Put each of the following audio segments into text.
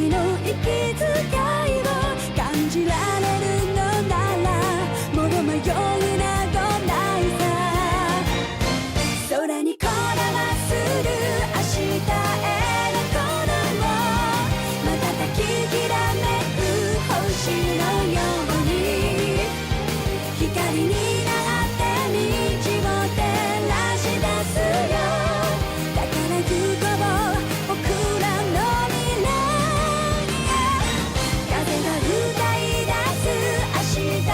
の息遣いを感じられるのならもう迷うなどないさ。空にこだまする明日への鼓動も瞬ききらめく星のように光になって道を照らし出すよ。だから行こう僕らの未来へ。風が歌い出す明日へ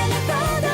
の鼓動。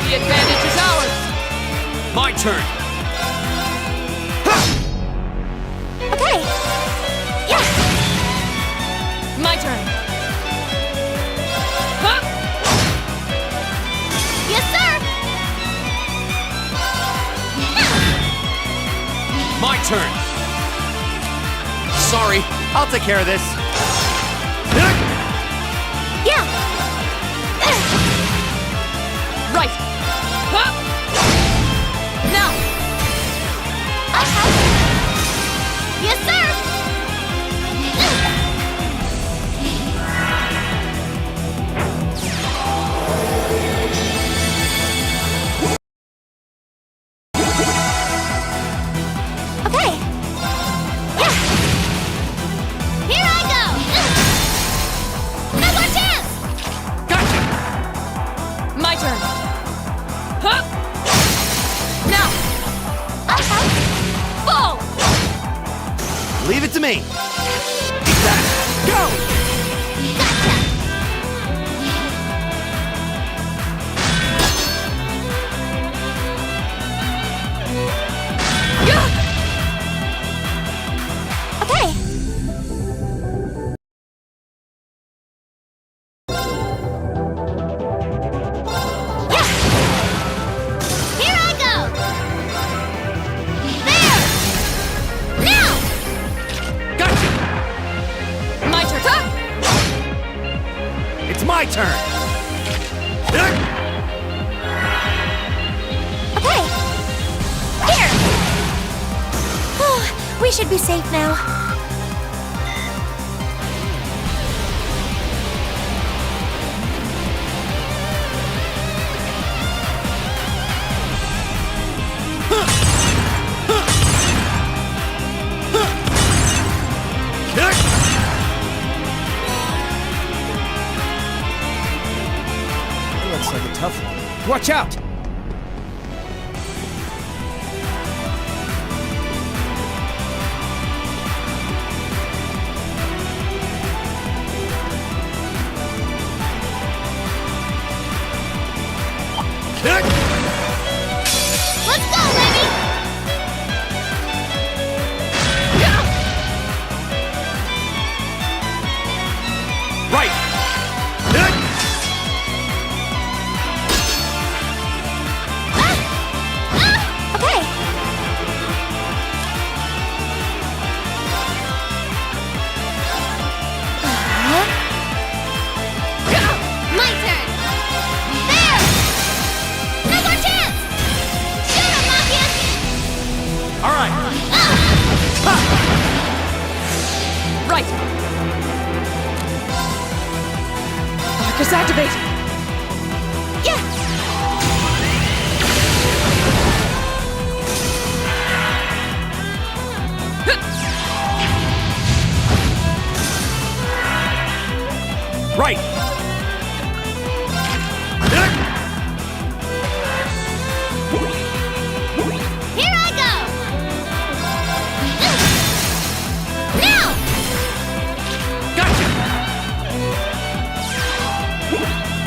The advantage is ours! My turn! Okay. Yeah. My turn! Huh? Yes, sir. My turn! Sorry, I'll take care of this. Yeah. Right! Huh? Now! Yes, sir. Okay. Yeah. Here I go. No more chance. Gotcha! My turn! Huh? Now! Fall! Leave it to me! Eat that! Go! Yeah! Okay. Yeah. Here I go. There. Now. Gotcha! My turn! Huh? It's my turn! Okay. Here. We should be safe now. Looks like a tough one. Watch out! Let's go, baby. Right! Okay. My turn. There. activate! Yeah! Right! Here I go! Now! Gotcha!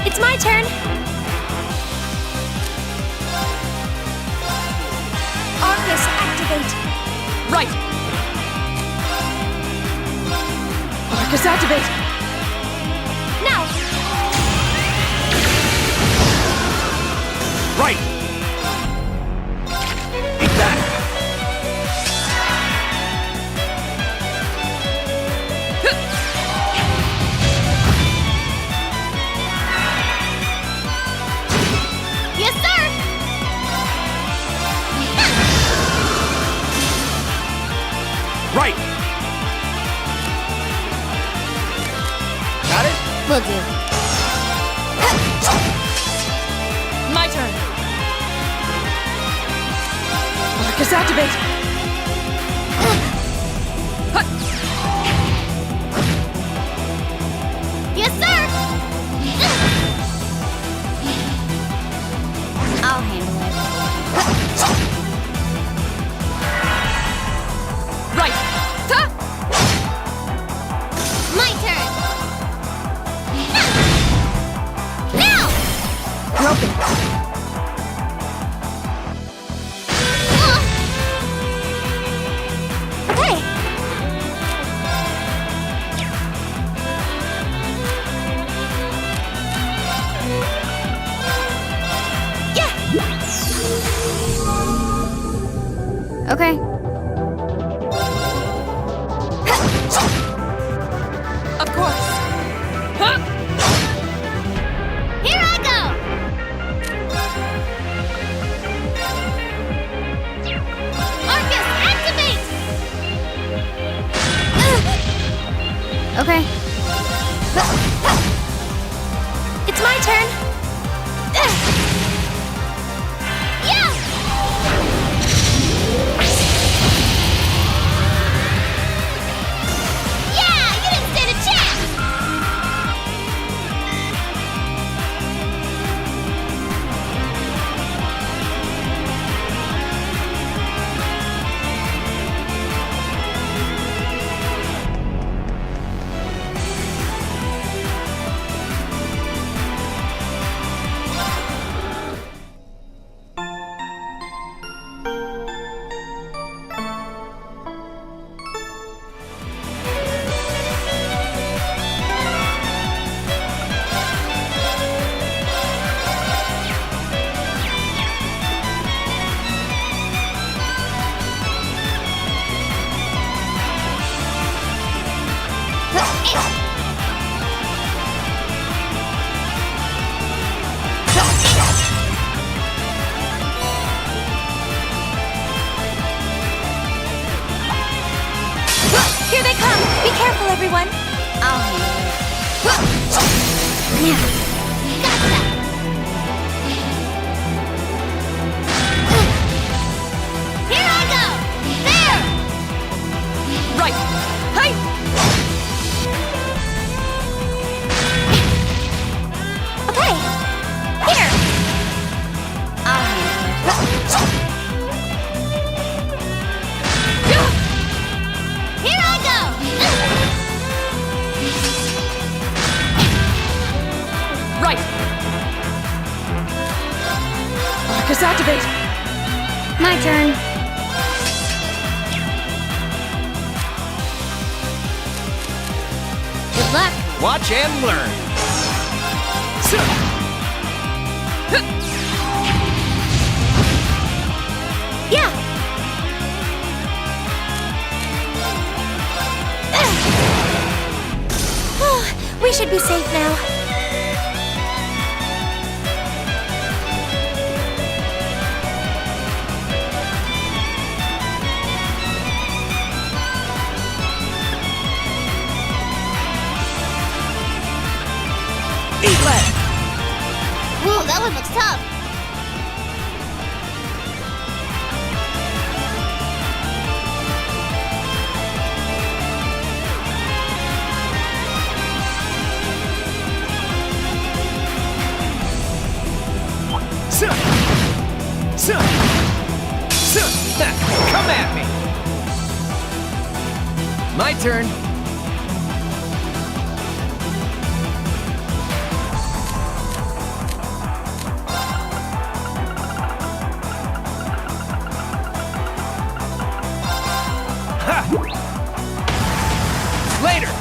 It's my turn. Arcus, activate. Right! Arcus, activate! Now! Right! Eat that! Yes, sir! Right! Got it? Will do. My turn! Arcus, activate! Yes, sir! I'll handle it. Right! Ta! My turn! Now! Broken! Okay. Yeah! Okay. Of course! Huh? Here I go! Arcus, activate! Okay. It's my turn. Yeah! Yeah! You didn't stand a chance! Here they come! Be careful, everyone! I'll handle it. Now! Gotcha! Here I go! There! Right! Hey! Okay! Here! I'll handle it. Here I go! Right! Arcus, activate! My turn. Good luck. Watch and learn. Yeah! We should be safe now. Eat lead! that one looks tough. Come at me! My turn. Ha! Later!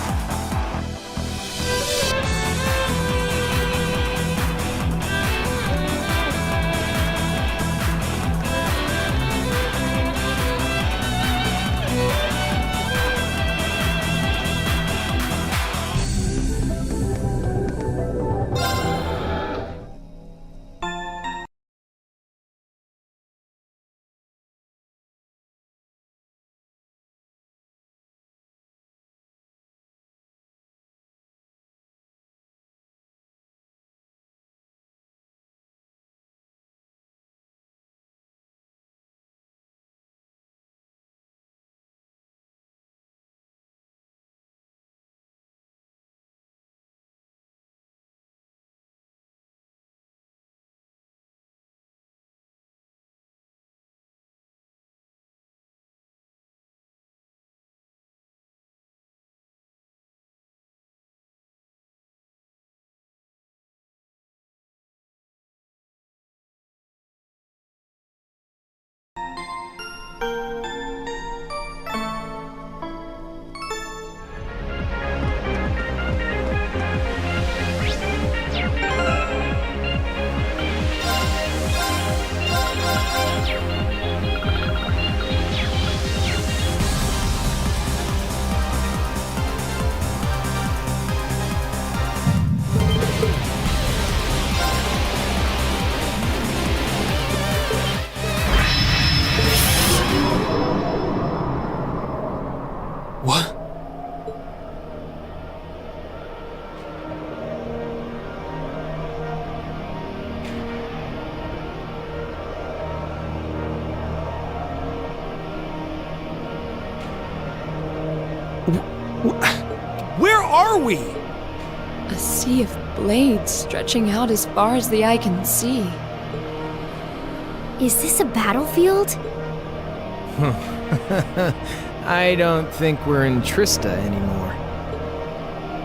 What? Where are we? A sea of blades stretching out as far as the eye can see. Is this a battlefield? I don't think we're in Trista anymore.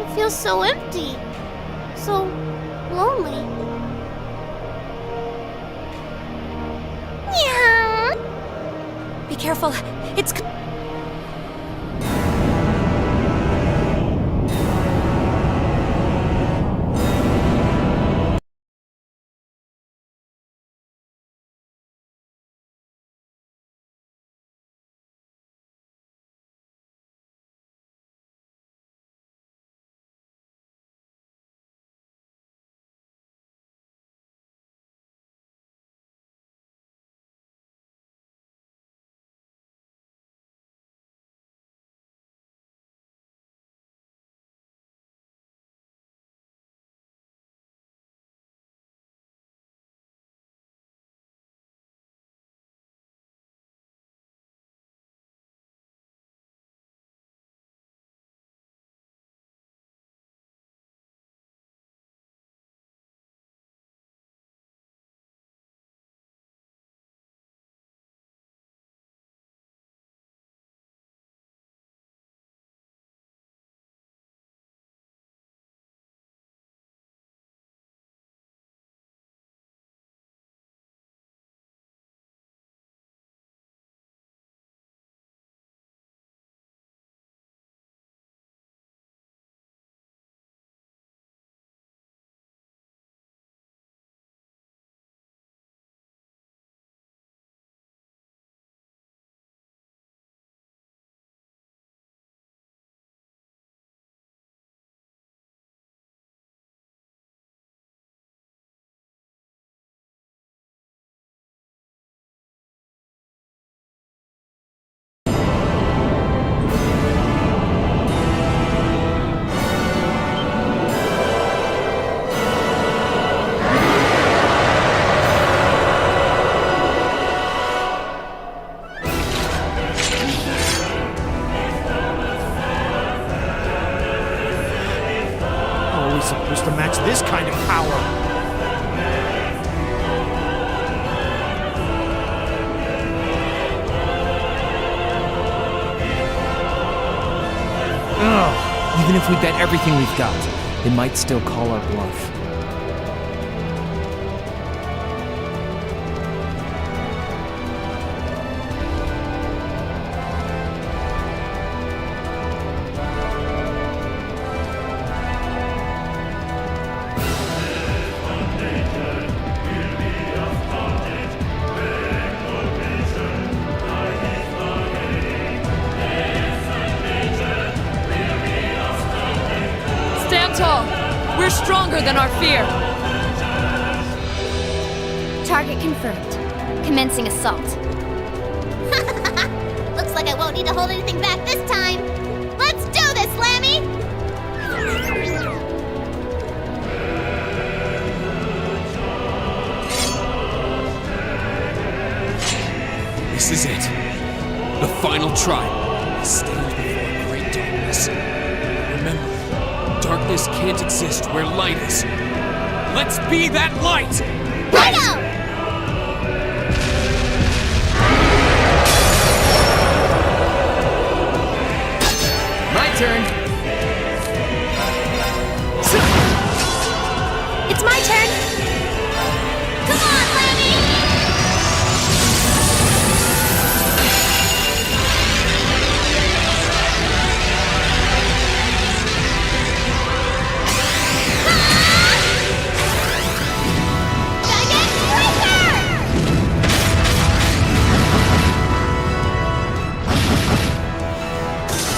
It feels so empty. So lonely. Yeah. Be careful. It's Even if we bet everything we've got, they might still call our bluff. Stand tall. We're stronger than our fear. Target confirmed. Commencing assault. Looks like I won't need to hold anything back this time. Let's do this, Lammy! This is it. The final trial. I stand before great darkness. Remember, darkness can't exist where light is. Let's be that light! Righto! My turn! It's my turn! Come on, Lammy! Gotta get quicker!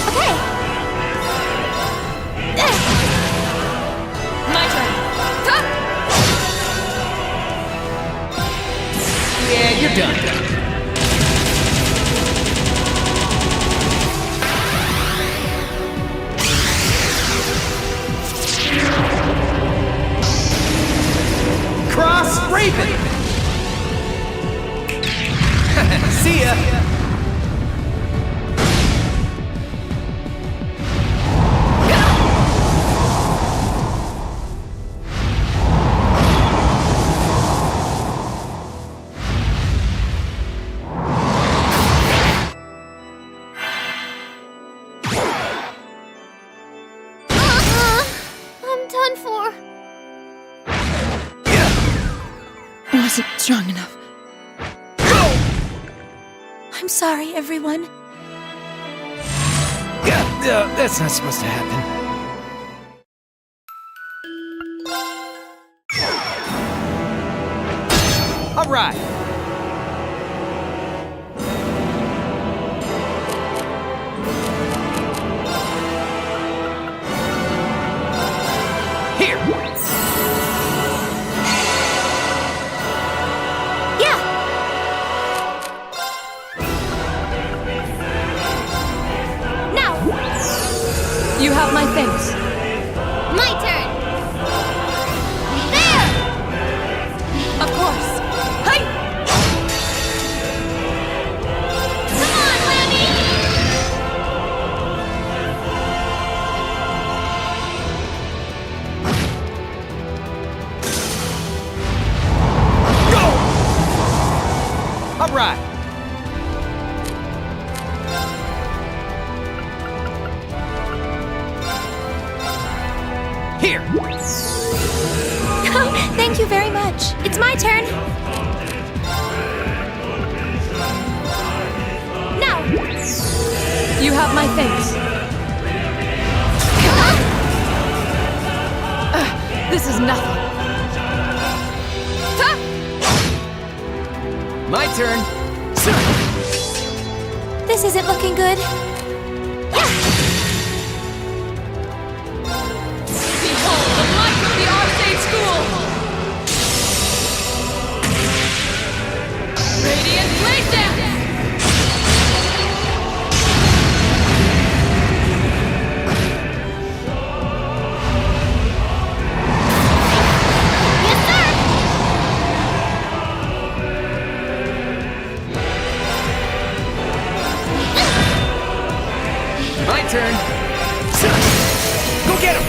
Okay. My turn. Huh? Yeah, you're done. Cross Raven! See ya! I'm done for. Wasn't strong enough. I'm sorry, everyone. That's not supposed to happen. All right. Here. Yeah! Now! You have my things. My turn! There! Of course. Hey! Come on, Lammy! All right. Here. Thank you very much. It's my turn! Now! You have my things. This is nothing. Huh? My turn. This isn't looking good. Behold the light of the Arcade School! Radiant Blade Dance! Yes, sir! My turn. Go get him.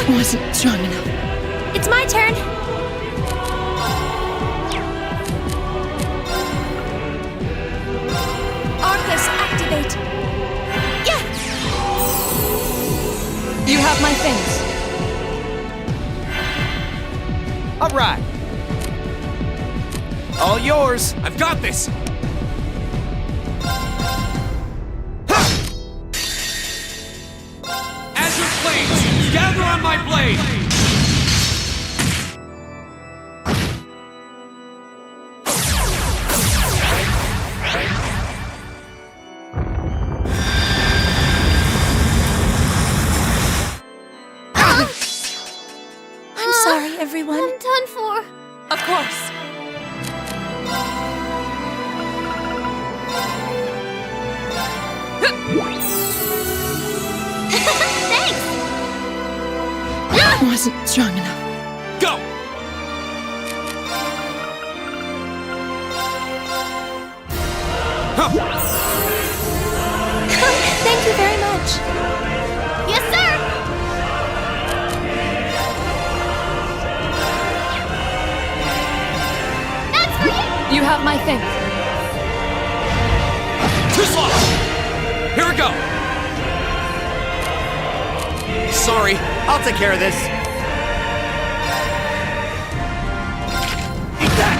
Wasn't strong enough. It's my turn. Arcus, activate. Yeah! You have my things. All right. All yours. I've got this! Azure flames, gather on my blade! I'm sorry, everyone. I'm done for. Of course. Thanks! Wasn't strong enough. Go! Thank you very much. Yes, sir! That's for you! You have my things. Too slow! Here we go! Sorry. I'll take care of this. Eat that.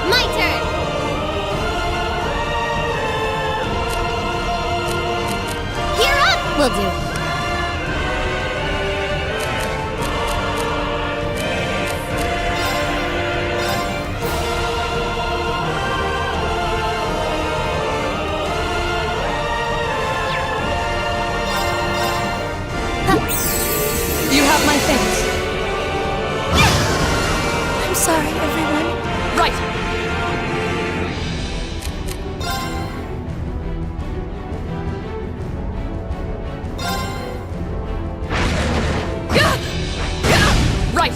My turn! Here up! Will do. You have my things. I'm sorry, everyone. Right. Right.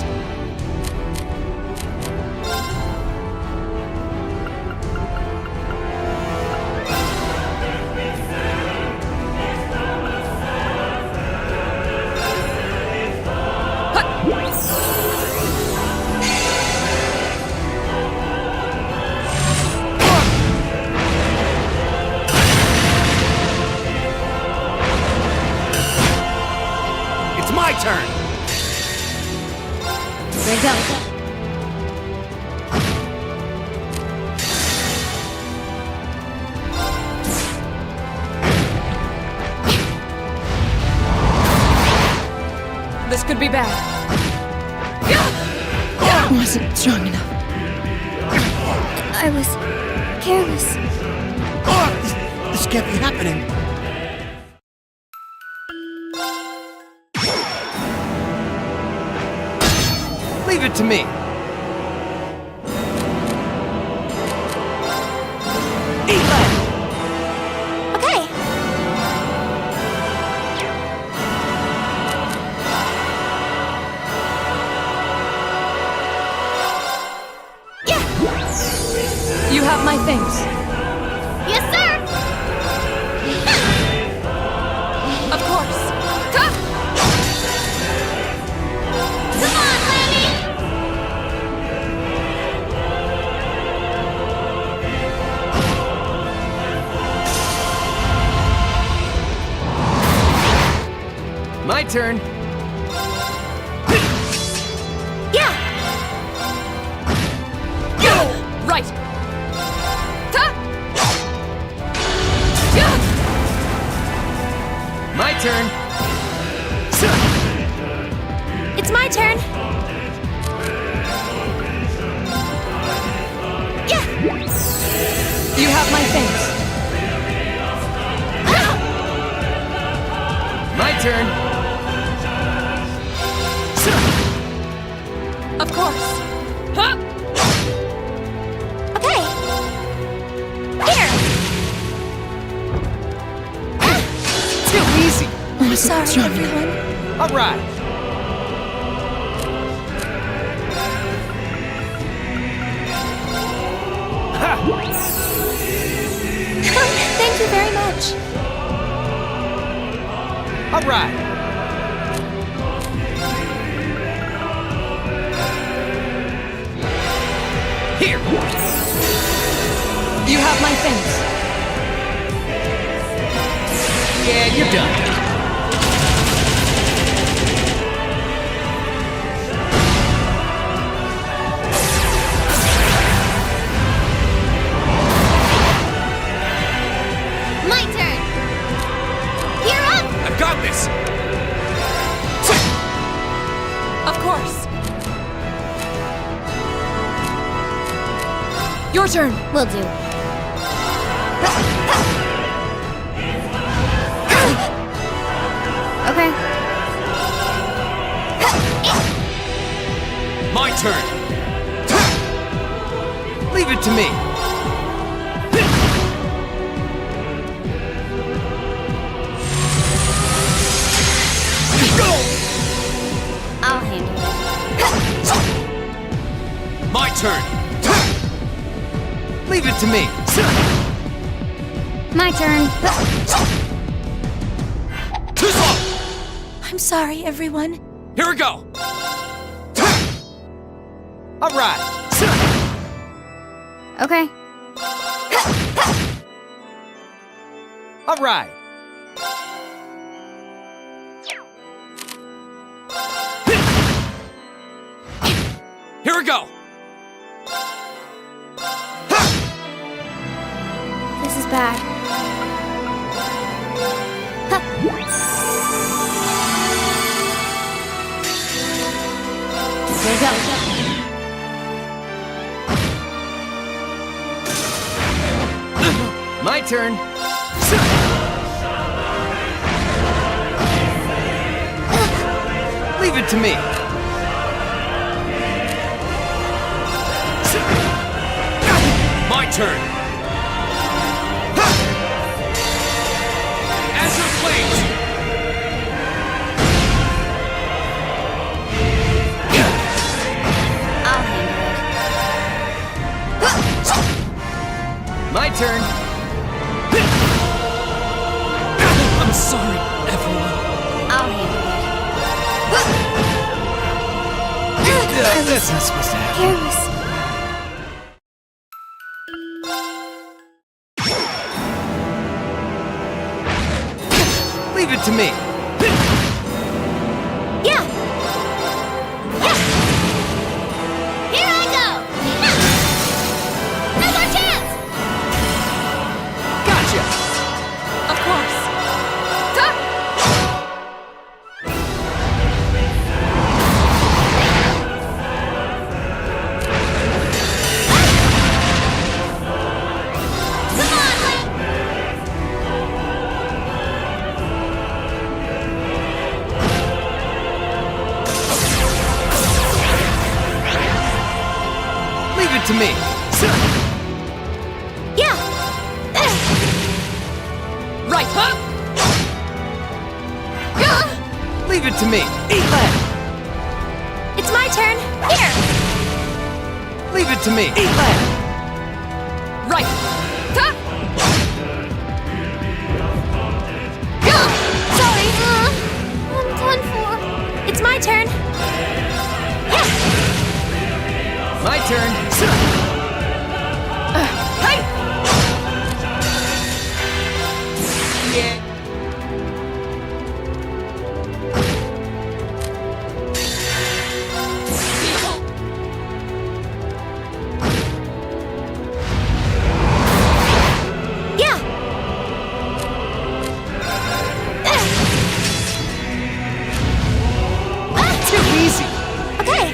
It's my turn. There you go. This could be bad. Wasn't strong enough. I was careless. This can't be happening. Leave it to me. Eat that. Okay. You have my things. Yes, sir! Of course. Come on, Lammy! My turn. Yeah! Right. My turn. It's my turn. Yeah! You have my things. My turn. Of course. Huh? Okay. Here! Too easy. Sorry, everyone. All right. Thank you very much. Alright! Here! You have my thanks. Yeah, you're done. My turn! You're up! I've got this! Of course. Your turn. Will do. Okay. My turn! Leave it to me. I'll handle it. My turn! Leave it to me. My turn. Too slow! I'm sorry, everyone. Here we go! Alright! Okay. Alright! Here we go! This is bad. There you go. My turn. Leave it to me. My turn! Azure Flames! I'll handle My turn. I'm sorry, everyone. it. I'll handle That's not supposed to happen. it. Careless. Leave it to me. Yeah. Yeah. Here I go. Now's our chance. Gotcha. Of course. Come on, Link. Leave it to me. Yeah. Right, huh? Leave it to me. Eat lead. It's my turn. Here. Leave it to me. Eat lead. Right. Huh? Sorry. I'm done for. It's my turn. Yeah. My turn. Hey! Yeah. Yeah. Too easy. Okay.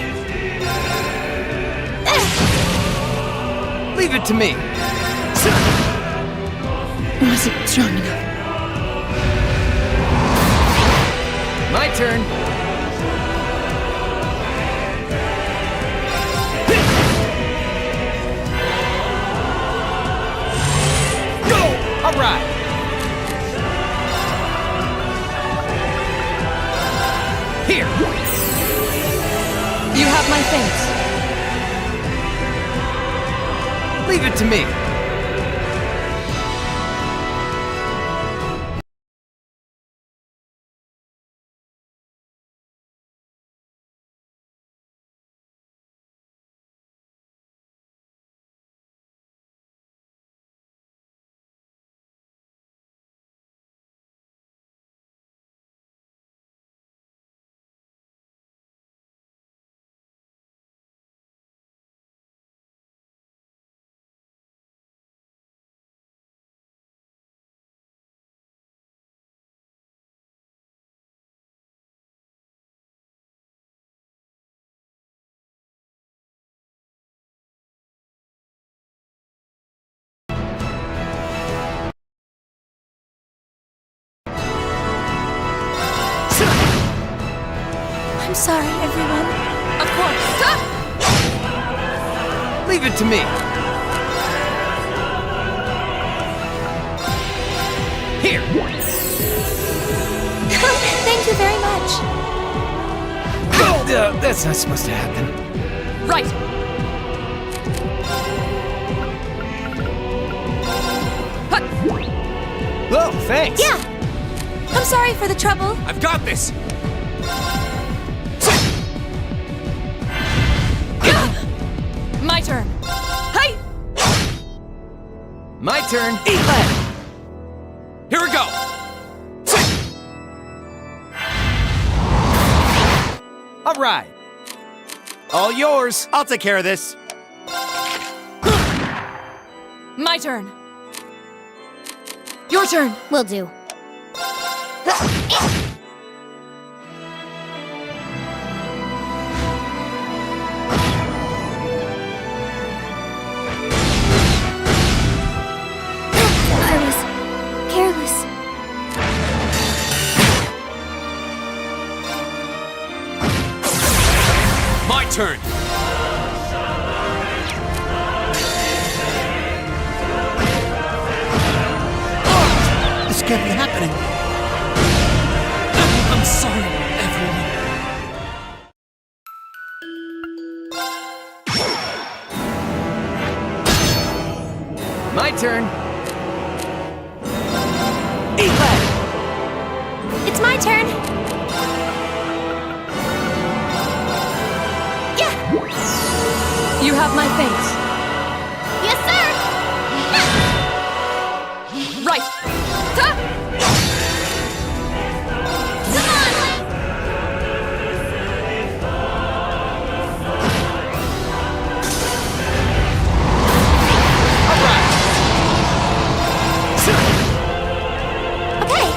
Leave it to me. Wasn't strong enough. My turn. Go! Alright. Here. You have my thanks. Leave it to me. I'm sorry, everyone. Of course. Leave it to me. Here. Thank you very much. That's not supposed to happen. Right. Oh, thanks. Yeah. I'm sorry for the trouble. I've got this! My turn. Hey! My turn. Eat lead! Here we go! All right. All yours. I'll take care of this. My turn. Your turn. Will do. I was careless. My turn! This can't be happening. I'm sorry, everyone. My turn. Eat lead! It's my turn. Yeah. You have my thanks. Yes, sir. Right. Ha! Come on, Link. Okay.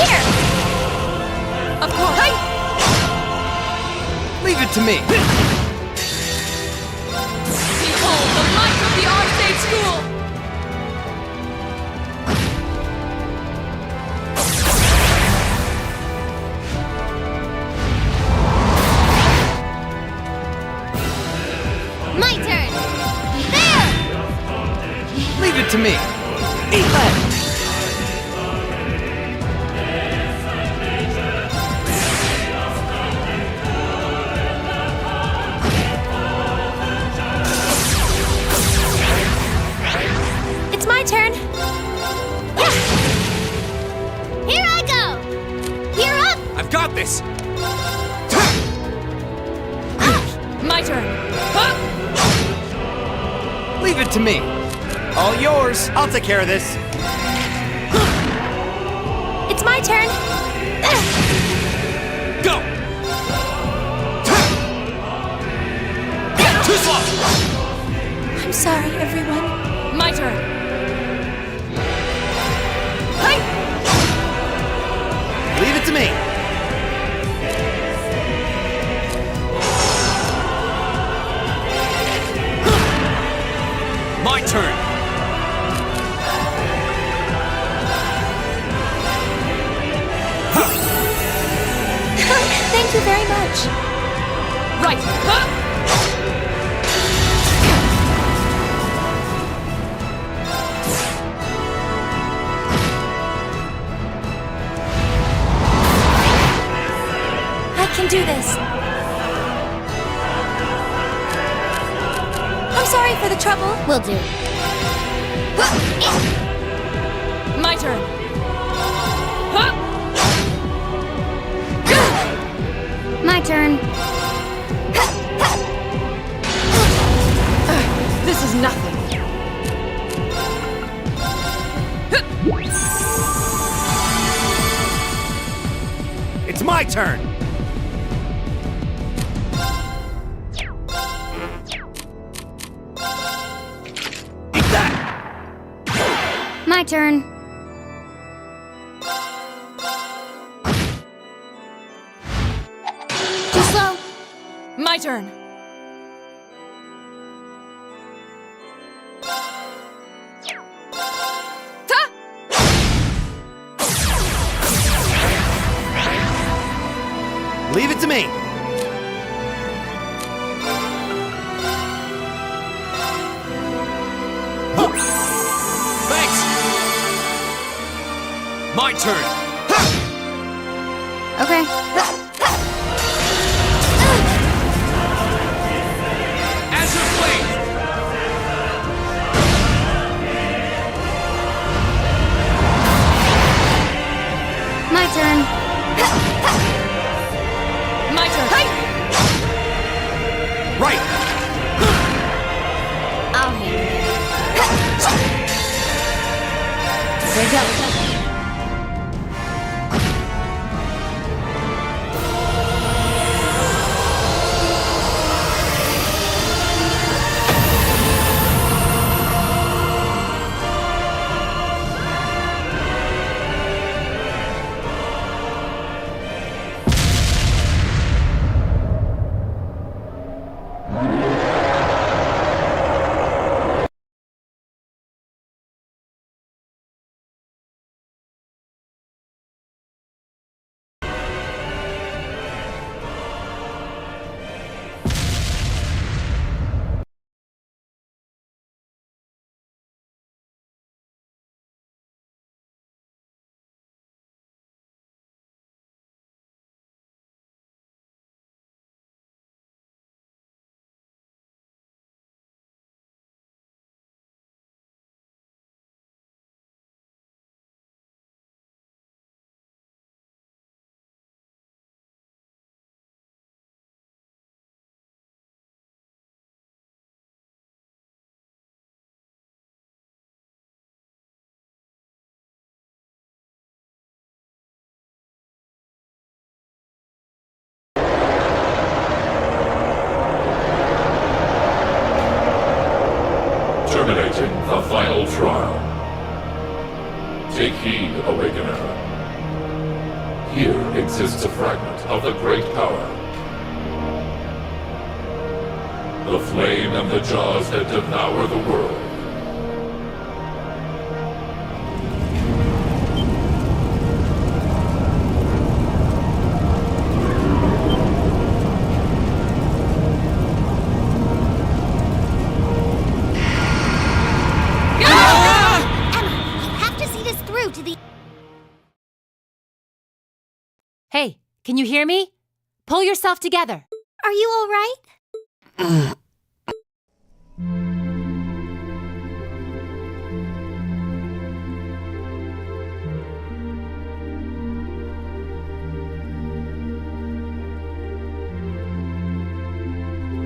Here. Of course. Hey! Leave it to me. Behold the might of the Arcade School! My turn. There. Leave it to me. Eat lead! It's my turn. Yeah. Here I go. You're up. I've got this! My turn. Ha! Leave it to me. All yours. I'll take care of this. It's my turn. Go! Too slow! I'm sorry, everyone. My turn. Hey! Leave it to me. My turn! Thank you very much. Right. Ha! I can do this. I'm sorry for the trouble. Will do. My turn. Ha! My turn. This is nothing. It's my turn. Eat that. My turn. Too slow. My turn. Ta! Leave it to me. My turn! Okay. Azure Blade! My turn. My turn. Right! I'll handle it. There you go. Terminating the final trial. Take heed, Awakener. Here exists a fragment of the great power. The flame and the jaws that devour the world. Hey, can you hear me? Pull yourself together. Are you all right?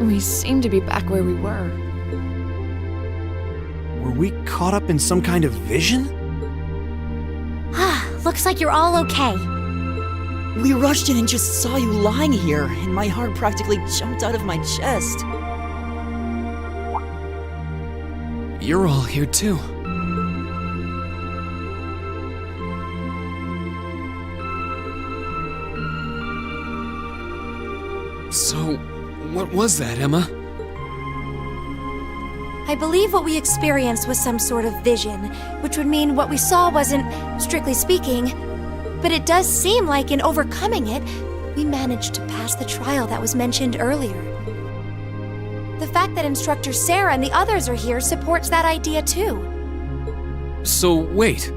We seem to be back where we were. Were we caught up in some kind of vision? Looks like you're all okay. We rushed in and just saw you lying here, and my heart practically jumped out of my chest. You're all here too. So, what was that, Emma? I believe what we experienced was some sort of vision, which would mean what we saw wasn't, strictly speaking, but it does seem like in overcoming it, we managed to pass the trial that was mentioned earlier. The fact that Instructor Sarah and the others are here supports that idea too. So, wait.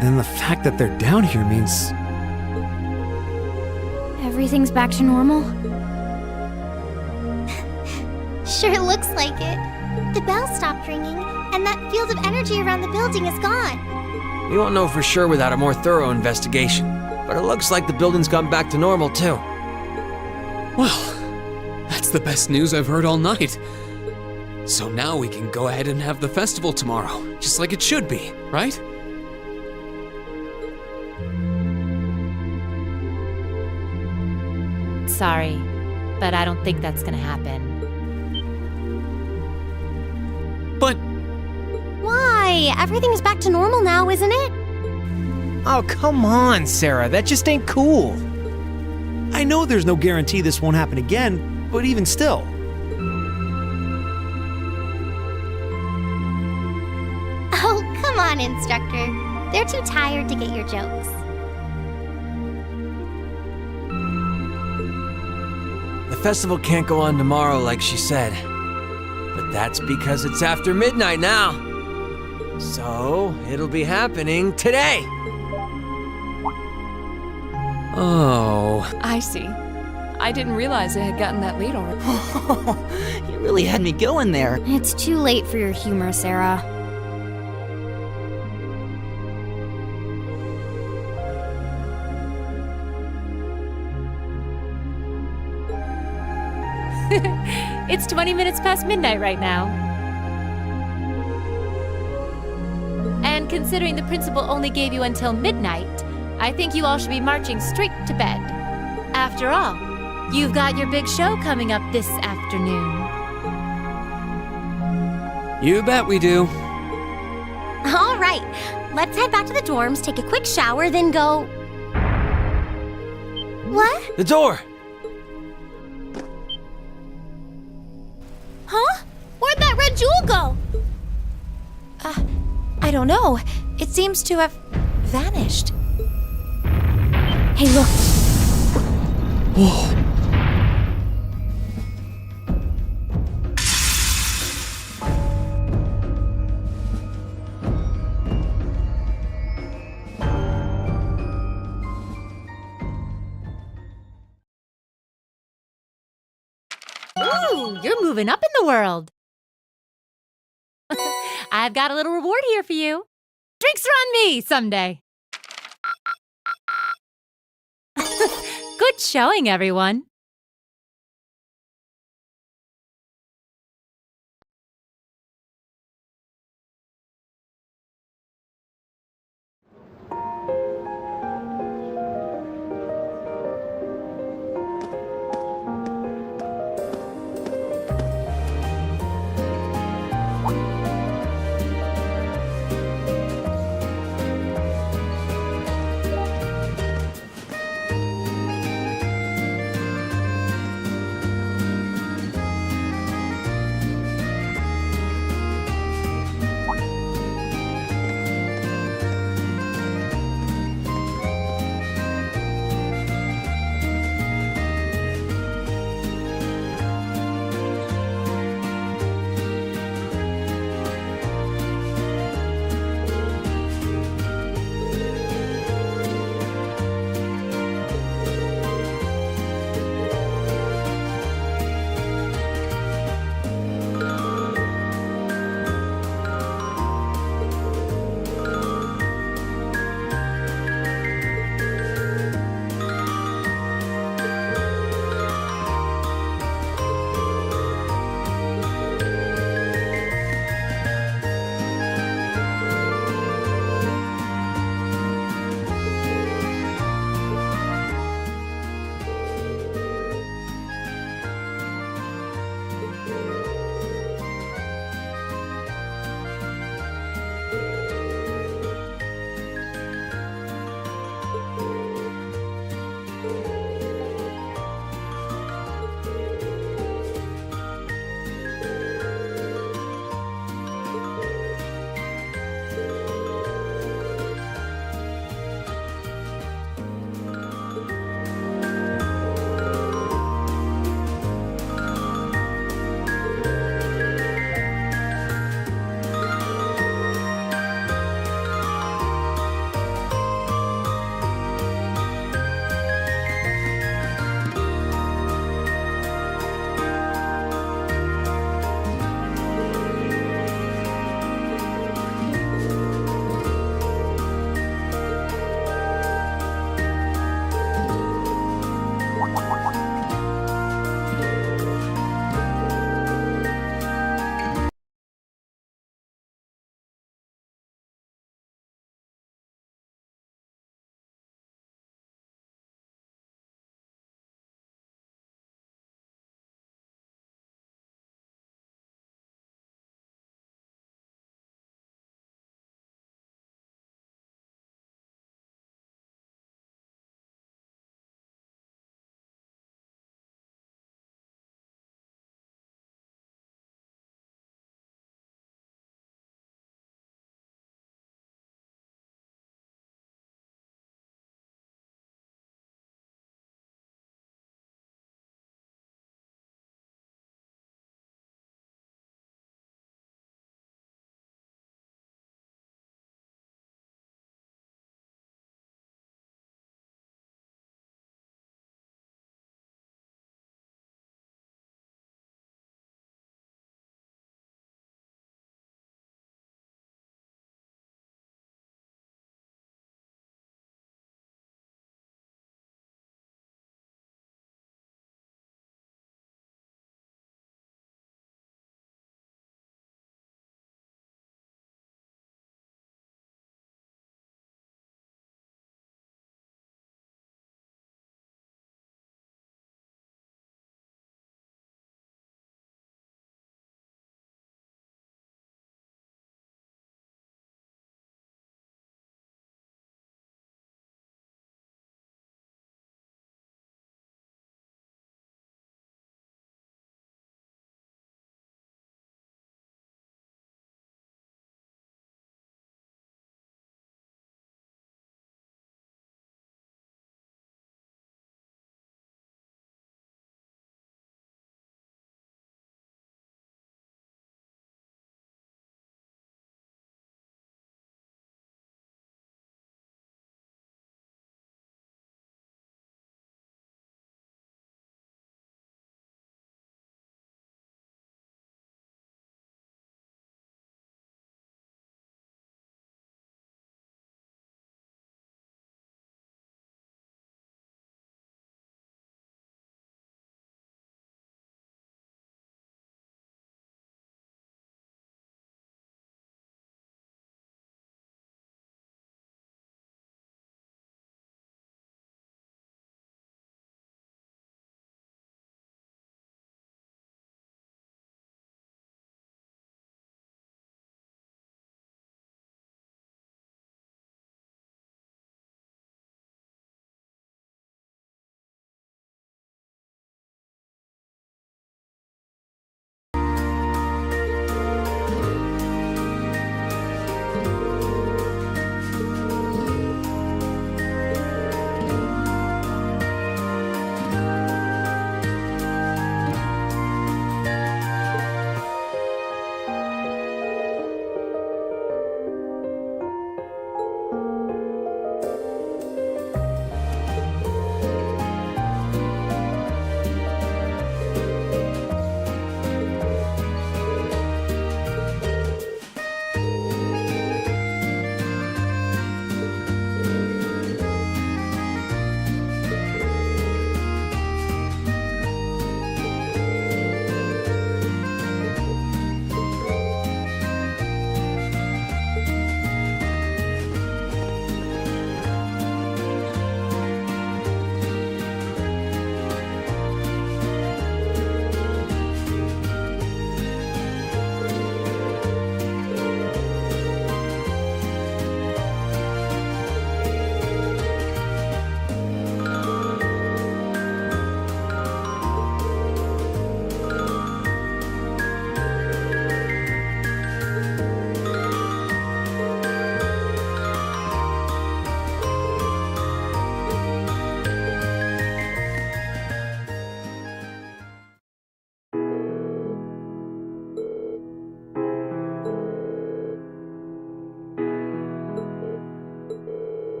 Then the fact that they're down here means... Everything's back to normal? Sure looks like it. The bell stopped ringing, and that field of energy around the building is gone. We won't know for sure without a more thorough investigation, but it looks like the building's gone back to normal too. Well, that's the best news I've heard all night. So now we can go ahead and have the festival tomorrow, just like it should be, right? Sorry, but I don't think that's gonna happen. But... Why? Everything is back to normal now, isn't it? Oh, come on, Sarah. That just ain't cool. I know there's no guarantee this won't happen again, but even still. Oh, come on, Instructor. They're too tired to get your jokes. The festival can't go on tomorrow like she said. But that's because it's after midnight now. So, it'll be happening today! Oh. I see. I didn't realize I had gotten that lead already. You really had me going there. It's too late for your humor, Sarah. It's 20 minutes past midnight right now. And considering the principal only gave you until midnight, I think you all should be marching straight to bed. After all, you've got your big show coming up this afternoon. You bet we do. All right, let's head back to the dorms, take a quick shower, then go... What? The door! Huh? Where'd that red jewel go? I don't know. It seems to have vanished. Hey, look. Ooh, you're moving up in the world. I've got a little reward here for you. Drinks are on me someday. Good showing, everyone.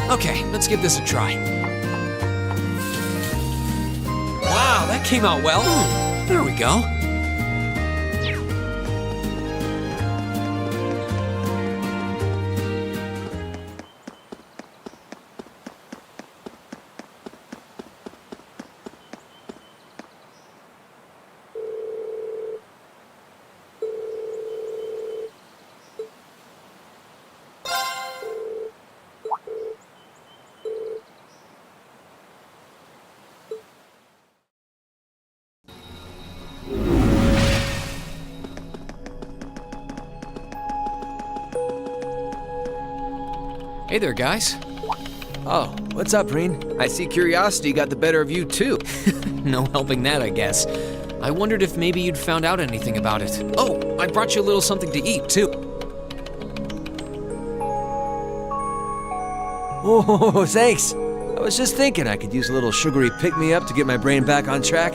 Okay, let's give this a try. Wow, that came out well. There we go. Hey there, guys. Oh, what's up, Reen? I see curiosity got the better of you, too. No helping that, I guess. I wondered if maybe you'd found out anything about it. Oh, I brought you a little something to eat, too. Oh, thanks. I was just thinking I could use a little sugary pick-me-up to get my brain back on track.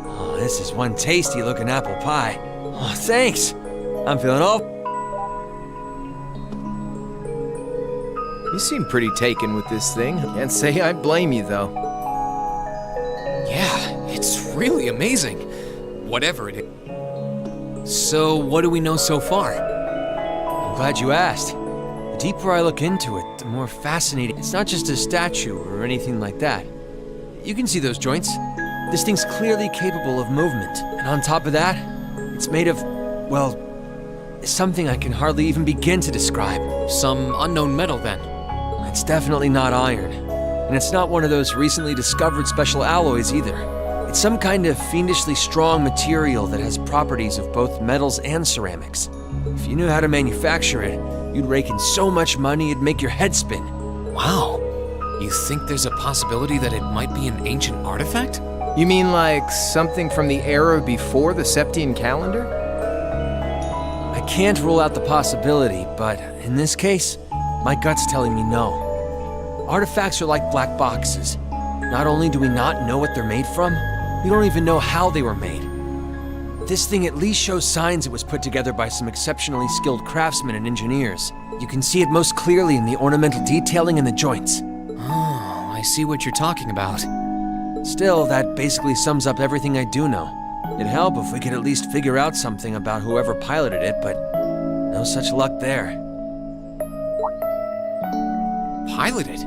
Oh, this is one tasty-looking apple pie. Oh, thanks. I'm feeling all... You seem pretty taken with this thing. Can't say I blame you, though. Yeah, it's really amazing. Whatever it is. So, what do we know so far? I'm glad you asked. The deeper I look into it, the more fascinating. It's not just a statue or anything like that. You can see those joints. This thing's clearly capable of movement. And on top of that, it's made of, well, something I can hardly even begin to describe. Some unknown metal, then. It's definitely not iron. And it's not one of those recently discovered special alloys either. It's some kind of fiendishly strong material that has properties of both metals and ceramics. If you knew how to manufacture it, you'd rake in so much money it'd make your head spin. Wow. You think there's a possibility that it might be an ancient artifact? You mean like something from the era before the Septian calendar? I can't rule out the possibility, but in this case, my gut's telling me no. Artifacts are like black boxes. Not only do we not know what they're made from, we don't even know how they were made. This thing at least shows signs it was put together by some exceptionally skilled craftsmen and engineers. You can see it most clearly in the ornamental detailing in the joints. Oh, I see what you're talking about. Still, that basically sums up everything I do know. It'd help if we could at least figure out something about whoever piloted it, but no such luck there. Piloted?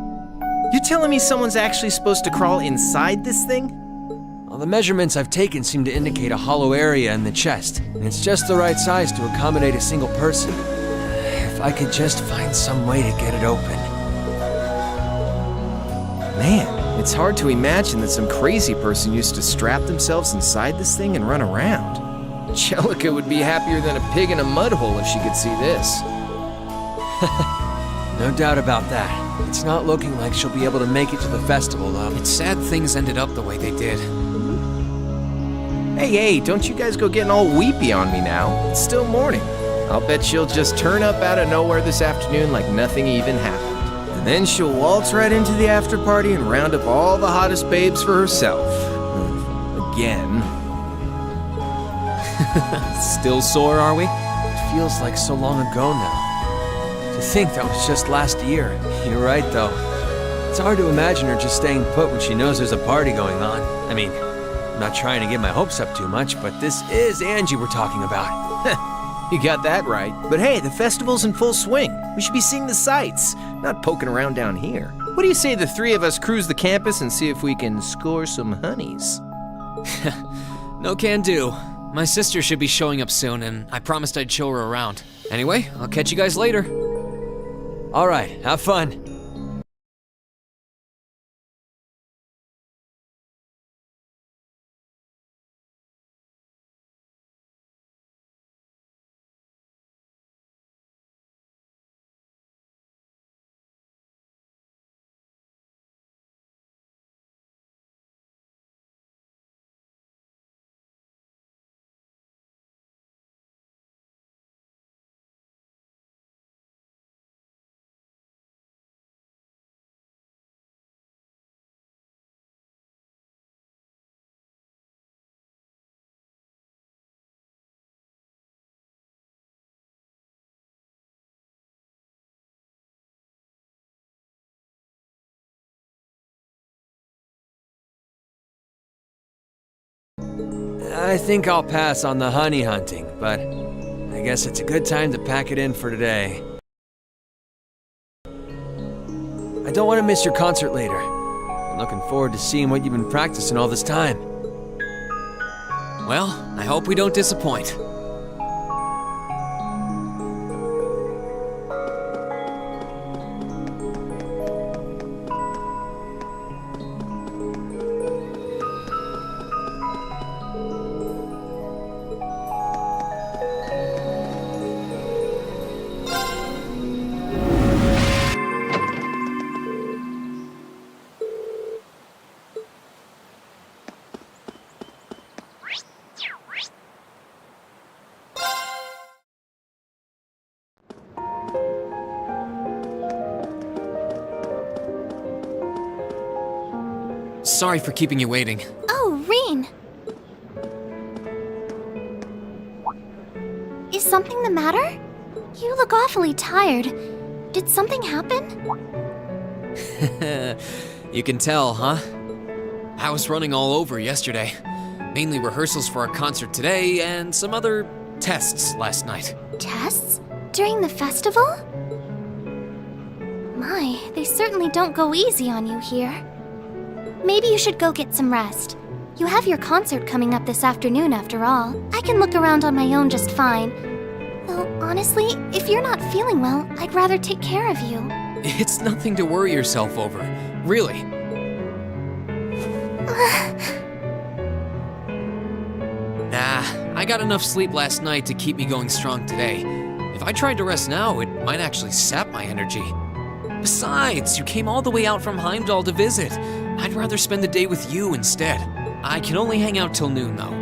You're telling me someone's actually supposed to crawl inside this thing? Well, the measurements I've taken seem to indicate a hollow area in the chest, and it's just the right size to accommodate a single person. If I could just find some way to get it open. Man, it's hard to imagine that some crazy person used to strap themselves inside this thing and run around. Jellica would be happier than a pig in a mud hole if she could see this. No doubt about that. It's not looking like she'll be able to make it to the festival, though. It's sad things ended up the way they did. Hey, don't you guys go getting all weepy on me now. It's still morning. I'll bet she'll just turn up out of nowhere this afternoon like nothing even happened. And then she'll waltz right into the after party and round up all the hottest babes for herself. Again. Still sore, are we? It feels like so long ago now. To think that was just last year. You're right, though. It's hard to imagine her just staying put when she knows there's a party going on. I mean, I'm not trying to get my hopes up too much, but this is Angie we're talking about. You got that right. But hey, the festival's in full swing. We should be seeing the sights, not poking around down here. What do you say the three of us cruise the campus and see if we can score some honeys? No can do. My sister should be showing up soon, and I promised I'd show her around. Anyway, I'll catch you guys later. All right, have fun. I think I'll pass on the honey hunting, but I guess it's a good time to pack it in for today. I don't want to miss your concert later. I'm looking forward to seeing what you've been practicing all this time. Well, I hope we don't disappoint. Sorry for keeping you waiting. Oh, Reen! Is something the matter? You look awfully tired. Did something happen? You can tell, huh? I was running all over yesterday. Mainly rehearsals for our concert today and some other tests last night. Tests? During the festival? My, they certainly don't go easy on you here. Maybe you should go get some rest. You have your concert coming up this afternoon after all. I can look around on my own just fine. Though, honestly, if you're not feeling well, I'd rather take care of you. It's nothing to worry yourself over, really. Nah, I got enough sleep last night to keep me going strong today. If I tried to rest now, it might actually sap my energy. Besides, you came all the way out from Heimdall to visit. I'd rather spend the day with you instead. I can only hang out till noon, though.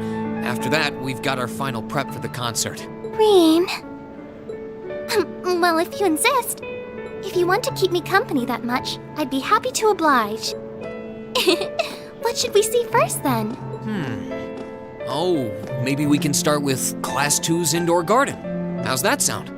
After that, we've got our final prep for the concert. Rean. Well, if you insist. If you want to keep me company that much, I'd be happy to oblige. What should we see first, then? Oh, maybe we can start with Class 2's indoor garden. How's that sound?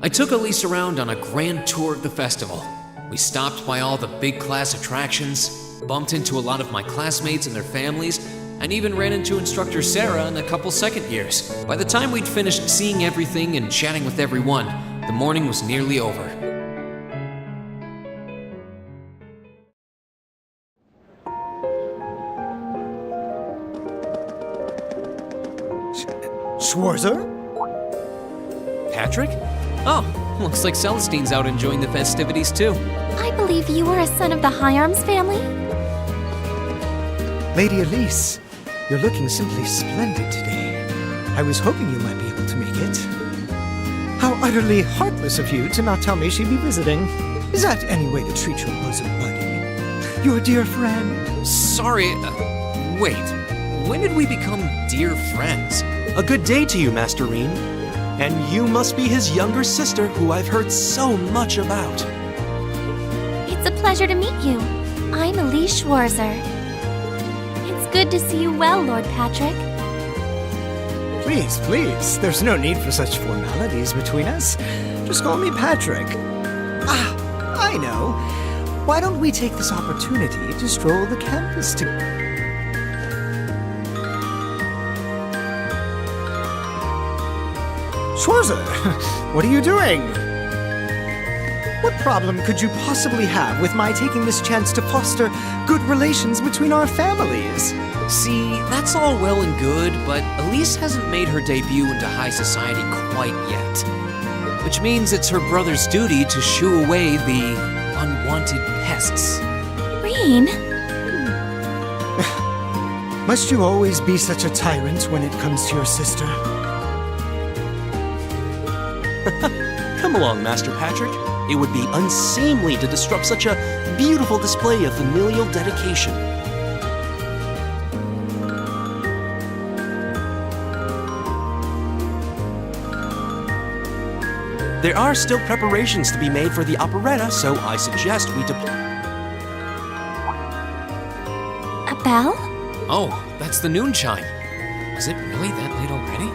I took Elise around on a grand tour of the festival. We stopped by all the big class attractions, bumped into a lot of my classmates and their families, and even ran into instructor Sarah and a couple second years. By the time we'd finished seeing everything and chatting with everyone, the morning was nearly over. Schwarzer? Patrick? Oh, looks like Celestine's out enjoying the festivities too. I believe you are a son of the High Arms family? Lady Elise, you're looking simply splendid today. I was hoping you might be able to make it. How utterly heartless of you to not tell me she'd be visiting. Is that any way to treat your bosom buddy? Your dear friend? Sorry, wait. When did we become dear friends? A good day to you, Master Rean. And you must be his younger sister, who I've heard so much about. It's a pleasure to meet you. I'm Elise Schwarzer. It's good to see you well, Lord Patrick. Please, please, there's no need for such formalities between us. Just call me Patrick. Ah, I know. Why don't we take this opportunity to stroll the campus together? Schwarzer, what are you doing? What problem could you possibly have with my taking this chance to foster good relations between our families? See, that's all well and good, but Elise hasn't made her debut into high society quite yet. Which means it's her brother's duty to shoo away the unwanted pests. Rean? Must you always be such a tyrant when it comes to your sister? Come along, Master Patrick. It would be unseemly to disrupt such a beautiful display of familial dedication. There are still preparations to be made for the operetta, so I suggest we A bell? Oh, that's the noon chime. Is it really that late already?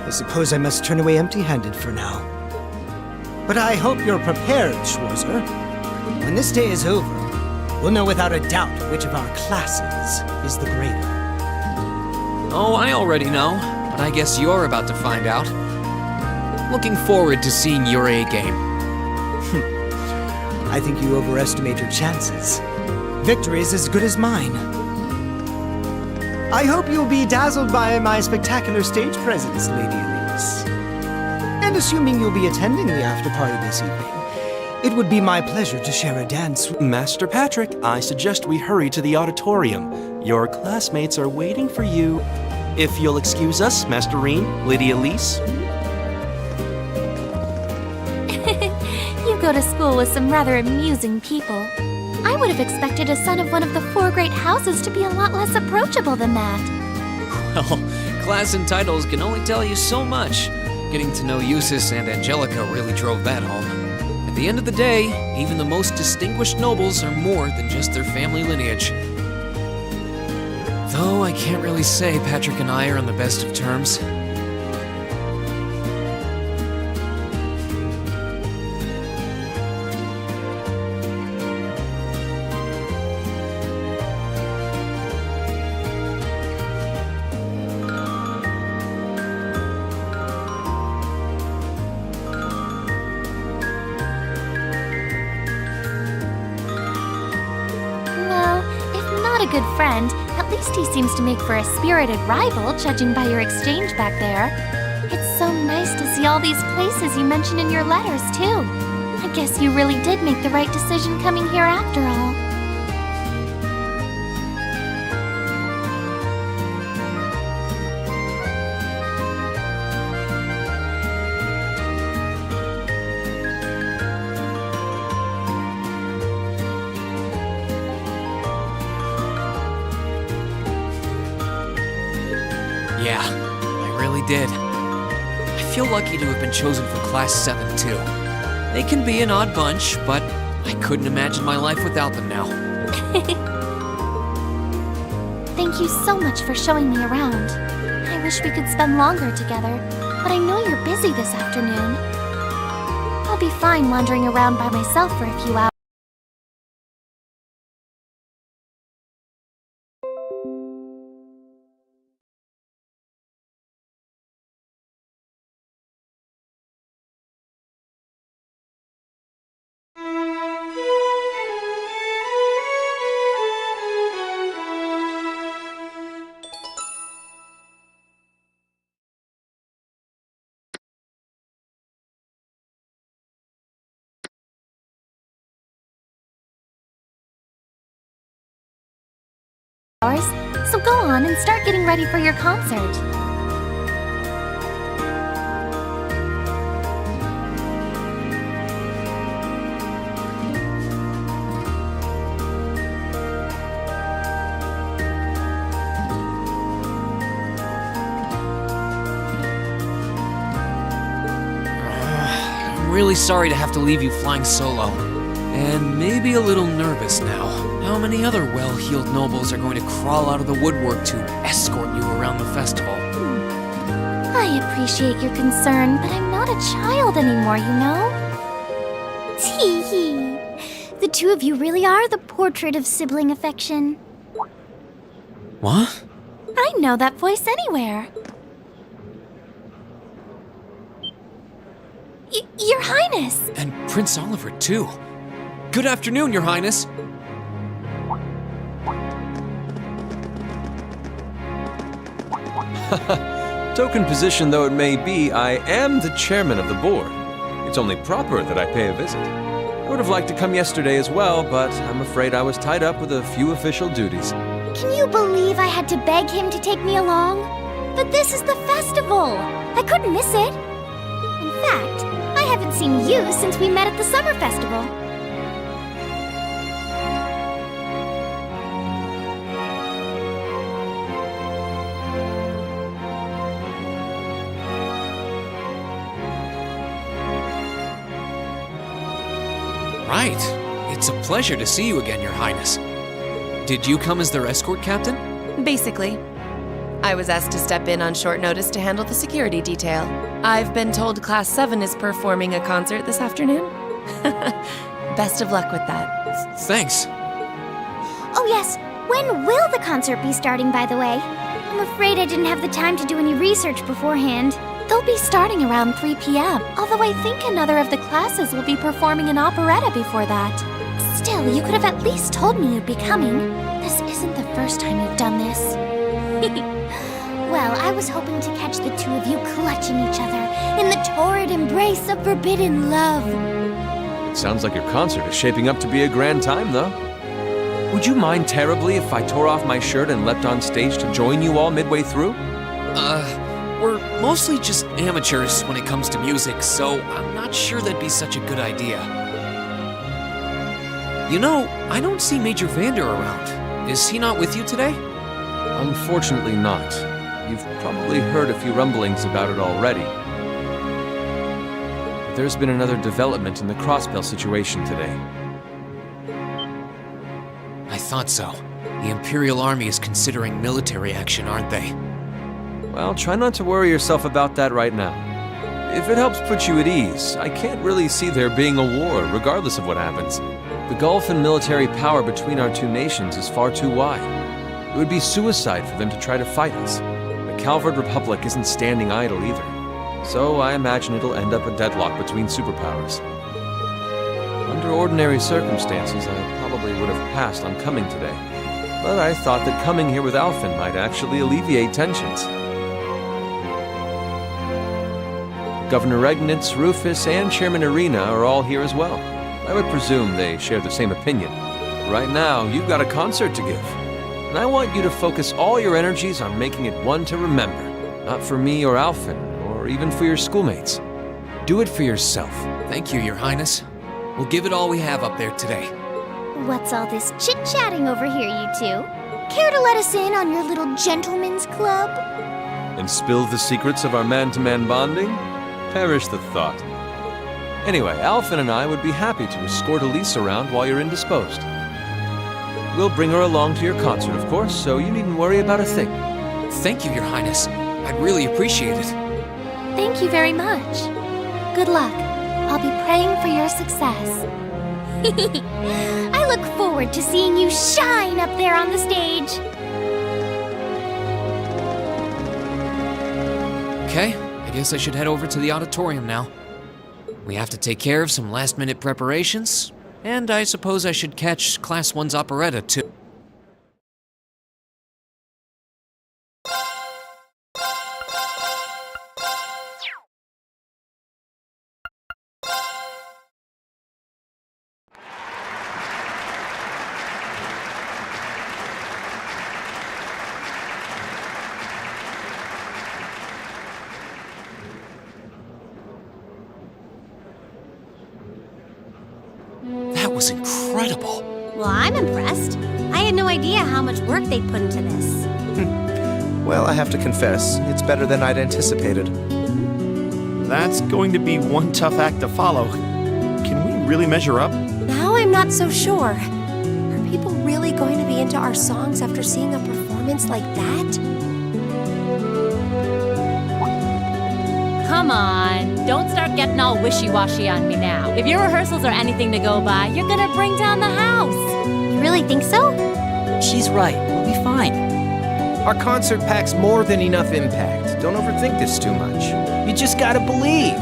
I suppose I must turn away empty-handed for now. But I hope you're prepared, Schwarzer. When this day is over, we'll know without a doubt which of our classes is the greater. Oh, I already know, but I guess you're about to find out. Looking forward to seeing your A-game. I think you overestimate your chances. Victory is as good as mine. I hope you'll be dazzled by my spectacular stage presence, Lady Elise. And assuming you'll be attending the after-party this evening, it would be my pleasure to share a dance with... Master Patrick, I suggest we hurry to the auditorium. Your classmates are waiting for you. If you'll excuse us, Master Rean, Lady Elise. You go to school with some rather amusing people. I would have expected a son of one of the 4 great houses to be a lot less approachable than that. Well, class and titles can only tell you so much. Getting to know Eustace and Angelica really drove that home. At the end of the day, even the most distinguished nobles are more than just their family lineage. Though I can't really say Patrick and I are on the best of terms. A good friend, at least he seems to make for a spirited rival, judging by your exchange back there. It's so nice to see all these places you mentioned in your letters, too. I guess you really did make the right decision coming here after all. Yeah, I really did. I feel lucky to have been chosen for Class 7, too. They can be an odd bunch, but I couldn't imagine my life without them now. Thank you so much for showing me around. I wish we could spend longer together, but I know you're busy this afternoon. I'll be fine wandering around by myself for a few hours. So go on and start getting ready for your concert. I'm really sorry to have to leave you flying solo. And maybe a little nervous now. How many other well-heeled nobles are going to crawl out of the woodwork to escort you around the festival? I appreciate your concern, but I'm not a child anymore, you know? Tee-hee. The two of you really are the portrait of sibling affection. What? I know that voice anywhere. Your Highness! And Prince Oliver, too. Good afternoon, Your Highness. Token position though it may be, I am the chairman of the board. It's only proper that I pay a visit. I would have liked to come yesterday as well, but I'm afraid I was tied up with a few official duties. Can you believe I had to beg him to take me along? But this is the festival! I couldn't miss it! In fact, I haven't seen you since we met at the summer festival. Right. It's a pleasure to see you again, Your Highness. Did you come as their escort captain? Basically. I was asked to step in on short notice to handle the security detail. I've been told Class 7 is performing a concert this afternoon. Best of luck with that. Thanks. Oh yes, when will the concert be starting, by the way? I'm afraid I didn't have the time to do any research beforehand. They'll be starting around 3 p.m., although I think another of the classes will be performing an operetta before that. Still, you could have at least told me you'd be coming. This isn't the first time you've done this. Well, I was hoping to catch the two of you clutching each other in the torrid embrace of forbidden love. It sounds like your concert is shaping up to be a grand time, though. Would you mind terribly if I tore off my shirt and leapt on stage to join you all midway through? We're mostly just amateurs when it comes to music, so I'm not sure that'd be such a good idea. You know, I don't see Major Vander around. Is he not with you today? Unfortunately not. You've probably heard a few rumblings about it already. There's been another development in the Crossbell situation today. I thought so. The Imperial Army is considering military action, aren't they? Well, try not to worry yourself about that right now. If it helps put you at ease, I can't really see there being a war, regardless of what happens. The gulf in military power between our two nations is far too wide. It would be suicide for them to try to fight us. The Calvard Republic isn't standing idle either. So I imagine it'll end up a deadlock between superpowers. Under ordinary circumstances, I probably would have passed on coming today. But I thought that coming here with Alphen might actually alleviate tensions. Governor Regnitz, Rufus, and Chairman Arena are all here as well. I would presume they share the same opinion. Right now, you've got a concert to give. And I want you to focus all your energies on making it one to remember. Not for me or Alphen, or even for your schoolmates. Do it for yourself. Thank you, Your Highness. We'll give it all we have up there today. What's all this chit-chatting over here, you two? Care to let us in on your little gentleman's club? And spill the secrets of our man-to-man bonding? Perish the thought. Anyway, Alphen and I would be happy to escort Elise around while you're indisposed. We'll bring her along to your concert, of course, so you needn't worry about a thing. Thank you, Your Highness. I'd really appreciate it. Thank you very much. Good luck. I'll be praying for your success. I look forward to seeing you shine up there on the stage. Okay, I guess I should head over to the auditorium now. We have to take care of some last-minute preparations, and I suppose I should catch Class 1's operetta too. That was incredible. Well, I'm impressed. I had no idea how much work they'd put into this. Well, I have to confess, it's better than I'd anticipated. That's going to be one tough act to follow. Can we really measure up? Now I'm not so sure. Are people really going to be into our songs after seeing a performance like that? Come on, don't start getting all wishy-washy on me now. If your rehearsals are anything to go by, you're gonna bring down the house. You really think so? She's right. We'll be fine. Our concert packs more than enough impact. Don't overthink this too much. You just gotta believe.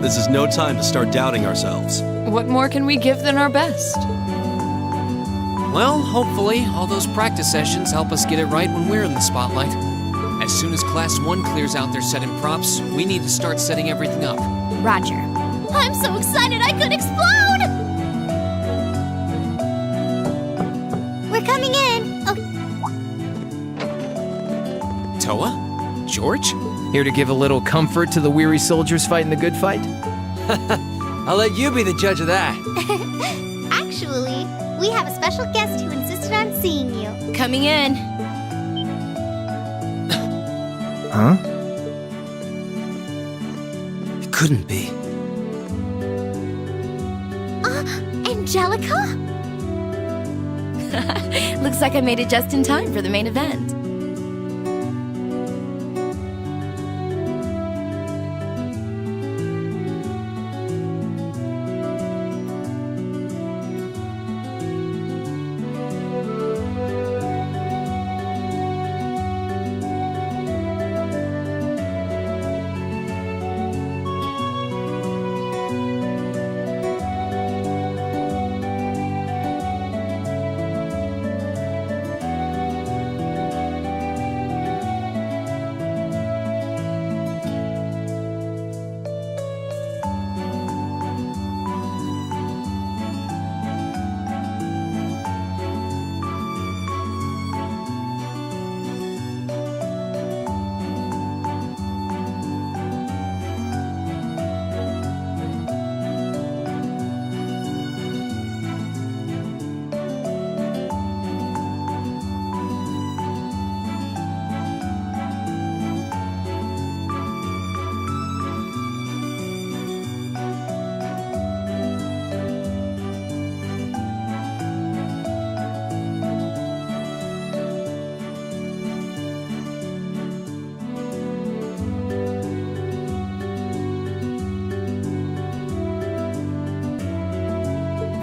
This is no time to start doubting ourselves. What more can we give than our best? Well, hopefully, all those practice sessions help us get it right when we're in the spotlight. As soon as Class 1 clears out their set and props, we need to start setting everything up. Roger. I'm so excited I could explode! We're coming in. Oh, Toa? George? Here to give a little comfort to the weary soldiers fighting the good fight? I'll let you be the judge of that. actually, we have a special guest who insisted on seeing you. Coming in. Huh? It couldn't be. Angelica? Looks like I made it just in time for the main event.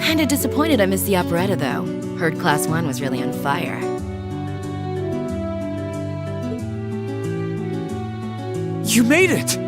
Kinda disappointed I missed the operetta, though. Heard Class 1 was really on fire. You made it!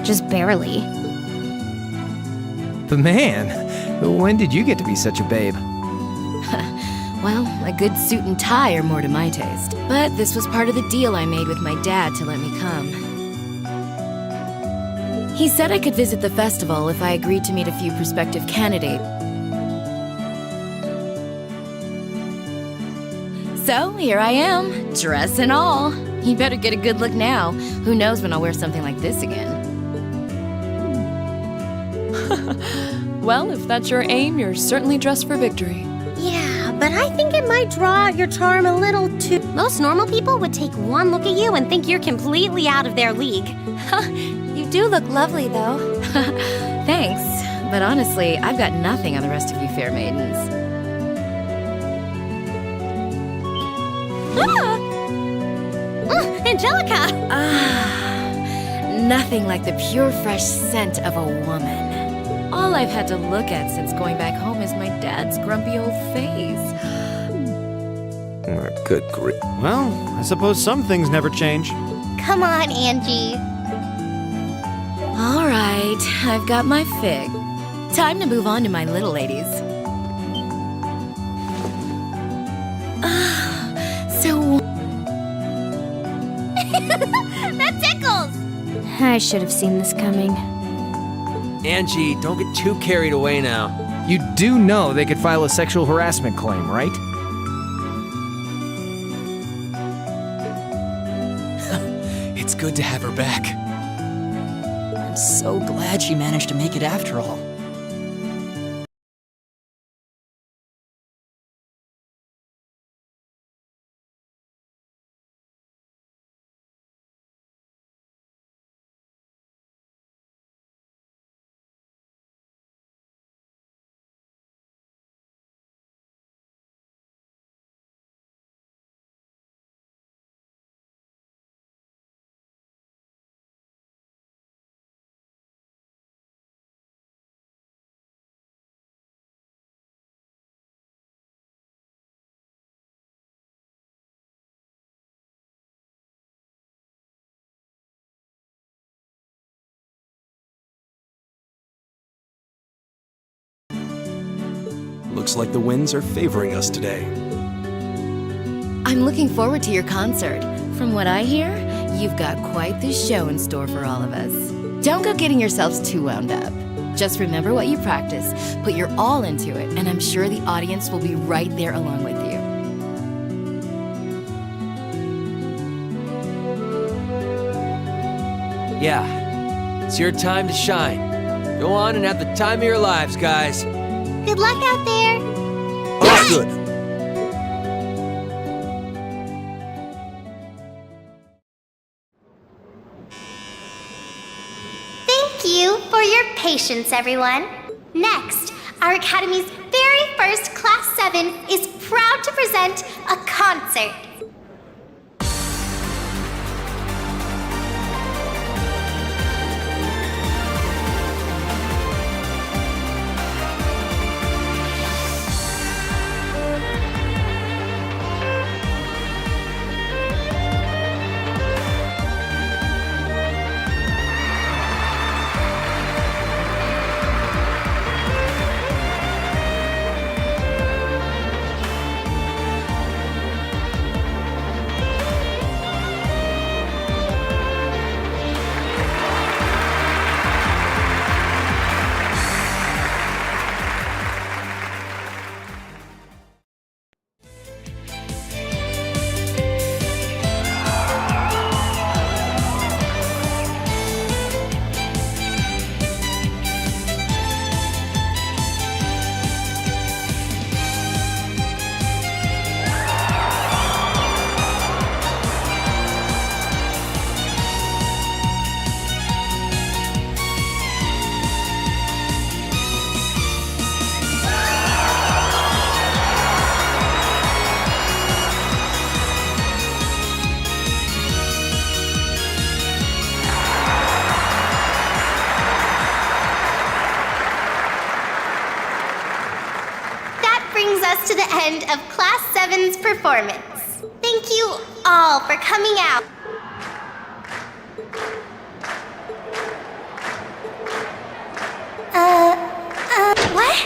Just barely. But man, when did you get to be such a babe? Well, a good suit and tie are more to my taste. But this was part of the deal I made with my dad to let me come. He said I could visit the festival if I agreed to meet a few prospective candidates. So, here I am, dress and all. You better get a good look now. Who knows when I'll wear something like this again. Well, if that's your aim, you're certainly dressed for victory. Yeah, but I think it might draw out your charm a little too. Most normal people would take one look at you and think you're completely out of their league. You do look lovely, though. Thanks, but honestly, I've got nothing on the rest of you fair maidens. Angelica! Nothing like the pure, fresh scent of a woman. All I've had to look at since going back home is my dad's grumpy old face. Good grief. Well, I suppose some things never change. Come on, Angie. All right, I've got my fig. Time to move on to my little ladies. So... That tickles! I should have seen this coming. Angie, don't get too carried away now. You do know they could file a sexual harassment claim, right? It's good to have her back. I'm so glad she managed to make it after all. Looks like the winds are favoring us today. I'm looking forward to your concert. From what I hear, you've got quite the show in store for all of us. Don't go getting yourselves too wound up. Just remember what you practice, put your all into it, and I'm sure the audience will be right there along with you. Yeah, it's your time to shine. Go on and have the time of your lives, guys. Good luck out there. Oh, good. Thank you for your patience, everyone. Next, our Academy's very first Class 7 is proud to present a concert. us to the end of Class 7's performance. Thank you all for coming out. What?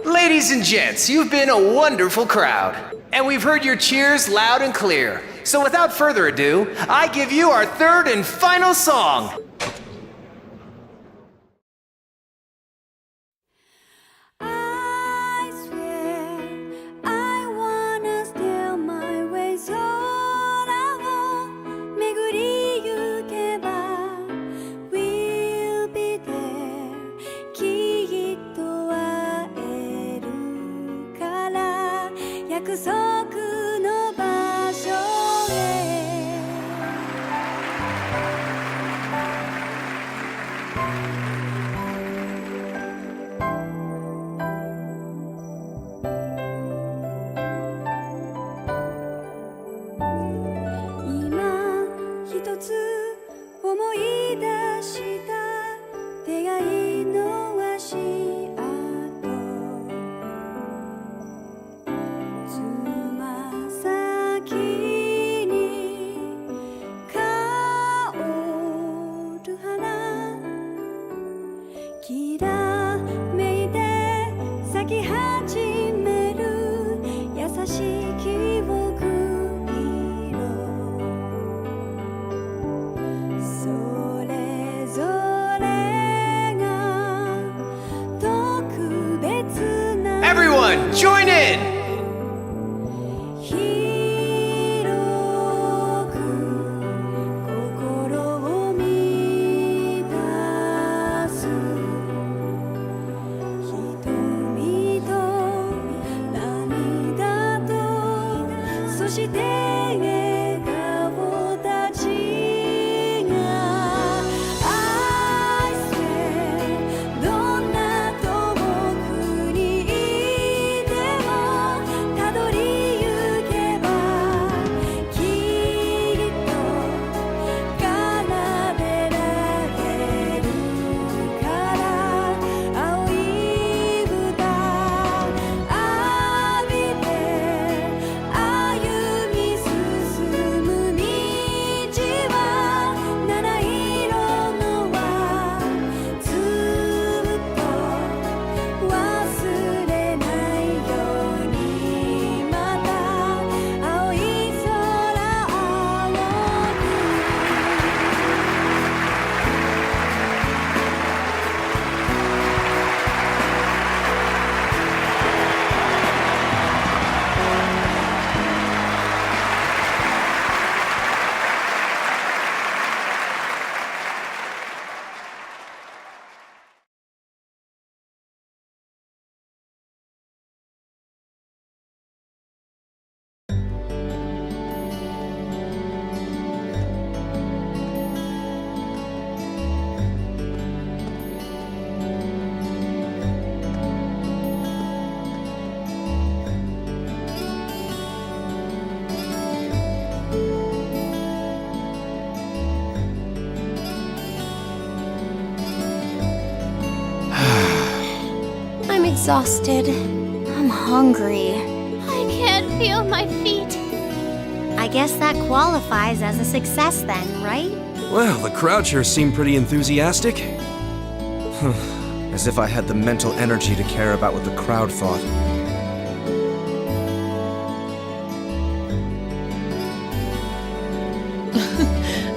Ladies and gents, you've been a wonderful crowd. And we've heard your cheers loud and clear. So without further ado, I give you our third and final song. I swear I wanna steal my way 空を巡りゆけば We'll be there きっと会えるから約束の場所へ今一つ思い出した出会いの足跡つま先に香る花きらめいて咲き始める優しい記憶色それぞれが特別な Everyone, join in! 広く心を満たす瞳と涙とそして笑顔たちが I swear どんな遠くにいてもたどりゆけばきっと奏でられるから青い歌浴びて歩み進む道は七色の輪ずっと忘れないようにまた青い空青I'm exhausted. I'm hungry. I can't feel my feet. I guess that qualifies as a success then, right? Well, the crowd sure seemed pretty enthusiastic. As if I had the mental energy to care about what the crowd thought.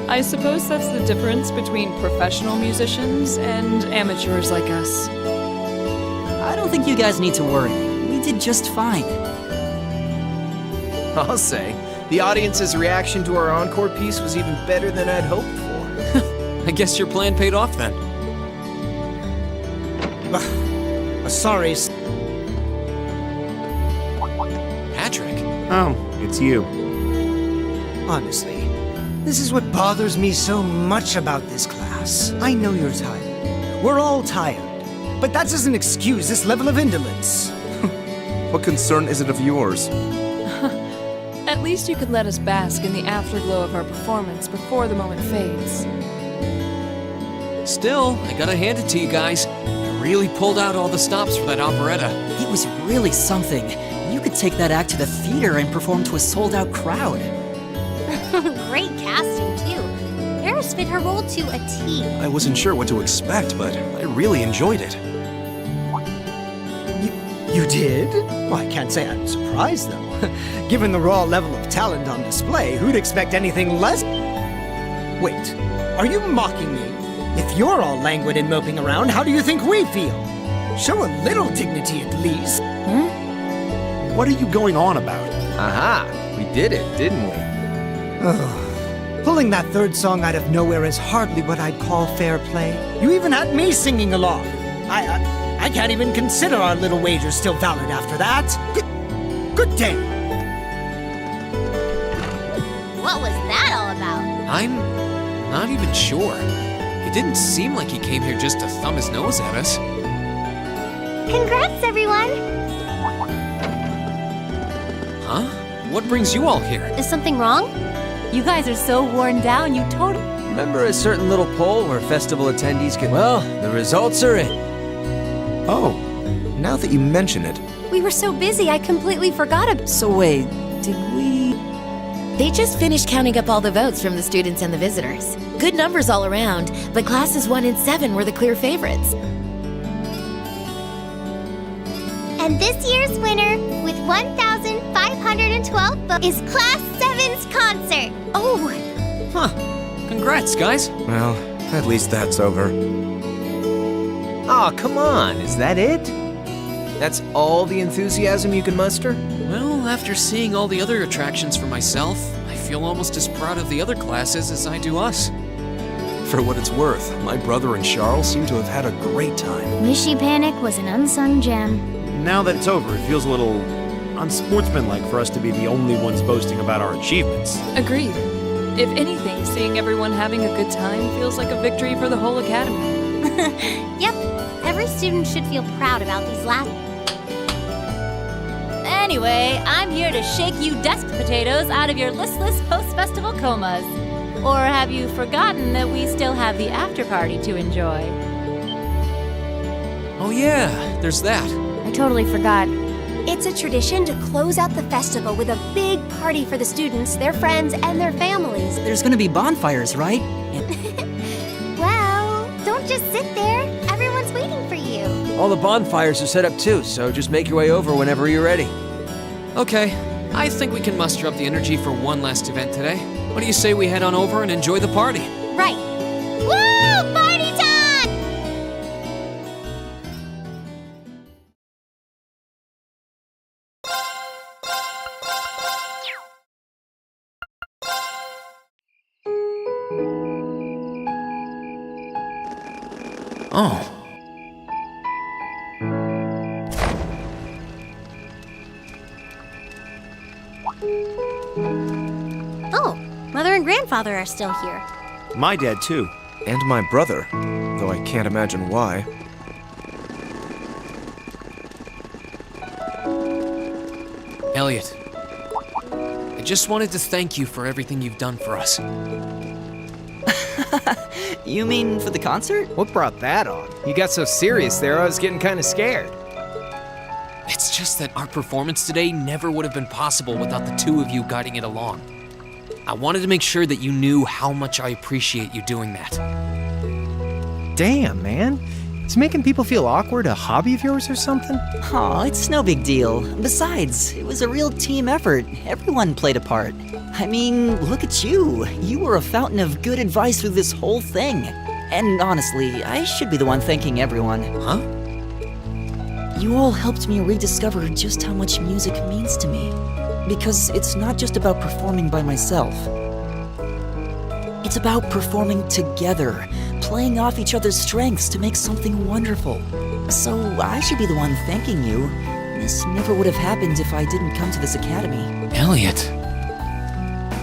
I suppose that's the difference between professional musicians and amateurs like us. I don't think you guys need to worry. We did just fine. I'll say, the audience's reaction to our encore piece was even better than I'd hoped for. I guess your plan paid off then. Sorry. Patrick. Oh, it's you. Honestly, this is what bothers me so much about this class. I know you're tired. We're all tired. But that doesn't excuse this level of indolence. What concern is it of yours? At least you could let us bask in the afterglow of our performance before the moment fades. Still, I gotta hand it to you guys. You're really pulled out all the stops for that operetta. It was really something. You could take that act to the theater and perform to a sold-out crowd. Great casting, too. Paris fit her role to a T. I wasn't sure what to expect, but I really enjoyed it. You did? Well, I can't say I'm surprised, though. Given the raw level of talent on display, who'd expect anything less? Wait, are you mocking me? If you're all languid and moping around, how do you think we feel? Show a little dignity at least. What are you going on about? Aha! We did it, didn't we? Oh, pulling that third song out of nowhere is hardly what I'd call fair play. You even had me singing along. I can't even consider our little wager still valid after that. Good day. What was that all about? I'm not even sure. It didn't seem like he came here just to thumb his nose at us. Congrats, everyone! Huh? What brings you all here? Is something wrong? You guys are so worn down, you totally... Remember a certain little poll where festival attendees can... Well, the results are in. Oh, now that you mention it. We were so busy, I completely forgot about. So wait, did we... They just finished counting up all the votes from the students and the visitors. Good numbers all around, but classes 1 and 7 were the clear favorites. And this year's winner, with 1,512 votes, is Class 7's concert. Oh! Huh. Congrats, guys. Well, at least that's over. Aw, come on, is that it? That's all the enthusiasm you can muster? Well, after seeing all the other attractions for myself, I feel almost as proud of the other classes as I do us. For what it's worth, my brother and Charles seem to have had a great time. Wishy Panic was an unsung gem. Now that it's over, it feels a little unsportsmanlike for us to be the only ones boasting about our achievements. Agreed. If anything, seeing everyone having a good time feels like a victory for the whole academy. Yep, every student should feel proud about these last... Anyway, I'm here to shake you desk potatoes out of your listless post-festival comas. Or have you forgotten that we still have the after-party to enjoy? Oh yeah, there's that. I totally forgot. It's a tradition to close out the festival with a big party for the students, their friends, and their families. There's gonna be bonfires, right? Well, don't just sit there. Everyone's waiting for you. All the bonfires are set up too, so just make your way over whenever you're ready. Okay, I think we can muster up the energy for one last event today. What do you say we head on over and enjoy the party? Right. Woo! Party time! Oh. Oh, Mother and Grandfather are still here. My dad, too. And my brother, though I can't imagine why. Elliot, I just wanted to thank you for everything you've done for us. You mean for the concert? What brought that on? You got so serious there, I was getting kind of scared. It's just that our performance today never would have been possible without the two of you guiding it along. I wanted to make sure that you knew how much I appreciate you doing that. Damn, man. Is making people feel awkward a hobby of yours or something? Aw, it's no big deal. Besides, it was a real team effort. Everyone played a part. I mean, look at you. You were a fountain of good advice through this whole thing. And honestly, I should be the one thanking everyone. Huh? You all helped me rediscover just how much music means to me. Because it's not just about performing by myself. It's about performing together, playing off each other's strengths to make something wonderful. So I should be the one thanking you. This never would have happened if I didn't come to this academy. Elliot.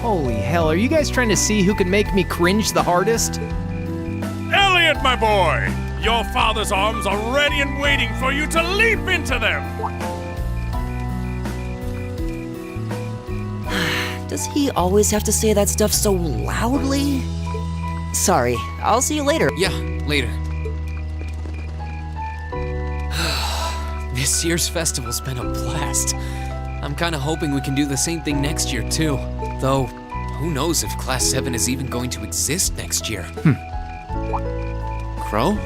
Holy hell, are you guys trying to see who can make me cringe the hardest? Elliot, my boy! Your father's arms are ready and waiting for you to leap into them! Does he always have to say that stuff so loudly? Sorry, I'll see you later. Yeah, later. This year's festival's been a blast. I'm kinda hoping we can do the same thing next year, too. Though, who knows if Class 7 is even going to exist next year? Crow?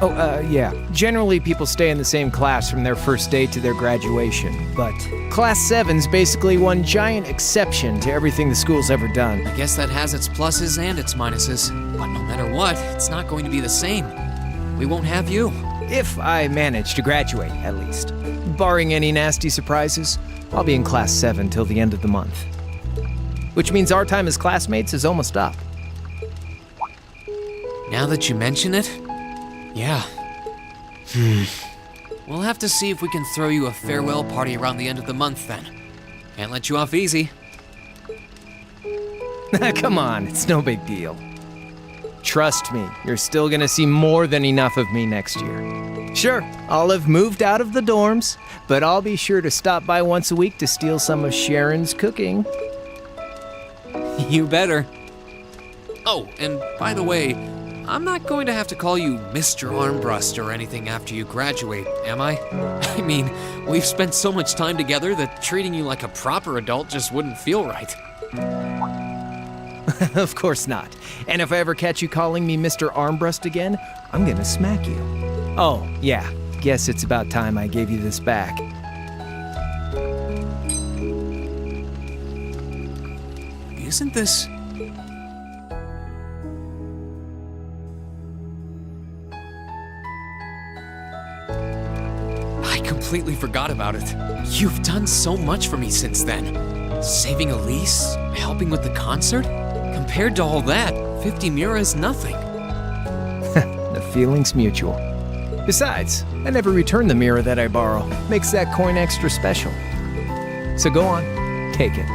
Oh, yeah. Generally, people stay in the same class from their first day to their graduation, but Class 7's basically one giant exception to everything the school's ever done. I guess that has its pluses and its minuses. But no matter what, it's not going to be the same. We won't have you. If I manage to graduate, at least. Barring any nasty surprises, I'll be in Class 7 till the end of the month. Which means our time as classmates is almost up. Now that you mention it, yeah. We'll have to see if we can throw you a farewell party around the end of the month then. Can't let you off easy. Come on, it's no big deal. Trust me, you're still gonna see more than enough of me next year. Sure, I'll have moved out of the dorms, but I'll be sure to stop by once a week to steal some of Sharon's cooking. You better. Oh, and by the way, I'm not going to have to call you Mr. Armbrust or anything after you graduate, am I? I mean, we've spent so much time together that treating you like a proper adult just wouldn't feel right. Of course not. And if I ever catch you calling me Mr. Armbrust again, I'm gonna smack you. Oh, yeah. Guess it's about time I gave you this back. Isn't this... I completely forgot about it. You've done so much for me since then. Saving Elise, helping with the concert. Compared to all that, 50 Mira is nothing. The feeling's mutual. Besides, I never return the mirror that I borrow. Makes that coin extra special. So go on, take it.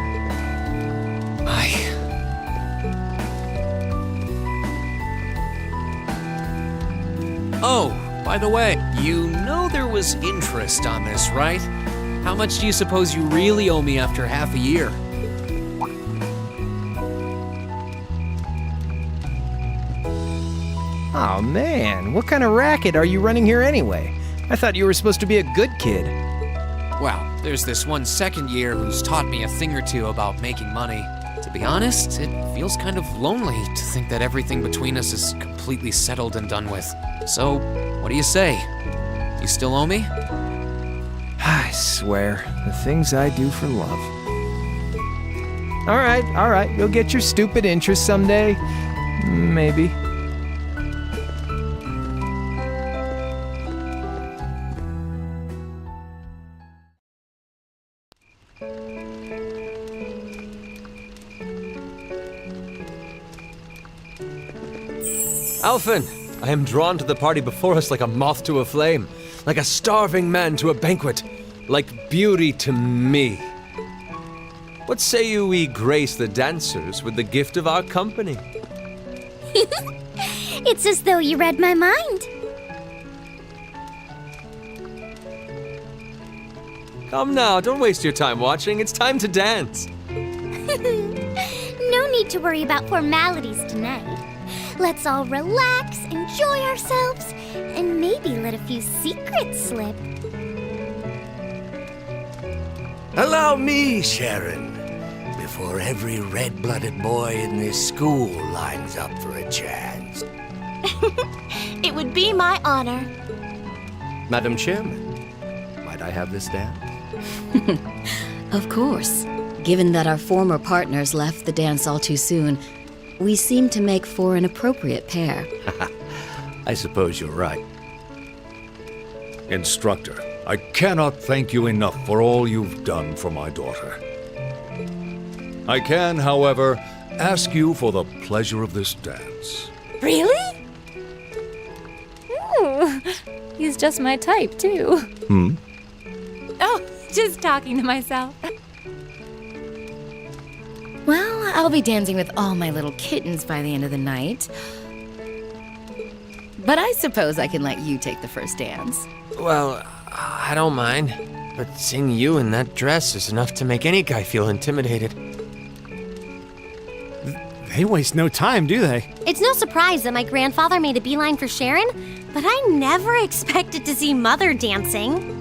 Oh, by the way, you know there was interest on this, right? How much do you suppose you really owe me after half a year? Oh man, what kind of racket are you running here anyway? I thought you were supposed to be a good kid. Well, there's this one second year who's taught me a thing or two about making money. To be honest, it feels kind of lonely to think that everything between us is completely settled and done with. So, what do you say? You still owe me? I swear, the things I do for love. All right, you'll get your stupid interest someday. Maybe. Alphen, I am drawn to the party before us like a moth to a flame, like a starving man to a banquet, like beauty to me. What say you we grace the dancers with the gift of our company? It's as though you read my mind. Come now, don't waste your time watching. It's time to dance. No need to worry about formalities tonight. Let's all relax, enjoy ourselves, and maybe let a few secrets slip. Allow me, Sharon, before every red-blooded boy in this school lines up for a chance. It would be my honor. Madam Chairman, might I have this dance? Of course. Given that our former partners left the dance all too soon, we seem to make for an appropriate pair. I suppose you're right. Instructor, I cannot thank you enough for all you've done for my daughter. I can, however, ask you for the pleasure of this dance. Really? Ooh, he's just my type, too. Oh, just talking to myself. Well, I'll be dancing with all my little kittens by the end of the night. But I suppose I can let you take the first dance. Well, I don't mind, but seeing you in that dress is enough to make any guy feel intimidated. They waste no time, do they? It's no surprise that my grandfather made a beeline for Sharon. But I never expected to see Mother dancing.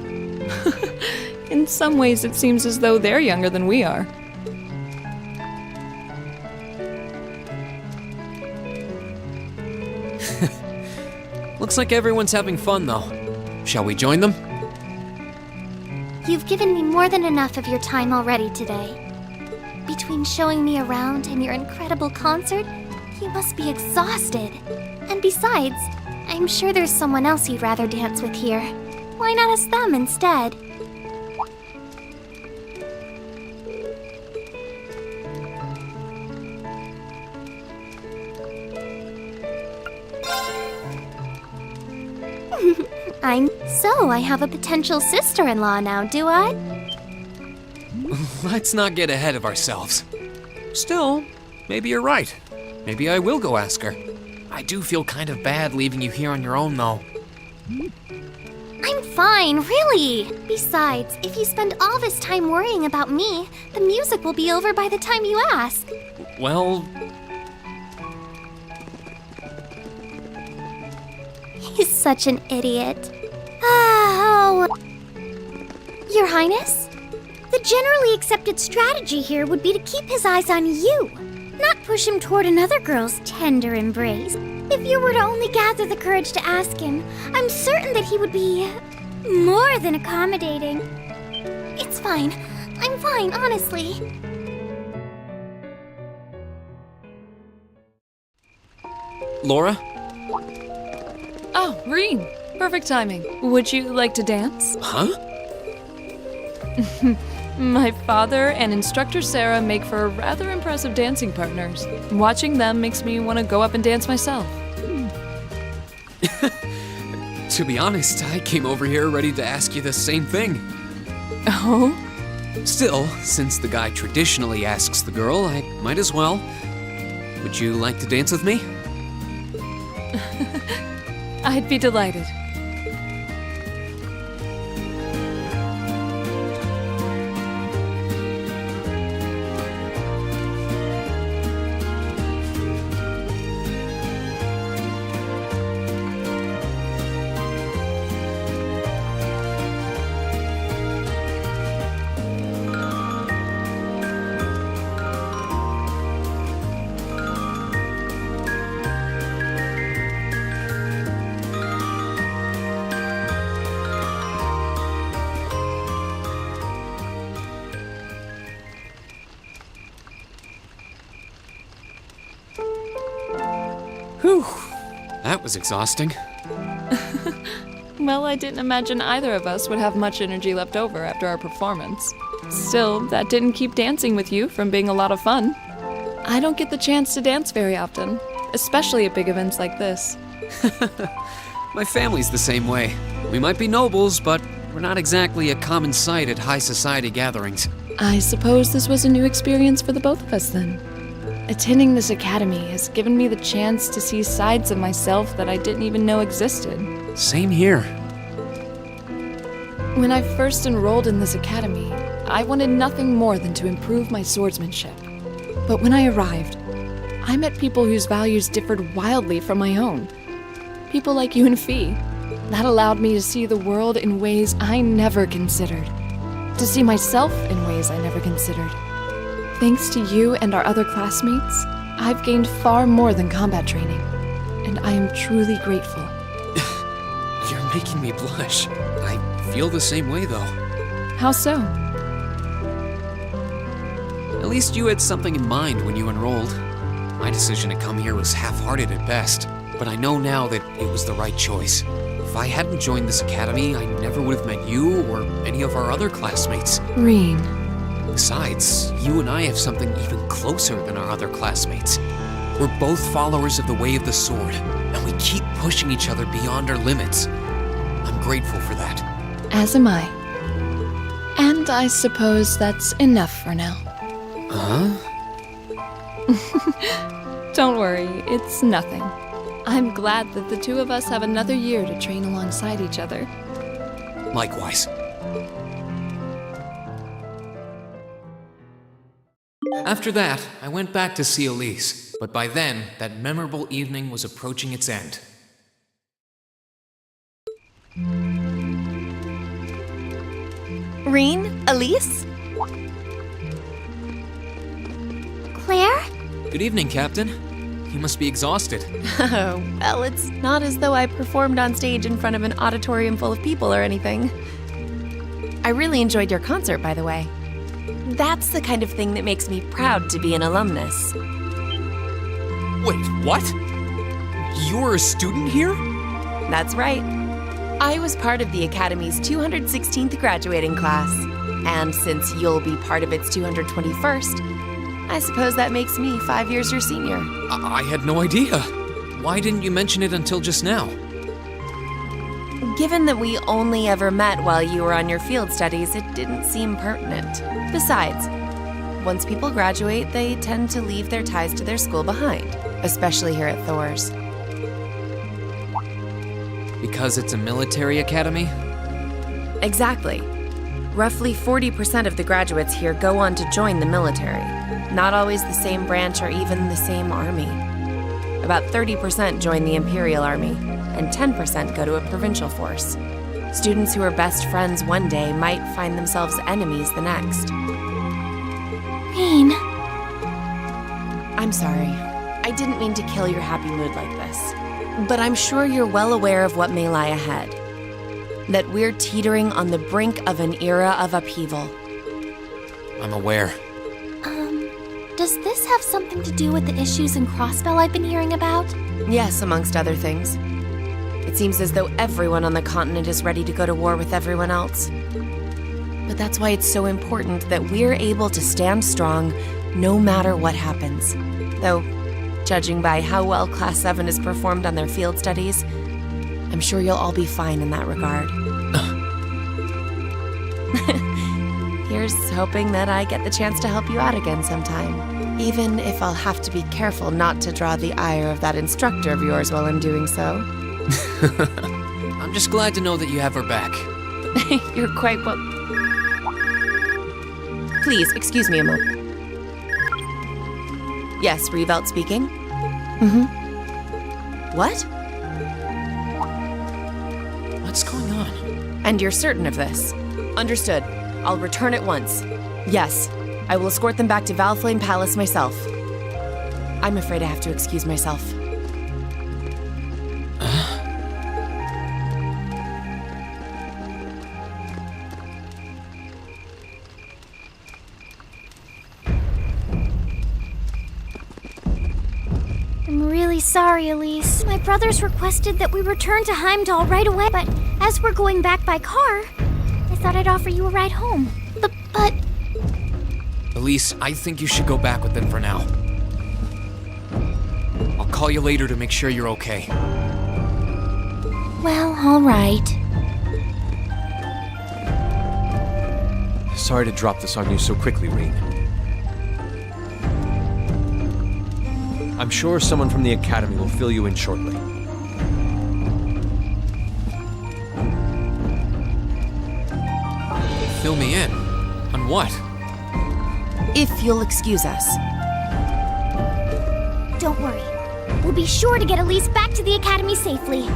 In some ways, it seems as though they're younger than we are. Looks like everyone's having fun, though. Shall we join them? You've given me more than enough of your time already today. Between showing me around and your incredible concert, you must be exhausted. And besides, I'm sure there's someone else you'd rather dance with here. Why not ask them instead? So I have a potential sister-in-law now, do I? Let's not get ahead of ourselves. Still, maybe you're right. Maybe I will go ask her. I do feel kind of bad leaving you here on your own, though. I'm fine, really. Besides, if you spend all this time worrying about me, the music will be over by the time you ask. Well... He's such an idiot. Oh... Your Highness? The generally accepted strategy here would be to keep his eyes on you, not push him toward another girl's tender embrace. If you were to only gather the courage to ask him, I'm certain that he would be more than accommodating. It's fine. I'm fine, honestly. Laura? Oh, Reen. Perfect timing. Would you like to dance? Huh? My father and instructor Sarah make for rather impressive dancing partners. Watching them makes me want to go up and dance myself. To be honest, I came over here ready to ask you the same thing. Oh? Still, since the guy traditionally asks the girl, I might as well. Would you like to dance with me? I'd be delighted. Whew, that was exhausting. Well, I didn't imagine either of us would have much energy left over after our performance. Still, that didn't keep dancing with you from being a lot of fun. I don't get the chance to dance very often, especially at big events like this. My family's the same way. We might be nobles, but we're not exactly a common sight at high society gatherings. I suppose this was a new experience for the both of us then. Attending this academy has given me the chance to see sides of myself that I didn't even know existed. Same here. When I first enrolled in this academy, I wanted nothing more than to improve my swordsmanship. But when I arrived, I met people whose values differed wildly from my own. People like you and Fee. That allowed me to see the world in ways I never considered. To see myself in ways I never considered. Thanks to you and our other classmates, I've gained far more than combat training, and I am truly grateful. You're making me blush. I feel the same way, though. How so? At least you had something in mind when you enrolled. My decision to come here was half-hearted at best, but I know now that it was the right choice. If I hadn't joined this academy, I never would have met you or any of our other classmates. Reen. Besides, you and I have something even closer than our other classmates. We're both followers of the way of the sword, and we keep pushing each other beyond our limits. I'm grateful for that. As am I. And I suppose that's enough for now. Huh? Don't worry, it's nothing. I'm glad that the two of us have another year to train alongside each other. Likewise. After that, I went back to see Elise, but by then, that memorable evening was approaching its end. Reen? Elise? Claire? Good evening, Captain. You must be exhausted. Oh, well, it's not as though I performed on stage in front of an auditorium full of people or anything. I really enjoyed your concert, by the way. That's the kind of thing that makes me proud to be an alumnus. Wait, what? You're a student here? That's right. I was part of the Academy's 216th graduating class. And since you'll be part of its 221st, I suppose that makes me 5 years your senior. I had no idea. Why didn't you mention it until just now? Given that we only ever met while you were on your field studies, it didn't seem pertinent. Besides, once people graduate, they tend to leave their ties to their school behind, especially here at Thor's. Because it's a military academy? Exactly. Roughly 40% of the graduates here go on to join the military. Not always the same branch or even the same army. About 30% join the Imperial Army, and 10% go to a provincial force. Students who are best friends one day might find themselves enemies the next. Reen. I'm sorry. I didn't mean to kill your happy mood like this. But I'm sure you're well aware of what may lie ahead. That we're teetering on the brink of an era of upheaval. I'm aware. Does this have something to do with the issues in Crossbell I've been hearing about? Yes, amongst other things. It seems as though everyone on the continent is ready to go to war with everyone else. But that's why it's so important that we're able to stand strong no matter what happens. Though, judging by how well Class 7 has performed on their field studies, I'm sure you'll all be fine in that regard. Here's hoping that I get the chance to help you out again sometime. Even if I'll have to be careful not to draw the ire of that instructor of yours while I'm doing so. I'm just glad to know that you have her back. You're quite well... Please, excuse me a moment. Yes, Revelt speaking. What? What's going on? And you're certain of this? Understood. I'll return at once. Yes, I will escort them back to Valflame Palace myself. I'm afraid I have to excuse myself. I'm really sorry, Elise. My brothers requested that we return to Heimdall right away, but as we're going back by car, I thought I'd offer you a ride home. But... Elise, I think you should go back with them for now. I'll call you later to make sure you're okay. Well, all right. Sorry to drop this on you so quickly, Reen. I'm sure someone from the Academy will fill you in shortly. Fill me in? On what? If you'll excuse us. Don't worry. We'll be sure to get Elise back to the Academy safely.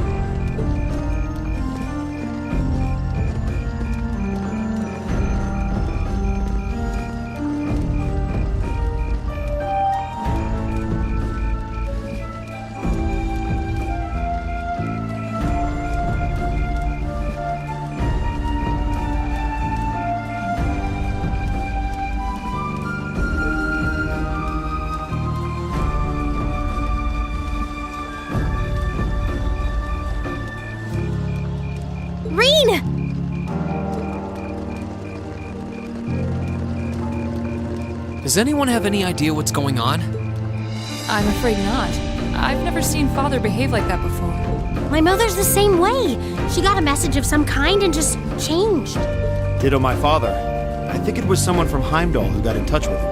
Does anyone have any idea what's going on? I'm afraid not. I've never seen Father behave like that before. My mother's the same way. She got a message of some kind and just changed. Ditto my father. I think it was someone from Heimdall who got in touch with him.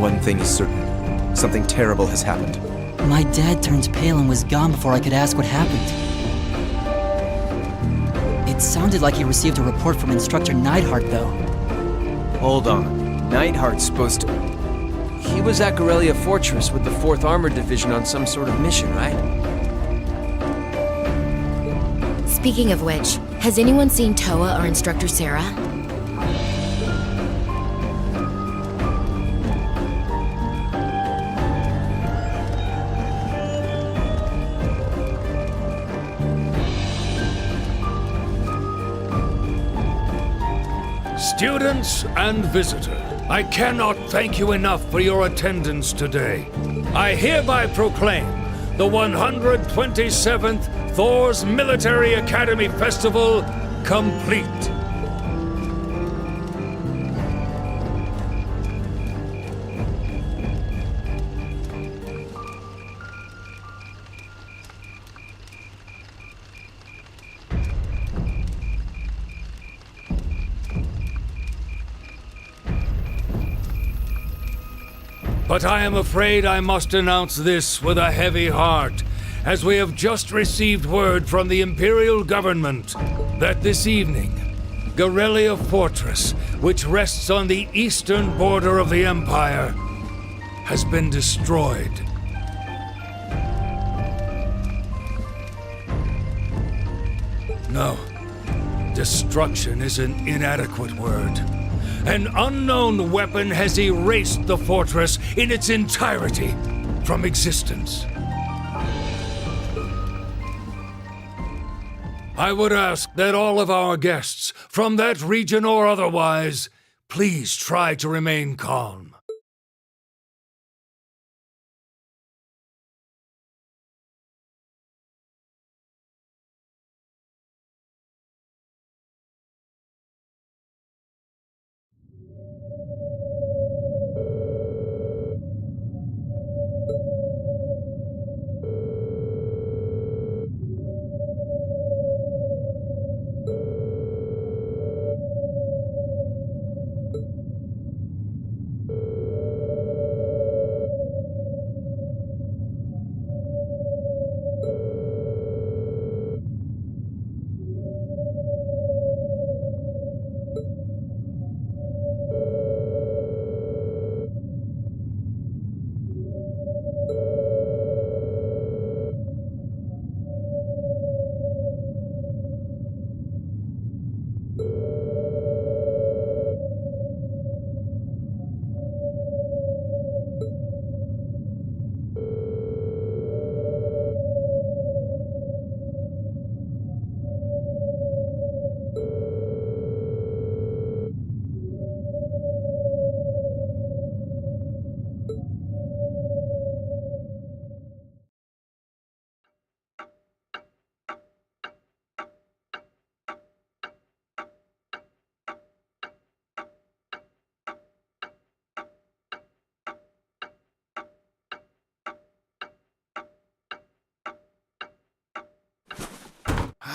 One thing is certain. Something terrible has happened. My dad turned pale and was gone before I could ask what happened. It sounded like he received a report from Instructor Neidhart, though. Hold on. Neidhart's supposed to... He was at Gorelia Fortress with the 4th Armored Division on some sort of mission, right? Speaking of which, Has anyone seen Toa or Instructor Sarah? Students and visitor, I cannot thank you enough for your attendance today. I hereby proclaim the 127th Thor's Military Academy Festival complete. But I am afraid I must announce this with a heavy heart, as we have just received word from the Imperial government that this evening, Garrelia Fortress, which rests on the eastern border of the Empire, has been destroyed. No, destruction is an inadequate word. An unknown weapon has erased the fortress in its entirety from existence. I would ask that all of our guests, from that region or otherwise, please try to remain calm.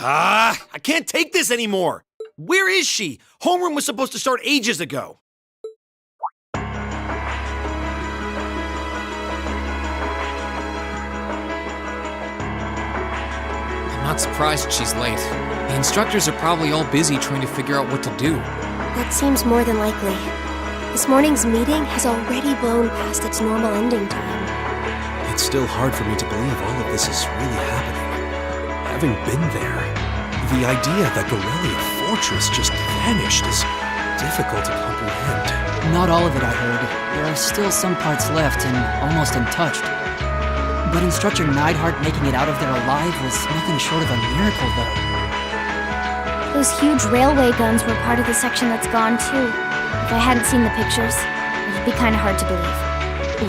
I can't take this anymore! Where is she? Homeroom was supposed to start ages ago. I'm not surprised she's late. The instructors are probably all busy trying to figure out what to do. That seems more than likely. This morning's meeting has already blown past its normal ending time. It's still hard for me to believe all of this is really happening. Having been there, the idea that Garrelia Fortress just vanished is difficult to comprehend. Not all of it, I heard. There are still some parts left and almost untouched. But Instructor Neidhart making it out of there alive was nothing short of a miracle, though. Those huge railway guns were part of the section that's gone, too. If I hadn't seen the pictures, it'd be kind of hard to believe.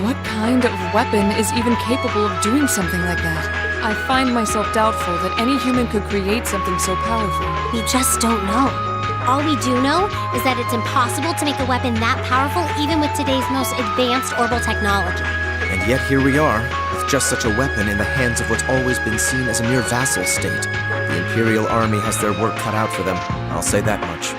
What kind of weapon is even capable of doing something like that? I find myself doubtful that any human could create something so powerful. We just don't know. All we do know is that it's impossible to make a weapon that powerful even with today's most advanced orbital technology. And yet here we are, with just such a weapon in the hands of what's always been seen as a mere vassal state. The Imperial Army has their work cut out for them, I'll say that much.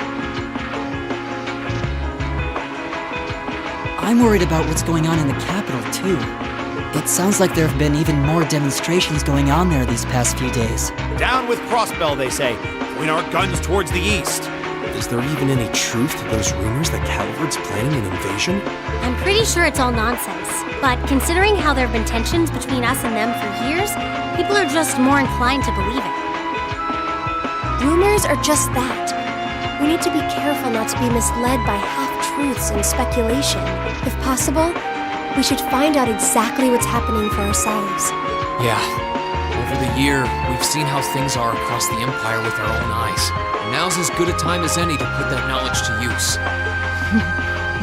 I'm worried about what's going on in the capital, too. It sounds like there have been even more demonstrations going on there these past few days. Down with Crossbell, they say. Point our guns towards the east. Is there even any truth to those rumors that Calvard's planning an invasion? I'm pretty sure it's all nonsense. But considering how there have been tensions between us and them for years, people are just more inclined to believe it. Rumors are just that. We need to be careful not to be misled by half-truths and speculation. If possible, we should find out exactly what's happening for ourselves. Yeah. Over the year, we've seen how things are across the Empire with our own eyes. And now's as good a time as any to put that knowledge to use.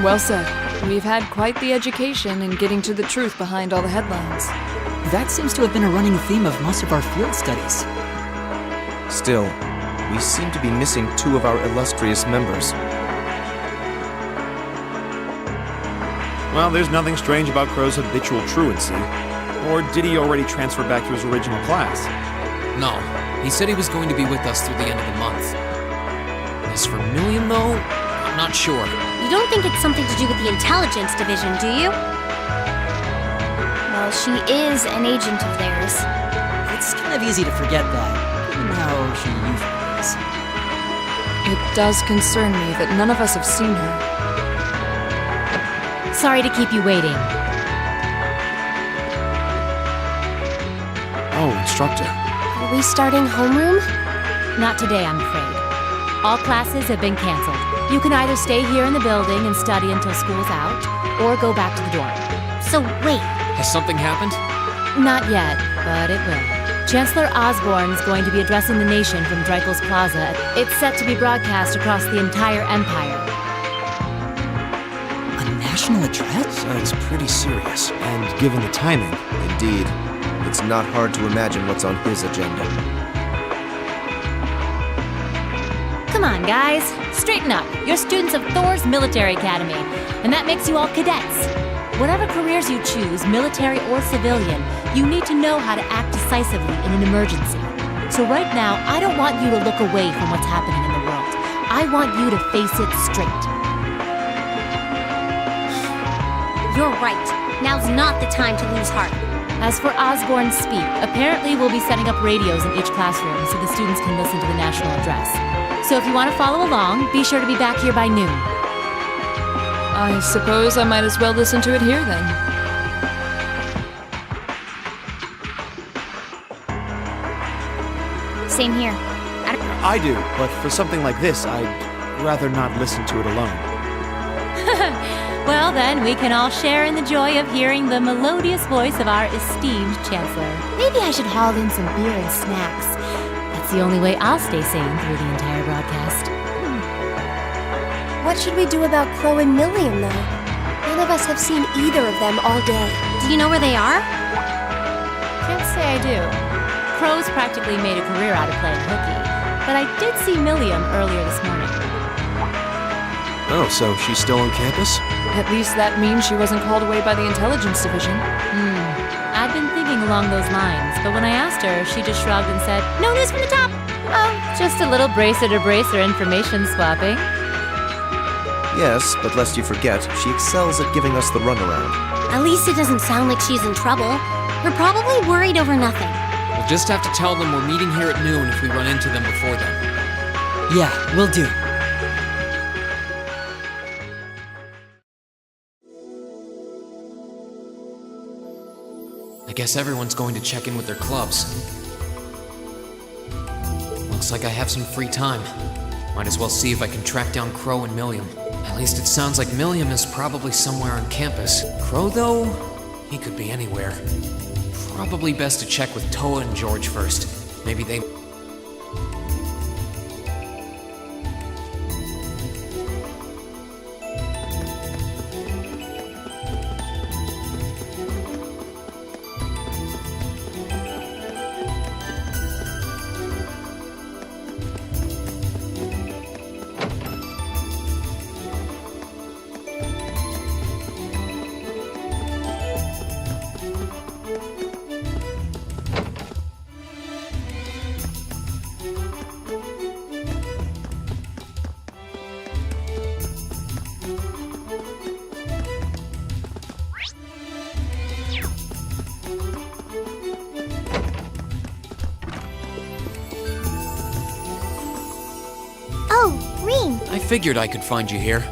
Well said. We've had quite the education in getting to the truth behind all the headlines. That seems to have been a running theme of most of our field studies. Still, we seem to be missing 2 of our illustrious members. Well, there's nothing strange about Crow's habitual truancy. Or did he already transfer back to his original class? No, he said he was going to be with us through the end of the month. As for Million, though, I'm not sure. You don't think it's something to do with the intelligence division, do you? Well, she is an agent of theirs. It's kind of easy to forget that, given how she usually is. It does concern me that none of us have seen her. Sorry to keep you waiting. Oh, instructor. Are we starting homeroom? Not today, I'm afraid. All classes have been canceled. You can either stay here in the building and study until school's out, or go back to the dorm. So wait, Has something happened? Not yet, but it will. Chancellor Osborne's going to be addressing the nation from Dreikel's Plaza. It's set to be broadcast across the entire Empire. A national address? Sounds pretty serious. And given the timing... Indeed. It's not hard to imagine what's on his agenda. Come on, guys. Straighten up. You're students of Thor's Military Academy, and that makes you all cadets. Whatever careers you choose, military or civilian, you need to know how to act decisively in an emergency. So right now, I don't want you to look away from what's happening in the world. I want you to face it straight. you're right. Now's not the time to lose heart. As for Osborne's speak, apparently we'll be setting up radios in each classroom so the students can listen to the national address. So if you want to follow along, be sure to be back here by noon. I suppose I might as well listen to it here then. Same here. I do, but for something like this, I'd rather not listen to it alone. Well, then, we can all share in the joy of hearing the melodious voice of our esteemed Chancellor. Maybe I should haul in some beer and snacks. That's the only way I'll stay sane through the entire broadcast. What should we do about Crow and Million, though? None of us have seen either of them all day. Do you know where they are? Can't say I do. Crow's practically made a career out of playing hooky, but I did see Milliam earlier this morning. Oh, so she's still on campus? At least that means she wasn't called away by the intelligence division. I'd been thinking along those lines, but when I asked her, she just shrugged and said, "No news from the top." Oh, just a little bracer-to-bracer information swapping. Yes, but lest you forget, she excels at giving us the runaround. At least it doesn't sound like she's in trouble. We're probably worried over nothing. We'll just have to tell them we're meeting here at noon if we run into them before then. Yeah, will do. I guess everyone's going to check in with their clubs. Looks like I have some free time. Might as well see if I can track down Crow and Milliam. At least it sounds like Milliam is probably somewhere on campus. Crow, though, he could be anywhere. Probably best to check with Toa and George first. Maybe they... Oh, Reem! I figured I could find you here.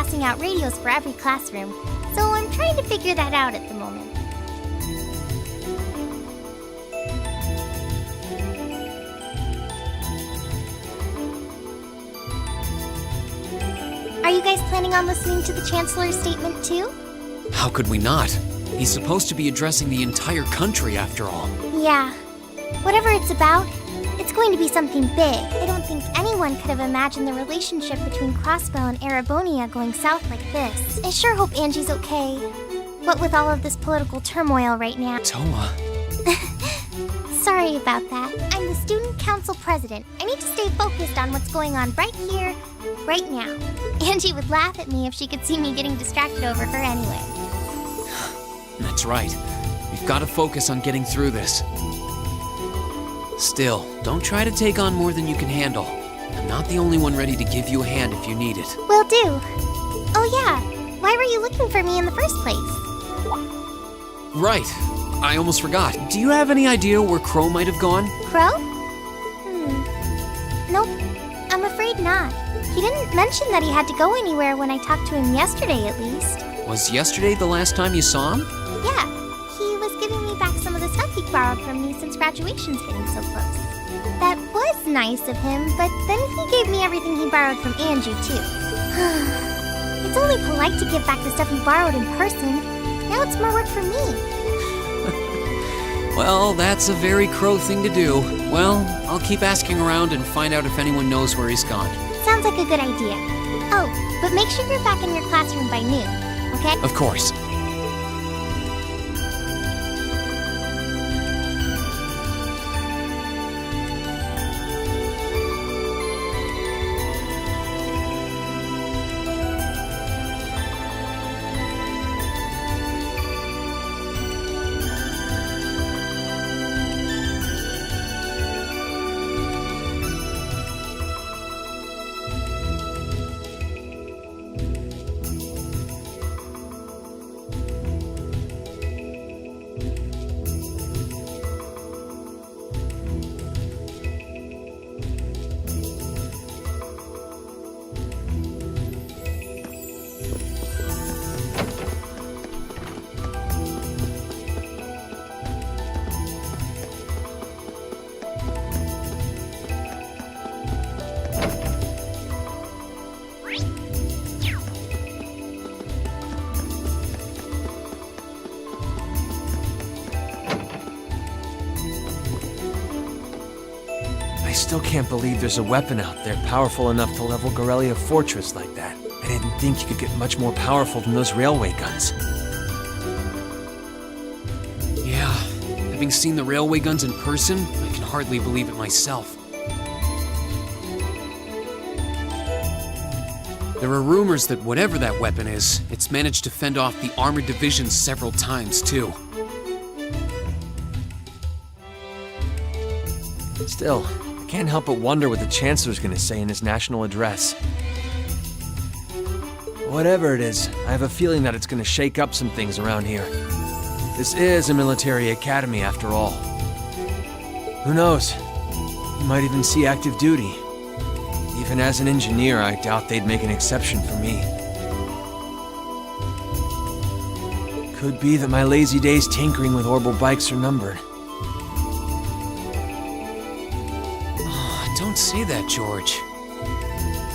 passing out radios for every classroom, so I'm trying to figure that out at the moment. Are you guys planning on listening to the Chancellor's statement too? How could we not? He's supposed to be addressing the entire country after all. Yeah. Whatever it's about, it's going to be something big. I don't think anyone could have imagined the relationship between Crossbow and Erebonia going south like this. I sure hope Angie's okay. What with all of this political turmoil right now. Toa. Sorry about that. I'm the student council president. I need to stay focused on what's going on right here, right now. Angie would laugh at me if she could see me getting distracted over her anyway. That's right. We've got to focus on getting through this. Still, don't try to take on more than you can handle. I'm not the only one ready to give you a hand if you need it. Will do. Oh yeah, why were you looking for me in the first place? Right. I almost forgot. Do you have any idea where Crow might have gone? Crow? Nope, I'm afraid not. He didn't mention that he had to go anywhere when I talked to him yesterday, at least. Was yesterday the last time you saw him? Yeah, he was giving me back some of the stuff he borrowed from me since graduation's getting so close. That was nice of him, but then he gave me everything he borrowed from Angie, too. It's only polite to give back the stuff he borrowed in person. Now it's more work for me. Well, that's a very Crow thing to do. Well, I'll keep asking around and find out if anyone knows where he's gone. Sounds like a good idea. Oh, but make sure you're back in your classroom by noon, okay? Of course. I still can't believe there's a weapon out there powerful enough to level Gorelia Fortress like that. I didn't think you could get much more powerful than those railway guns. Yeah, having seen the railway guns in person, I can hardly believe it myself. There are rumors that whatever that weapon is, it's managed to fend off the armored divisions several times, too. Still, I can't help but wonder what the Chancellor's gonna say in his national address. Whatever it is, I have a feeling that it's gonna shake up some things around here. This is a military academy after all. Who knows? You might even see active duty. Even as an engineer, I doubt they'd make an exception for me. Could be that my lazy days tinkering with orbital bikes are numbered. Don't say that, George.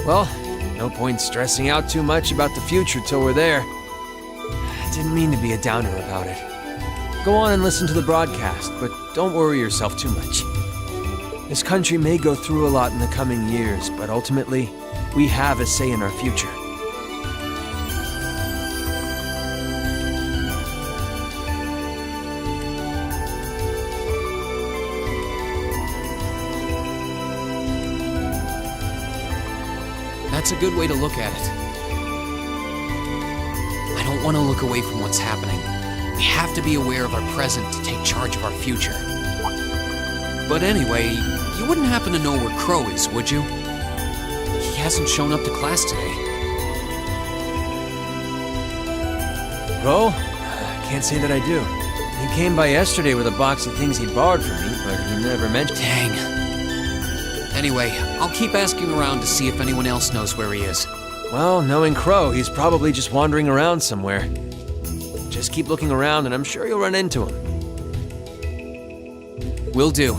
Well, no point stressing out too much about the future till we're there. Didn't mean to be a downer about it. Go on and listen to the broadcast, but don't worry yourself too much. This country may go through a lot in the coming years, but ultimately, we have a say in our future. That's a good way to look at it. I don't want to look away from what's happening. We have to be aware of our present to take charge of our future. But anyway, you wouldn't happen to know where Crow is, would you? He hasn't shown up to class today. Crow? Can't say that I do. He came by yesterday with a box of things he borrowed from me, but he never mentioned— Dang. Anyway, I'll keep asking around to see if anyone else knows where he is. Well, knowing Crow, he's probably just wandering around somewhere. Just keep looking around and I'm sure you'll run into him. Will do.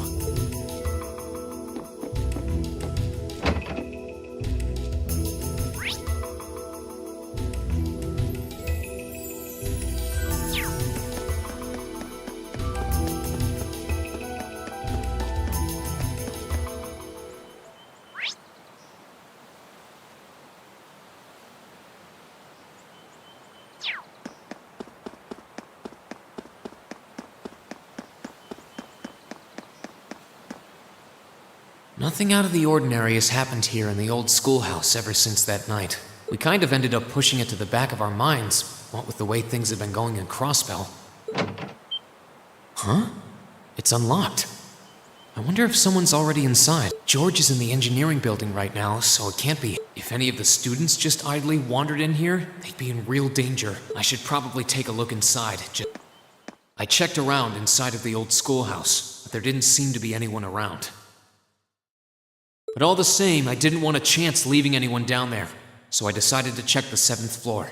Nothing out of the ordinary has happened here in the old schoolhouse ever since that night. We kind of ended up pushing it to the back of our minds, what with the way things have been going in Crossbell. Huh? It's unlocked. I wonder if someone's already inside. George is in the engineering building right now, so it can't be. If any of the students just idly wandered in here, they'd be in real danger. I should probably take a look inside. I checked around inside of the old schoolhouse, but there didn't seem to be anyone around. But all the same, I didn't want a chance leaving anyone down there, so I decided to check the 7th floor.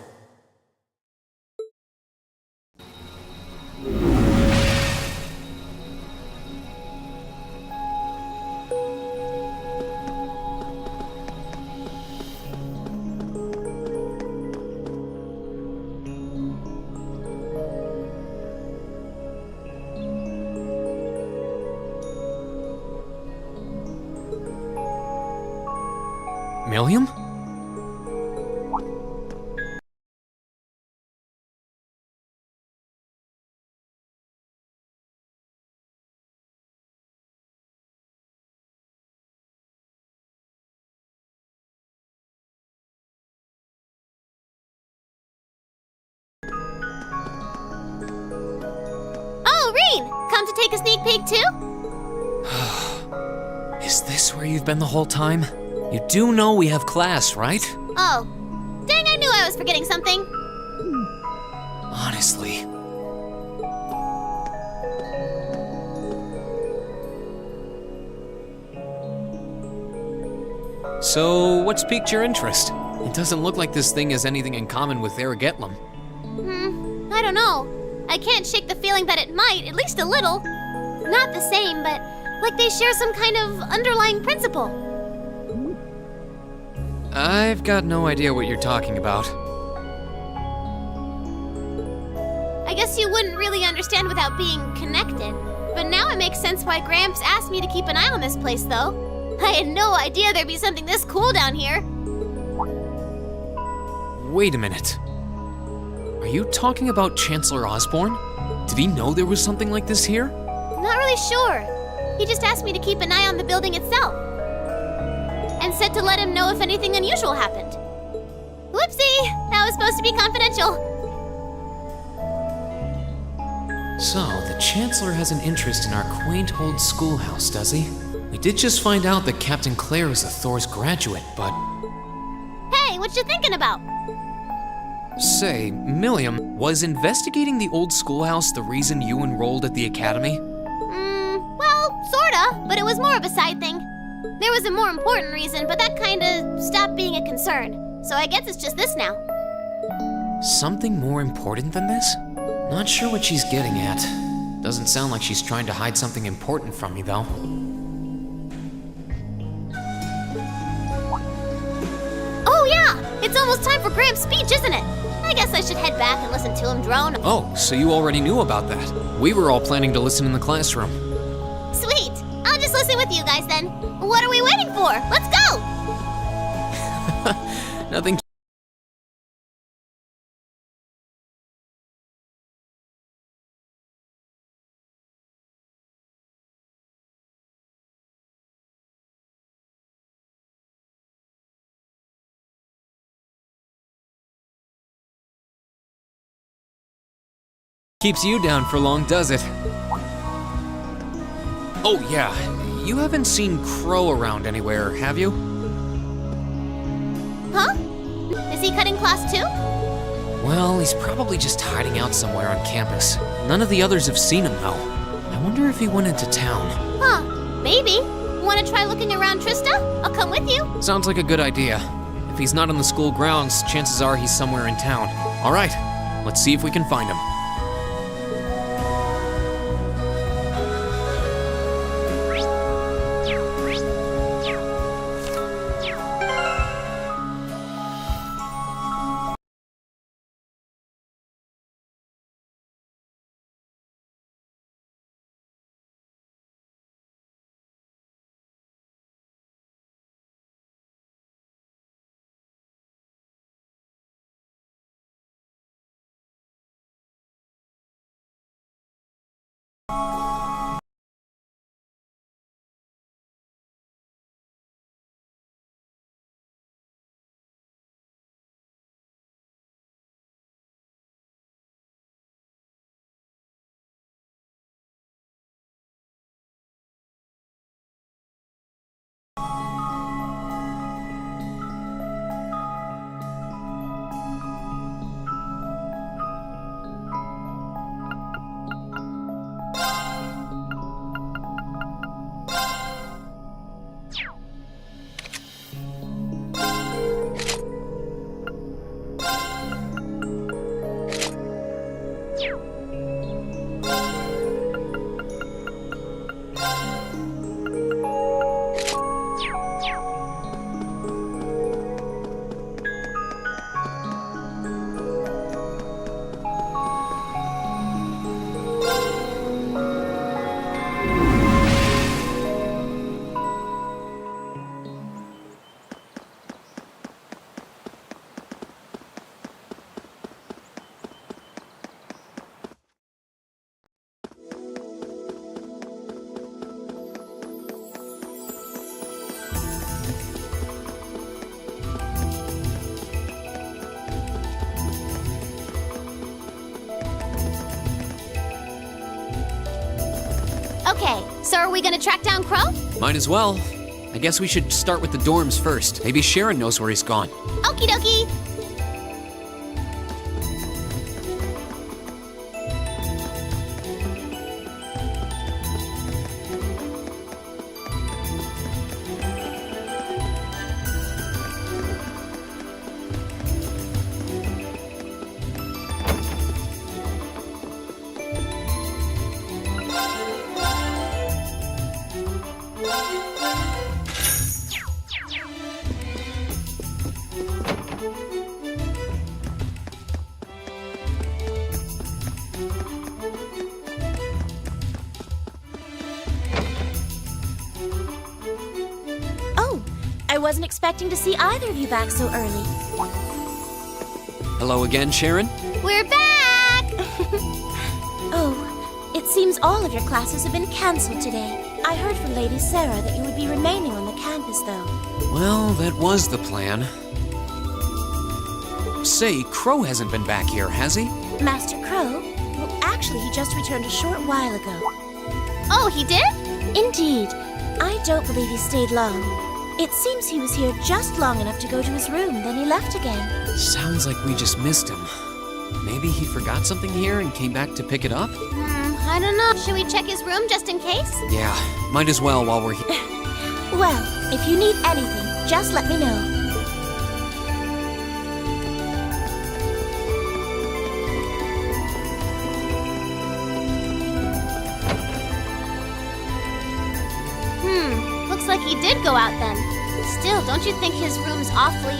Milliam? Oh, Reen! Come to take a sneak peek too? Is this where you've been the whole time? You do know we have class, right? Oh. Dang, I knew I was forgetting something. Honestly. So, what's piqued your interest? It doesn't look like this thing has anything in common with Aragetlum. I don't know. I can't shake the feeling that it might, at least a little. Not the same, but like they share some kind of underlying principle. I've got no idea what you're talking about. I guess you wouldn't really understand without being connected. But now it makes sense why Gramps asked me to keep an eye on this place, though. I had no idea there'd be something this cool down here. Wait a minute. Are you talking about Chancellor Osborne? Did he know there was something like this here? Not really sure. He just asked me to keep an eye on the building itself. And said to let him know if anything unusual happened. Whoopsie! That was supposed to be confidential. So, the Chancellor has an interest in our quaint old schoolhouse, does he? We did just find out that Captain Claire is a Thor's graduate, but... Hey, what you thinking about? Say, Milliam, was investigating the old schoolhouse the reason you enrolled at the academy? Well, sorta, but it was more of a side thing. There was a more important reason, but that kinda stopped being a concern. So I guess it's just this now. Something more important than this? Not sure what she's getting at. Doesn't sound like she's trying to hide something important from me, though. Oh yeah! It's almost time for Gramps' speech, isn't it? I guess I should head back and listen to him drone. Oh, so you already knew about that. We were all planning to listen in the classroom. Sweet! I'll just listen with you guys then. What are we waiting for? Let's go! Nothing. Keeps you down for long, does it? Oh yeah, you haven't seen Crow around anywhere, have you? Huh? Is he cutting class too? Well, he's probably just hiding out somewhere on campus. None of the others have seen him, though. I wonder if he went into town. Huh, maybe. Want to try looking around, Trista? I'll come with you. Sounds like a good idea. If he's not on the school grounds, chances are he's somewhere in town. All right, let's see if we can find him. Okay, so are we gonna track down Crow? Might as well. I guess we should start with the dorms first. Maybe Sharon knows where he's gone. Okie dokie! I wasn't expecting to see either of you back so early. Hello again, Sharon? We're back! Oh, it seems all of your classes have been cancelled today. I heard from Lady Sarah that you would be remaining on the campus, though. Well, that was the plan. Say, Crow hasn't been back here, has he? Master Crow? Well, actually, he just returned a short while ago. Oh, he did? Indeed. I don't believe he stayed long. It seems he was here just long enough to go to his room, then he left again. Sounds like we just missed him. Maybe he forgot something here and came back to pick it up? I don't know. Should we check his room just in case? Yeah, might as well while we're here. Well, if you need anything, just let me know. Looks like he did go out then. Still, don't you think his room's awfully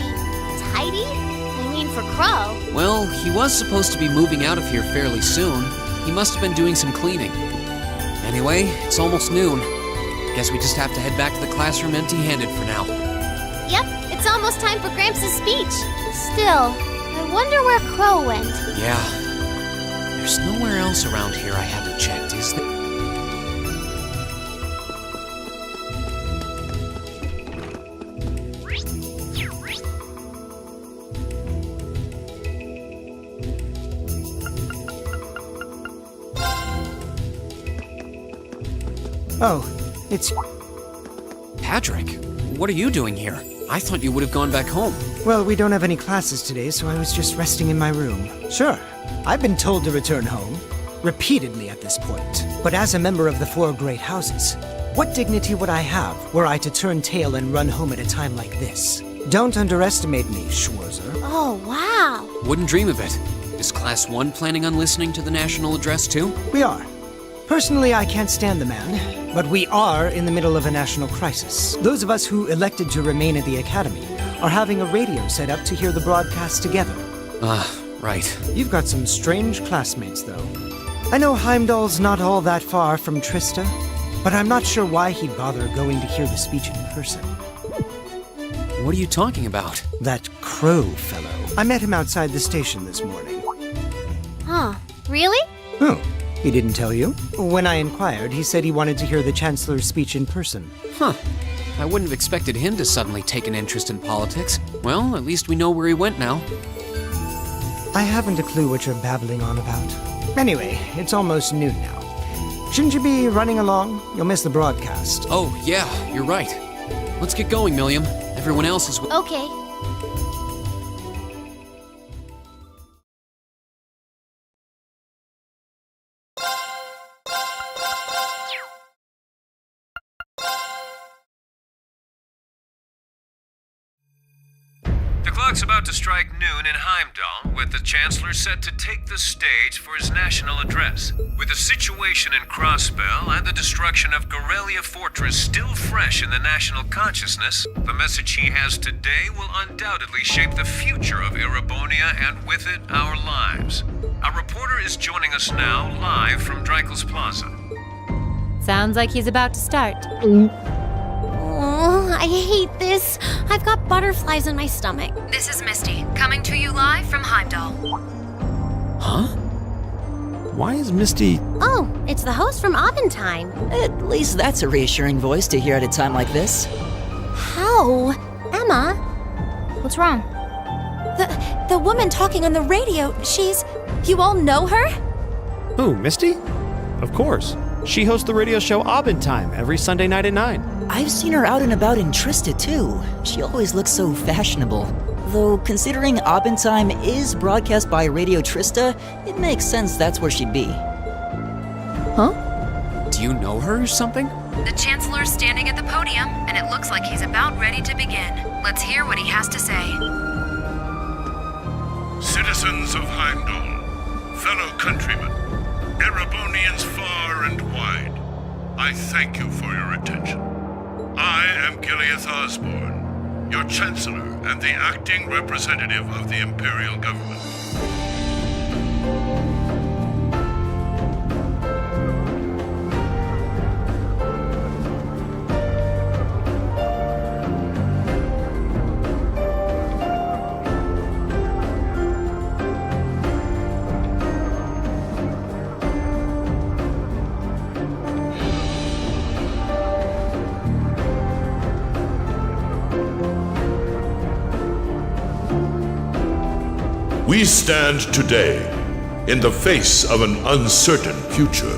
tidy? I mean, for Crow. Well, he was supposed to be moving out of here fairly soon. He must have been doing some cleaning. Anyway, it's almost noon. Guess we just have to head back to the classroom empty-handed for now. Yep, it's almost time for Gramps' speech. Still, I wonder where Crow went. Yeah. There's nowhere else around here I haven't checked, is there? Oh, it's... Patrick, what are you doing here? I thought you would have gone back home. Well, we don't have any classes today, so I was just resting in my room. Sure, I've been told to return home, repeatedly at this point. But as a member of the 4 great houses, what dignity would I have were I to turn tail and run home at a time like this? Don't underestimate me, Schwarzer. Oh, wow. Wouldn't dream of it. Is Class 1 planning on listening to the national address too? We are. Personally, I can't stand the man, but we are in the middle of a national crisis. Those of us who elected to remain at the Academy are having a radio set up to hear the broadcast together. Right. You've got some strange classmates, though. I know Heimdall's not all that far from Trista, but I'm not sure why he'd bother going to hear the speech in person. What are you talking about? That Crow fellow. I met him outside the station this morning. Huh. Really? Oh, he didn't tell you? When I inquired, he said he wanted to hear the Chancellor's speech in person. Huh. I wouldn't have expected him to suddenly take an interest in politics. Well, at least we know where he went now. I haven't a clue what you're babbling on about. Anyway, it's almost noon now. Shouldn't you be running along? You'll miss the broadcast. Oh, yeah, you're right. Let's get going, Milliam. Everyone else is... Okay. The clock's about to strike noon in Heimdall, with the Chancellor set to take the stage for his national address. With the situation in Crossbell and the destruction of Gorelia Fortress still fresh in the national consciousness, the message he has today will undoubtedly shape the future of Erebonia and with it, our lives. Our reporter is joining us now live from Dreikel's Plaza. Sounds like he's about to start. Oh, I hate this. I've got butterflies in my stomach. This is Misty, coming to you live from Heimdall. Huh? Why is Misty... Oh, it's the host from Abendheim. At least that's a reassuring voice to hear at a time like this. How? Emma? What's wrong? The woman talking on the radio, she's... You all know her? Who, Misty? Of course. She hosts the radio show Abendheim every Sunday night at 9. I've seen her out and about in Trista, too. She always looks so fashionable. Though, considering Abendheim is broadcast by Radio Trista, it makes sense that's where she'd be. Huh? Do you know her or something? The Chancellor's standing at the podium, and it looks like he's about ready to begin. Let's hear what he has to say. Citizens of Heimdall, fellow countrymen, Erebonians far and wide, I thank you for your attention. I am Gileath Osborne, your Chancellor and the acting representative of the Imperial Government. We stand today in the face of an uncertain future.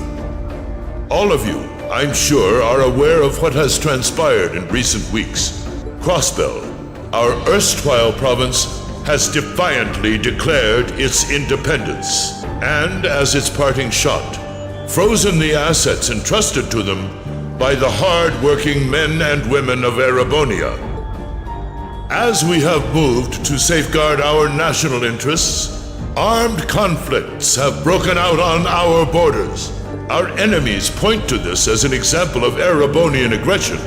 All of you, I'm sure, are aware of what has transpired in recent weeks. Crossbell, our erstwhile province, has defiantly declared its independence, and as its parting shot, frozen the assets entrusted to them by the hard-working men and women of Erebonia. As we have moved to safeguard our national interests, armed conflicts have broken out on our borders. Our enemies point to this as an example of Erebonian aggression,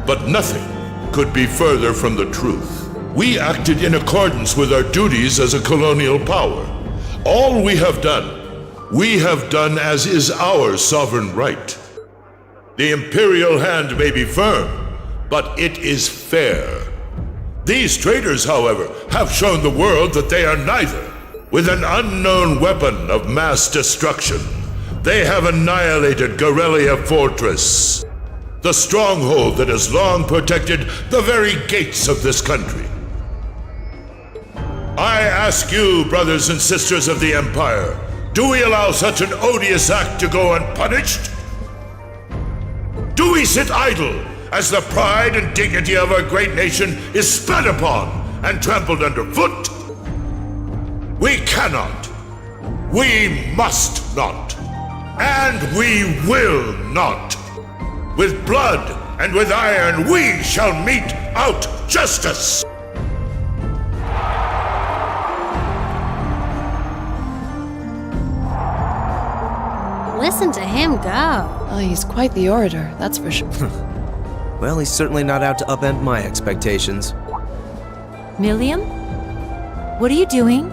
but nothing could be further from the truth. We acted in accordance with our duties as a colonial power. All we have done as is our sovereign right. The imperial hand may be firm, but it is fair. These traitors, however, have shown the world that they are neither. With an unknown weapon of mass destruction, they have annihilated Gorelia Fortress, the stronghold that has long protected the very gates of this country. I ask you, brothers and sisters of the Empire, do we allow such an odious act to go unpunished? Do we sit idle as the pride and dignity of our great nation is spat upon and trampled underfoot? We cannot, we must not, and we will not. With blood and with iron we shall mete out justice! Listen to him go. Oh, he's quite the orator, that's for sure. Well, he's certainly not out to upend my expectations. Milliam? What are you doing?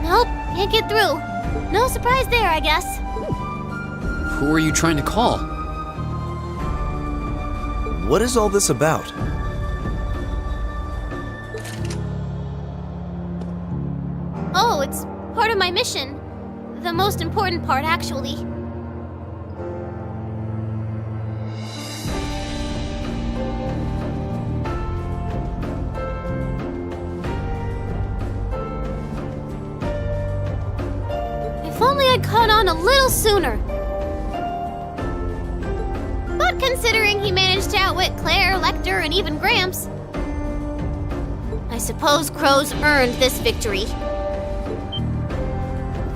Nope, can't get through. No surprise there, I guess. Who are you trying to call? What is all this about? Oh, it's part of my mission. The most important part, actually. If only I'd caught on a little sooner. But considering he managed to outwit Claire, Lecter, and even Gramps, I suppose Crow's earned this victory.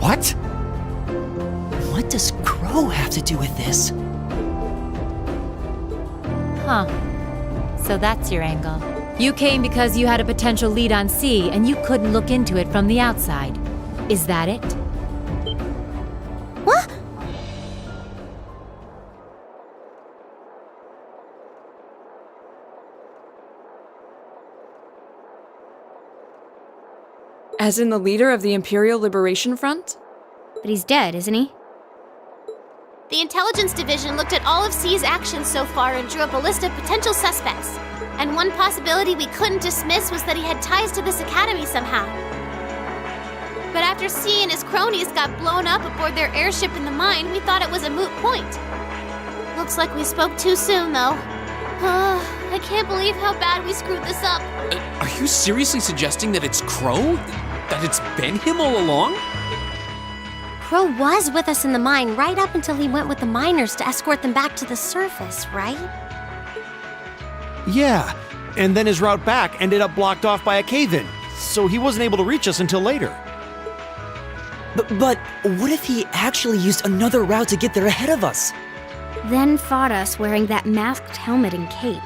What? What does Crow have to do with this? Huh. So that's your angle. You came because you had a potential lead on C and you couldn't look into it from the outside. Is that it? What? As in the leader of the Imperial Liberation Front? But he's dead, isn't he? The Intelligence Division looked at all of C's actions so far and drew up a list of potential suspects. And one possibility we couldn't dismiss was that he had ties to this academy somehow. But after C and his cronies got blown up aboard their airship in the mine, we thought it was a moot point. Looks like we spoke too soon, though. I can't believe how bad we screwed this up. Are you seriously suggesting that it's Crow? That it's been him all along? Crow was with us in the mine right up until he went with the miners to escort them back to the surface, right? Yeah, and then his route back ended up blocked off by a cave-in, so he wasn't able to reach us until later. But what if he actually used another route to get there ahead of us? Then fought us wearing that masked helmet and cape.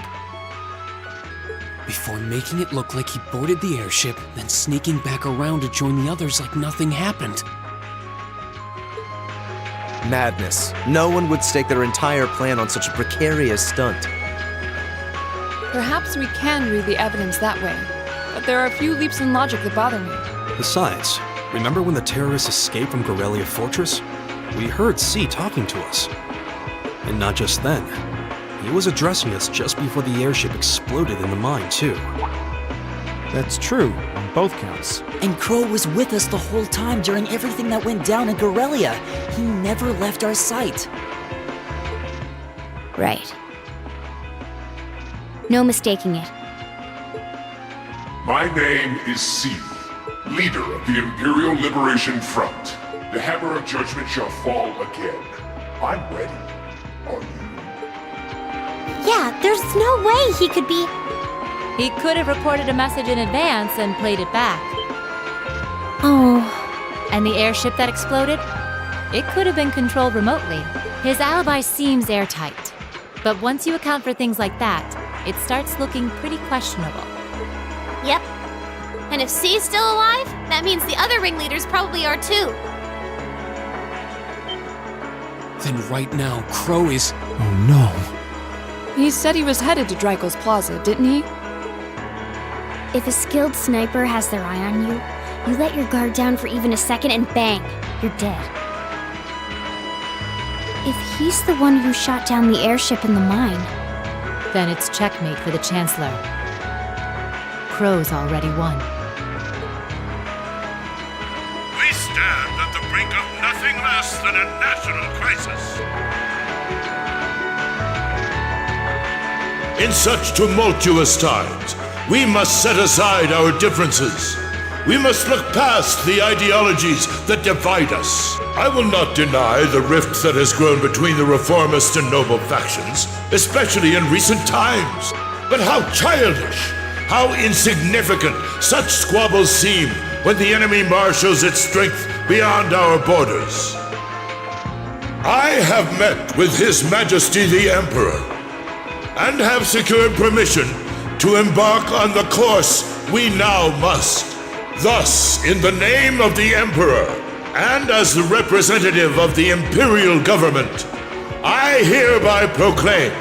Before making it look like he boarded the airship, then sneaking back around to join the others like nothing happened. Madness. No one would stake their entire plan on such a precarious stunt. Perhaps we can read the evidence that way, but there are a few leaps in logic that bother me. Besides, remember when the terrorists escaped from Gorelia Fortress? We heard C talking to us. And not just then. He was addressing us just before the airship exploded in the mine, too. That's true, on both counts. And Crow was with us the whole time during everything that went down in Gorelia. He never left our sight. Right. No mistaking it. My name is C, leader of the Imperial Liberation Front. The hammer of judgment shall fall again. I'm ready. Are you? Yeah, there's no way he could be... He could have recorded a message in advance and played it back. Oh. And the airship that exploded? It could have been controlled remotely. His alibi seems airtight. But once you account for things like that, it starts looking pretty questionable. Yep. And if C's still alive, that means the other ringleaders probably are too. Then right now, Crow is... Oh no. He said he was headed to Dreikel's Plaza, didn't he? If a skilled sniper has their eye on you, you let your guard down for even a second and bang, you're dead. If he's the one who shot down the airship in the mine, then it's checkmate for the Chancellor. Crow's already won. We stand at the brink of nothing less than a national crisis. In such tumultuous times, we must set aside our differences. We must look past the ideologies that divide us. I will not deny the rift that has grown between the reformist and noble factions, especially in recent times. But how childish, how insignificant such squabbles seem when the enemy marshals its strength beyond our borders. I have met with His Majesty the Emperor, and have secured permission to embark on the course we now must. Thus, in the name of the Emperor, and as the representative of the Imperial Government, I hereby proclaim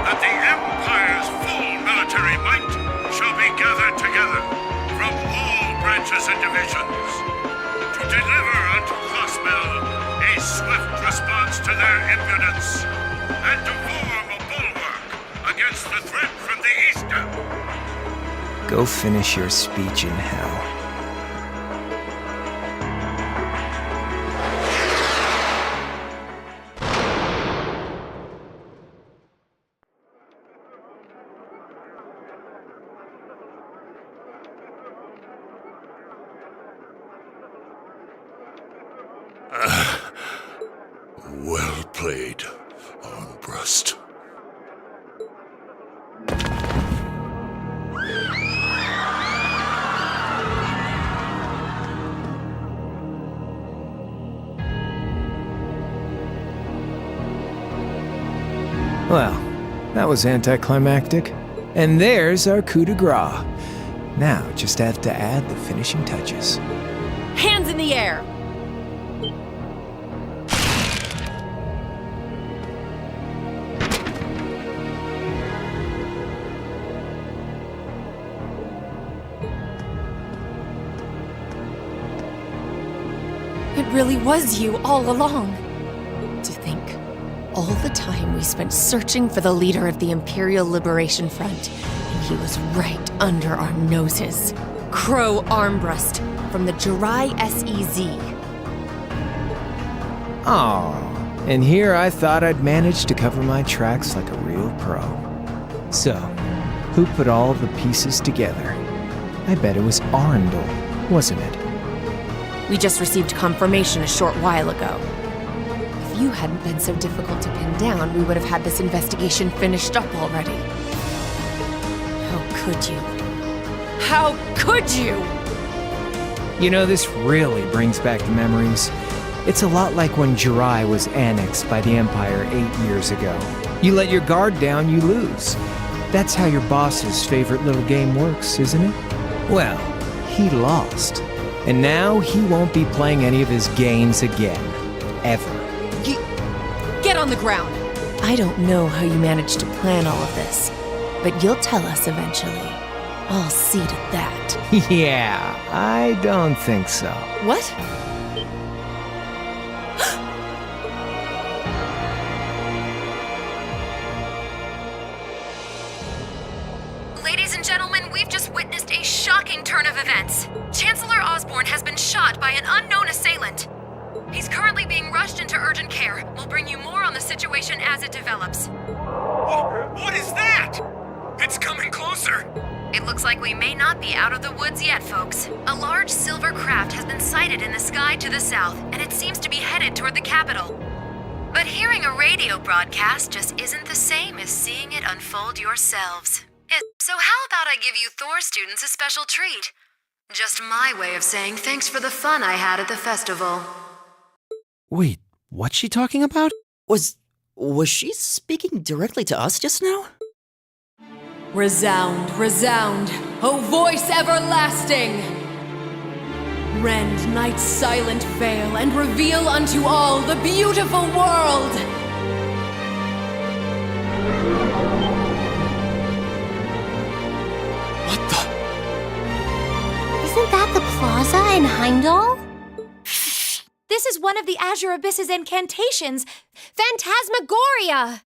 that the Empire's full military might shall be gathered together from all branches and divisions to deliver unto Crossbell a swift response to their impudence and to form a bulwark against the threat from the eastern. Go finish your speech in hell. Well played, Armbrust. Well, that was anticlimactic. And there's our coup de grace. Now, just have to add the finishing touches. Hands in the air! It really was you all along. To think, all the time we spent searching for the leader of the Imperial Liberation Front, and he was right under our noses. Crow Armbrust from the Jirai SEZ. Aw, and here I thought I'd managed to cover my tracks like a real pro. So, who put all the pieces together? I bet it was Arundel, wasn't it? We just received confirmation a short while ago. If you hadn't been so difficult to pin down, we would have had this investigation finished up already. How could you? How could you? You know, this really brings back the memories. It's a lot like when Jirai was annexed by the Empire 8 years ago. You let your guard down, you lose. That's how your boss's favorite little game works, isn't it? Well, he lost. And now he won't be playing any of his games again. Ever. Get on the ground! I don't know how you managed to plan all of this, but you'll tell us eventually. I'll see to that. Yeah, I don't think so. What? Ladies and gentlemen, we've just witnessed a shocking turn of events. Chancellor Osborne has been shot by an unknown assailant. He's currently being rushed into urgent care. We'll bring you more on the situation as it develops. What is that? It's coming closer. It looks like we may not be out of the woods yet, folks. A large silver craft has been sighted in the sky to the south, and it seems to be headed toward the capital. But hearing a radio broadcast just isn't the same as seeing it unfold yourselves. So how about I give you Thor students a special treat? Just my way of saying thanks for the fun I had at the festival. Wait, what's she talking about? Was she speaking directly to us just now? Resound, resound, O voice everlasting! Rend night's silent veil and reveal unto all the beautiful world! What the? Isn't that the plaza in Heimdall? This is one of the Azure Abyss's incantations, Phantasmagoria!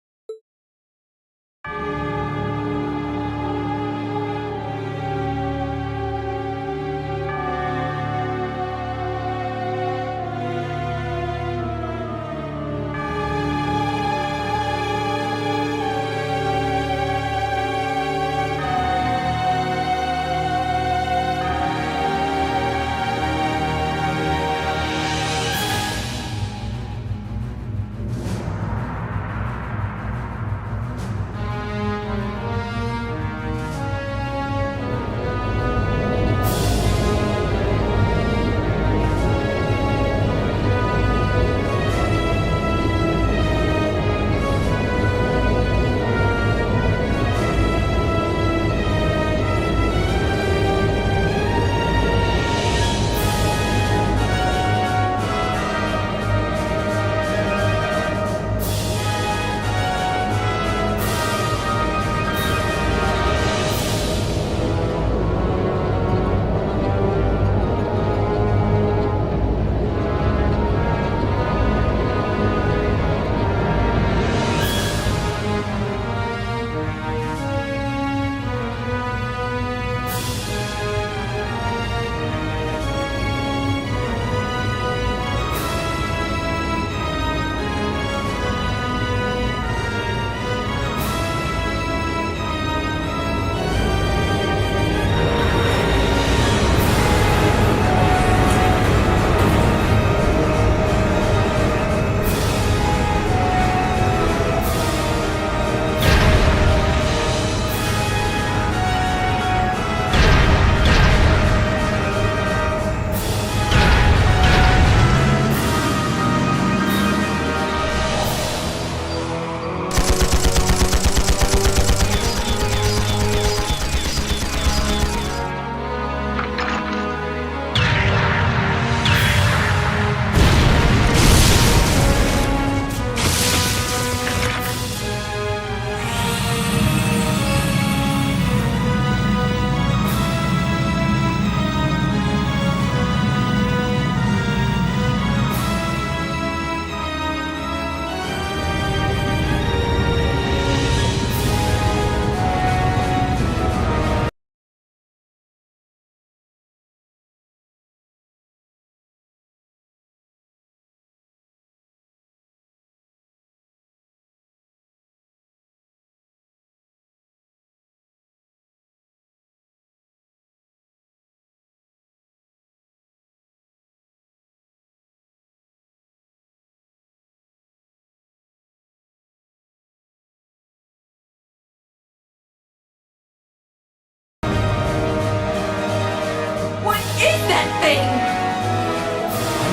thing!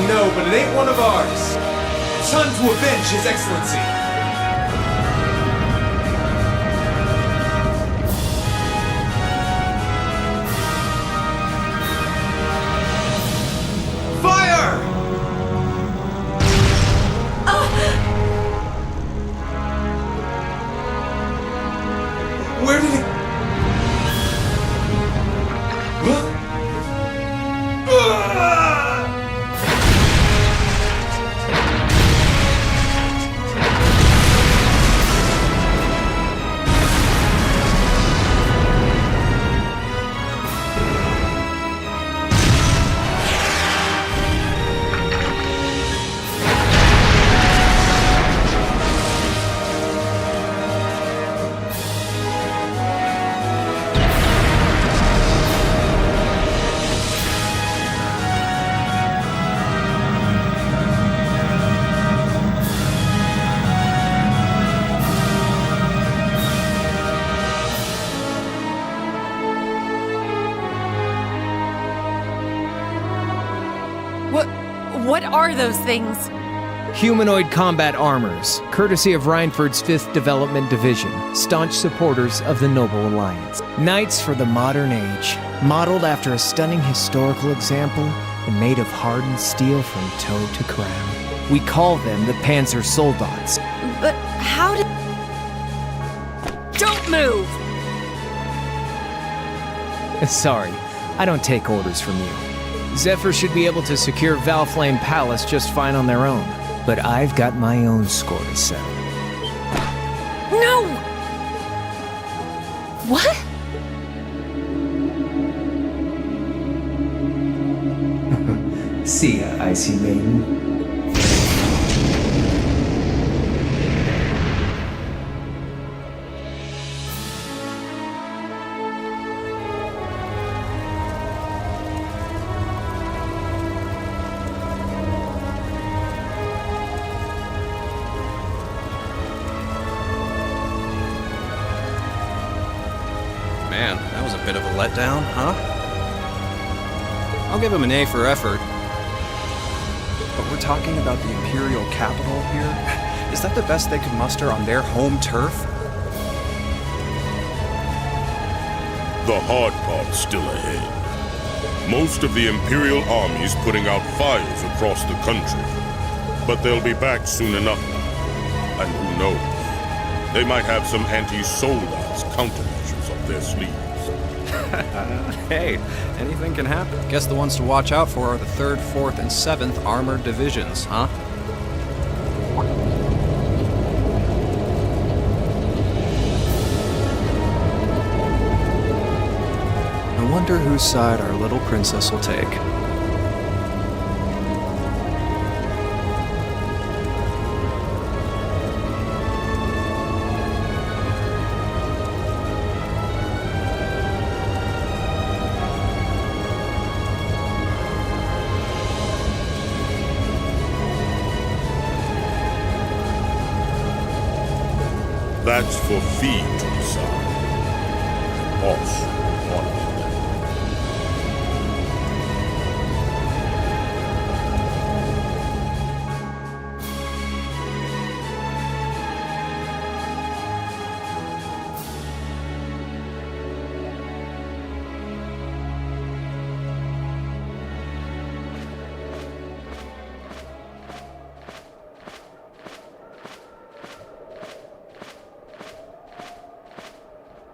No, but it ain't one of ours. It's time to avenge His Excellency. Fire! Where did it... What are those things? Humanoid combat armors, courtesy of Reinford's 5th Development Division, staunch supporters of the Noble Alliance. Knights for the modern age, modeled after a stunning historical example and made of hardened steel from toe to crown. We call them the Panzer Soldats. But how did... Don't move! Sorry, I don't take orders from you. Zephyr should be able to secure Valflame Palace just fine on their own, but I've got my own score to settle. No! What? See ya, Icy Maiden. Man, that was a bit of a letdown, huh? I'll give him an A for effort. But we're talking about the Imperial capital here? Is that the best they could muster on their home turf? The hard part's still ahead. Most of the Imperial army's putting out fires across the country. But they'll be back soon enough now. And who knows? They might have some anti-Soldats countermeasures up their sleeves. Hey, anything can happen. Guess the ones to watch out for are the 3rd, 4th, and 7th Armored Divisions, huh? I wonder whose side our little princess will take. That's for Fee to decide. Us, honestly.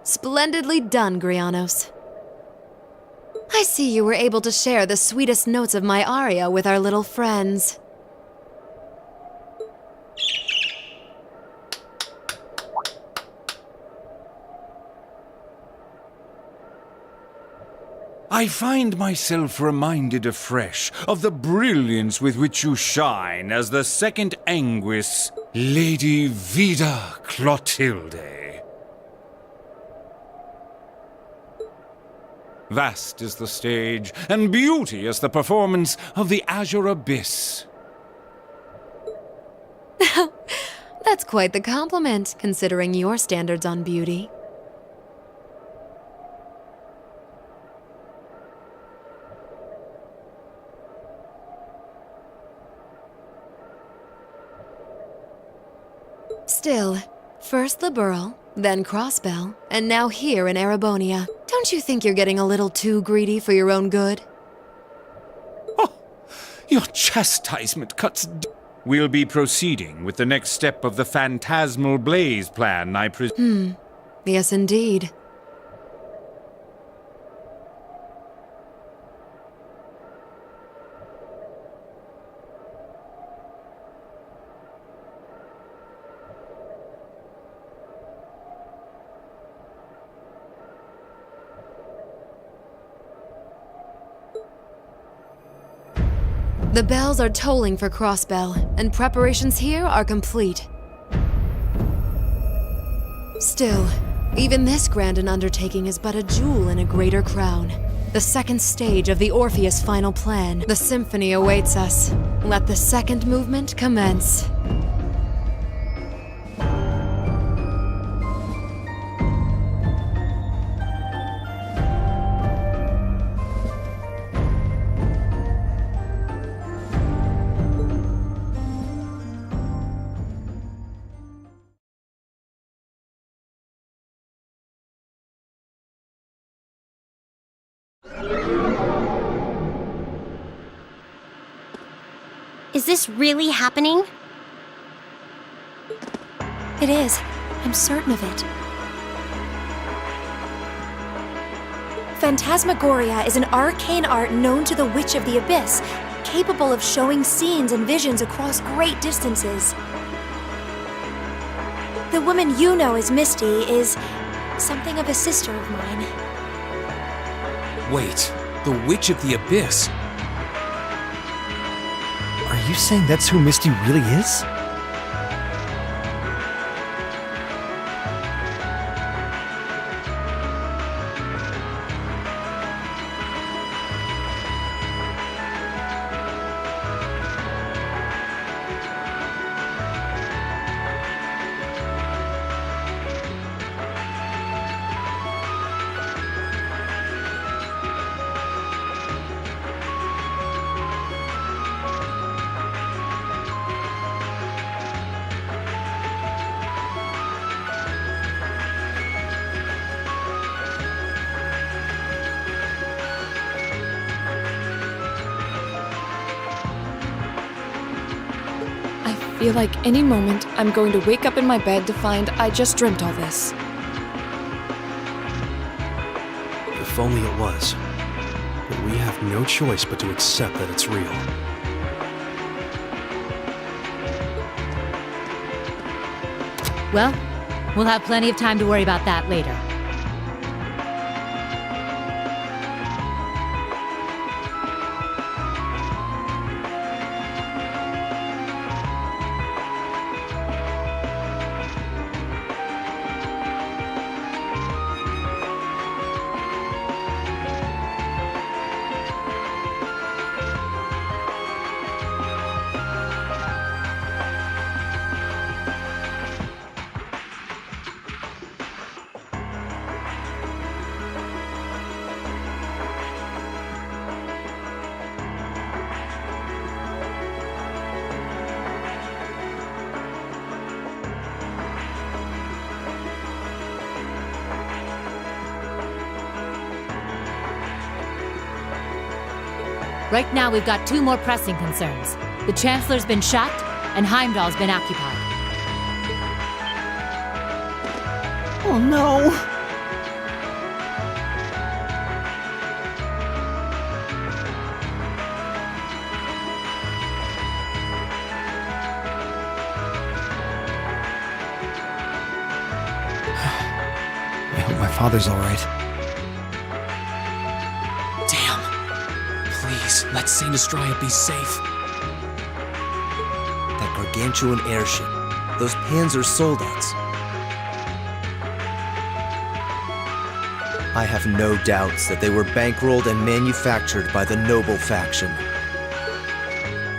Splendidly done, Grianos. I see you were able to share the sweetest notes of my aria with our little friends. I find myself reminded afresh of the brilliance with which you shine as the second Anguis, Lady Vida Clotilde. Vast is the stage, and beauteous the performance of the Azure Abyss. That's quite the compliment, considering your standards on beauty. Still, first Liberl, then Crossbell, and now here in Erebonia. Don't you think you're getting a little too greedy for your own good? Your chastisement cuts We'll be proceeding with the next step of the Phantasmal Blaze plan, I presume. Yes, indeed. The bells are tolling for Crossbell, and preparations here are complete. Still, even this grand an undertaking is but a jewel in a greater crown. The second stage of the Orpheus final plan. The symphony awaits us. Let the second movement commence. Is this really happening? It is. I'm certain of it. Phantasmagoria is an arcane art known to the Witch of the Abyss, capable of showing scenes and visions across great distances. The woman you know as Misty is something of a sister of mine. Wait, the Witch of the Abyss? Are you saying that's who Misty really is? I feel like any moment I'm going to wake up in my bed to find I just dreamt all this. If only it was. But we have no choice but to accept that it's real. Well, we'll have plenty of time to worry about that later. Right now, we've got two more pressing concerns. The Chancellor's been shot, and Heimdall's been occupied. Oh no! I hope my father's alright. Please, let Saint Estrella be safe. That gargantuan airship, those Panzer soldats. I have no doubts that they were bankrolled and manufactured by the noble faction.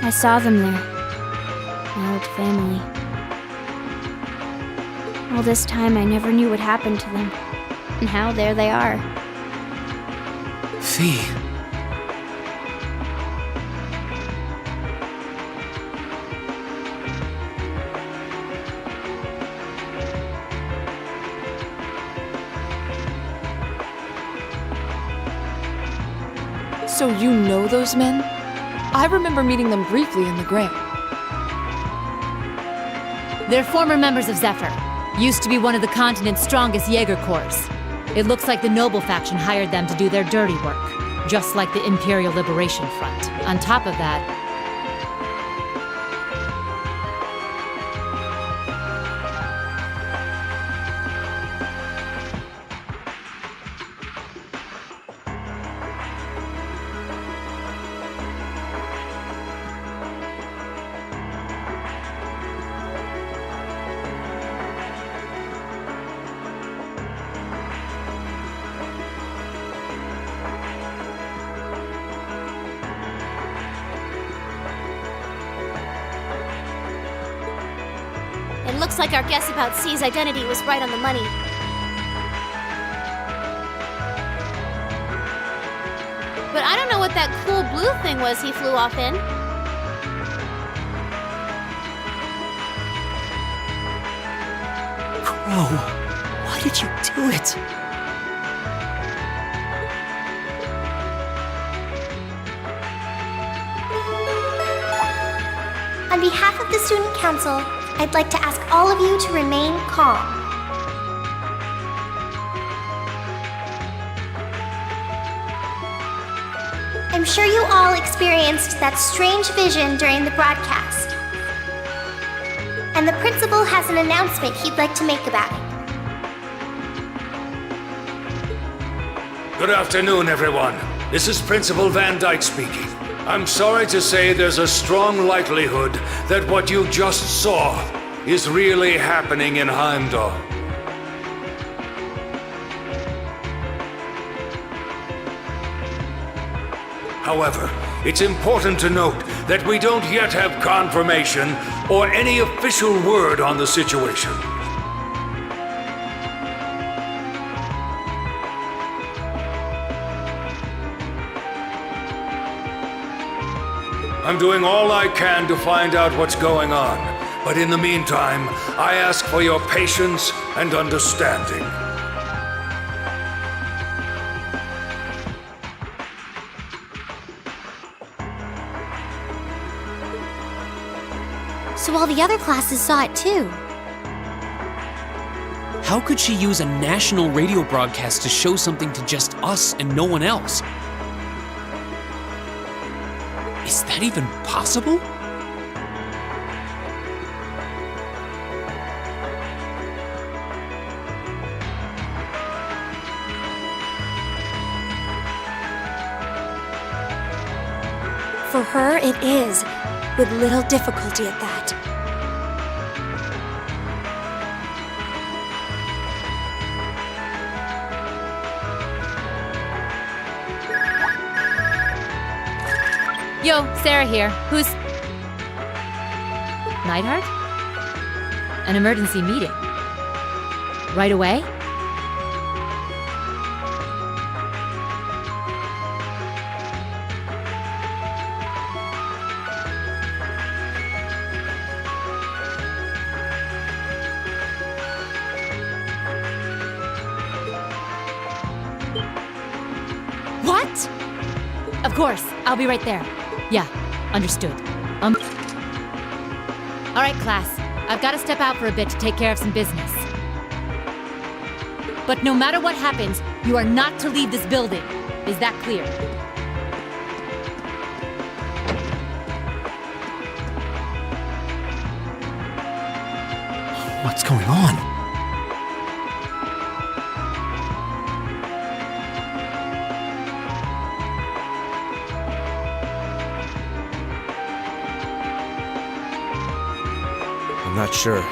I saw them there. My old family. All this time I never knew what happened to them. Now there they are. Fee. So you know those men? I remember meeting them briefly in the Grant. They're former members of Zephyr. Used to be one of the continent's strongest Jaeger Corps. It looks like the Noble faction hired them to do their dirty work, just like the Imperial Liberation Front. On top of that, It looks like our guess about C's identity was right on the money. But I don't know what that cool blue thing was he flew off in. Crow, why did you do it? On behalf of the Student Council, I'd like to ask all of you to remain calm. I'm sure you all experienced that strange vision during the broadcast. And the principal has an announcement he'd like to make about it. Good afternoon, everyone. This is Principal Van Dyke speaking. I'm sorry to say there's a strong likelihood that what you just saw is really happening in Heimdall. However, it's important to note that we don't yet have confirmation or any official word on the situation. I'm doing all I can to find out what's going on, but in the meantime, I ask for your patience and understanding. So all the other classes saw it too. How could she use a national radio broadcast to show something to just us and no one else? Is that even possible? For her, it is, with little difficulty at that. Yo, Sarah here. Who's... Neidhart? An emergency meeting. Right away? What? Of course, I'll be right there. Yeah, understood. All right, class. I've got to step out for a bit to take care of some business. But no matter what happens, you are not to leave this building. Is that clear? What's going on? I'm not sure,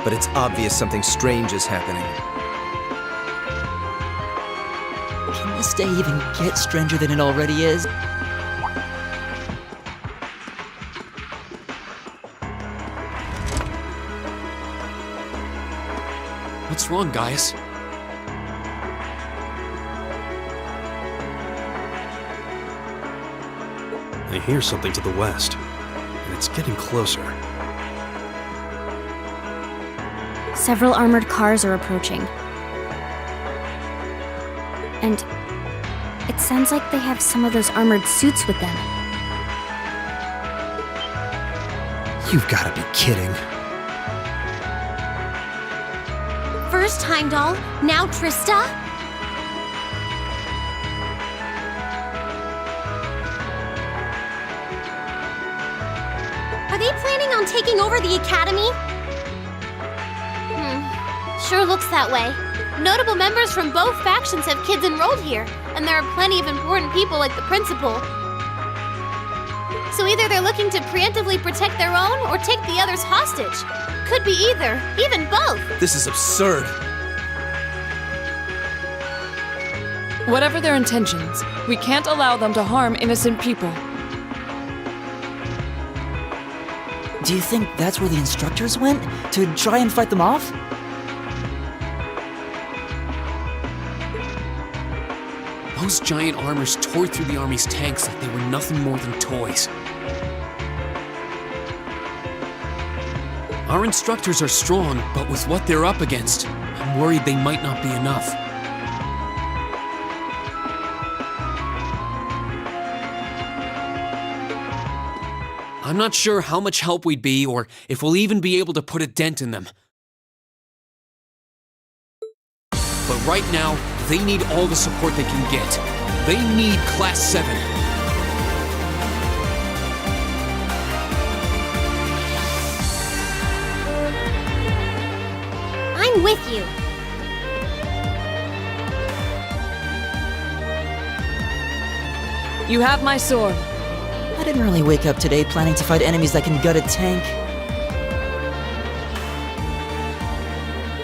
but it's obvious something strange is happening. Can this day even get stranger than it already is? What's wrong, guys? I hear something to the west, and it's getting closer. Several armored cars are approaching. And It sounds like they have some of those armored suits with them. You've gotta be kidding. First Heimdall, now Trista? Are they planning on taking over the academy? Sure looks that way. Notable members from both factions have kids enrolled here, and there are plenty of important people like the principal. So either they're looking to preemptively protect their own or take the others hostage. Could be either, even both. This is absurd. Whatever their intentions, we can't allow them to harm innocent people. Do you think that's where the instructors went? To try and fight them off? Those giant armors tore through the army's tanks like they were nothing more than toys. Our instructors are strong, but with what they're up against, I'm worried they might not be enough. I'm not sure how much help we'd be, or if we'll even be able to put a dent in them. But right now, they need all the support they can get. They need Class 7. I'm with you. You have my sword. I didn't really wake up today planning to fight enemies that can gut a tank.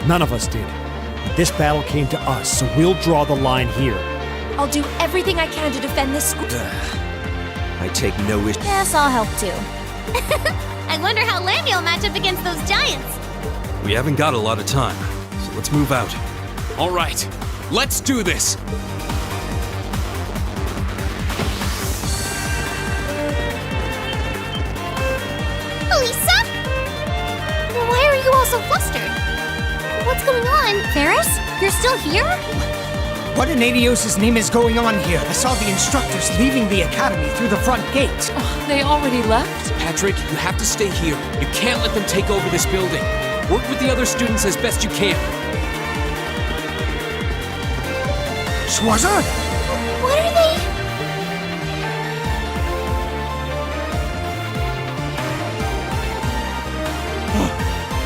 None of us did. This battle came to us, so we'll draw the line here. I'll do everything I can to defend this school. I take no issue. Yes, I'll help too. I wonder how Lammy will match up against those giants. We haven't got a lot of time, so let's move out. All right, let's do this! Elisa? Why are you all so flustered? What's going on? Ferris? You're still here? What in Adios' name is going on here? I saw the instructors leaving the academy through the front gate. Oh, they already left? Patrick, you have to stay here. You can't let them take over this building. Work with the other students as best you can. Schwarzer? What are they?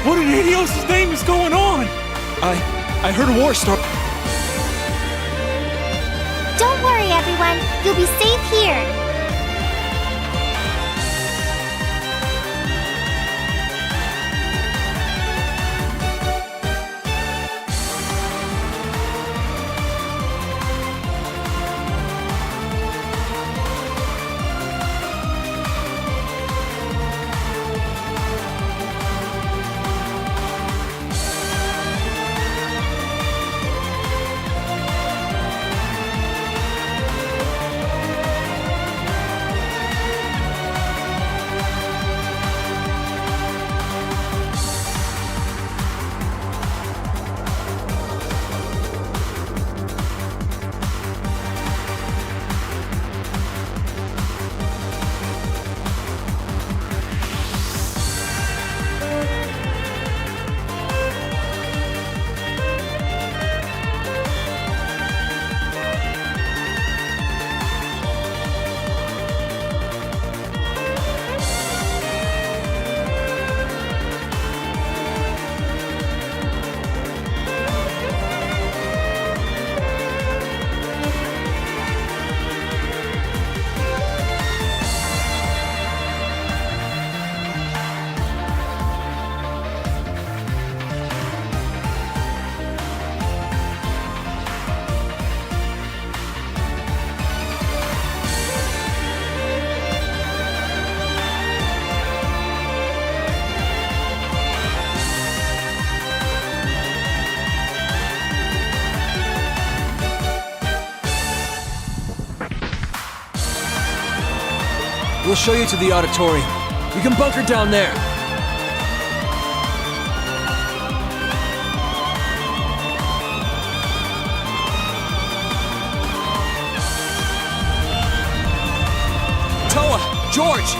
What in Adios' name is going on? I heard a war start. Don't worry, everyone. You'll be safe here. We'll show you to the auditorium. You can bunker down there. George!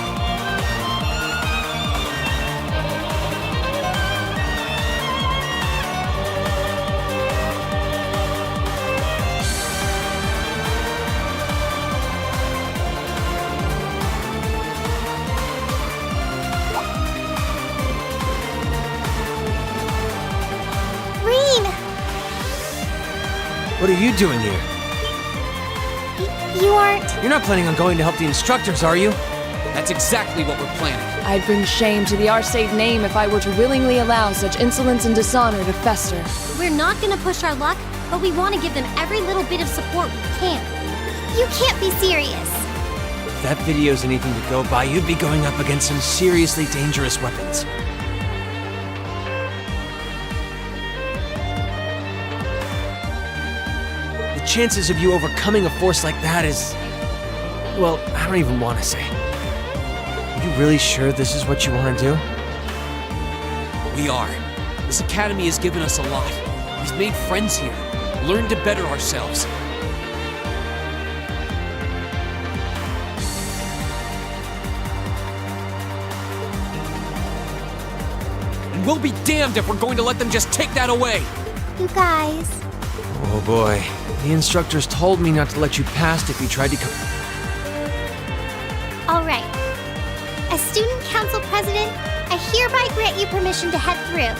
What are you doing here? You aren't... You're not planning on going to help the instructors, are you? That's exactly what we're planning. I'd bring shame to the Arcade name if I were to willingly allow such insolence and dishonor to fester. We're not gonna push our luck, but we want to give them every little bit of support we can. You can't be serious. If that video's anything to go by, you'd be going up against some seriously dangerous weapons. The chances of you overcoming a force like that is... well, I don't even want to say. Are you really sure this is what you want to do? We are. This academy has given us a lot. We've made friends here, learned to better ourselves. And we'll be damned if we're going to let them just take that away! You guys... Oh boy. The instructors told me not to let you past if you tried to come... Alright. As student council president, I hereby grant you permission to head through.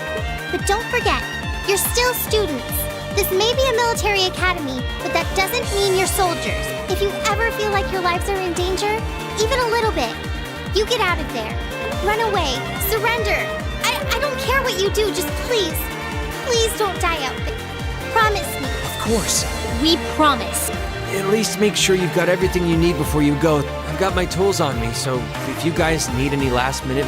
But don't forget, you're still students. This may be a military academy, but that doesn't mean you're soldiers. If you ever feel like your lives are in danger, even a little bit, you get out of there. Run away. Surrender. I don't care what you do, just please don't die out there. Promise me. Of course. We promise. At least make sure you've got everything you need before you go. I've got my tools on me, so if you guys need any last-minute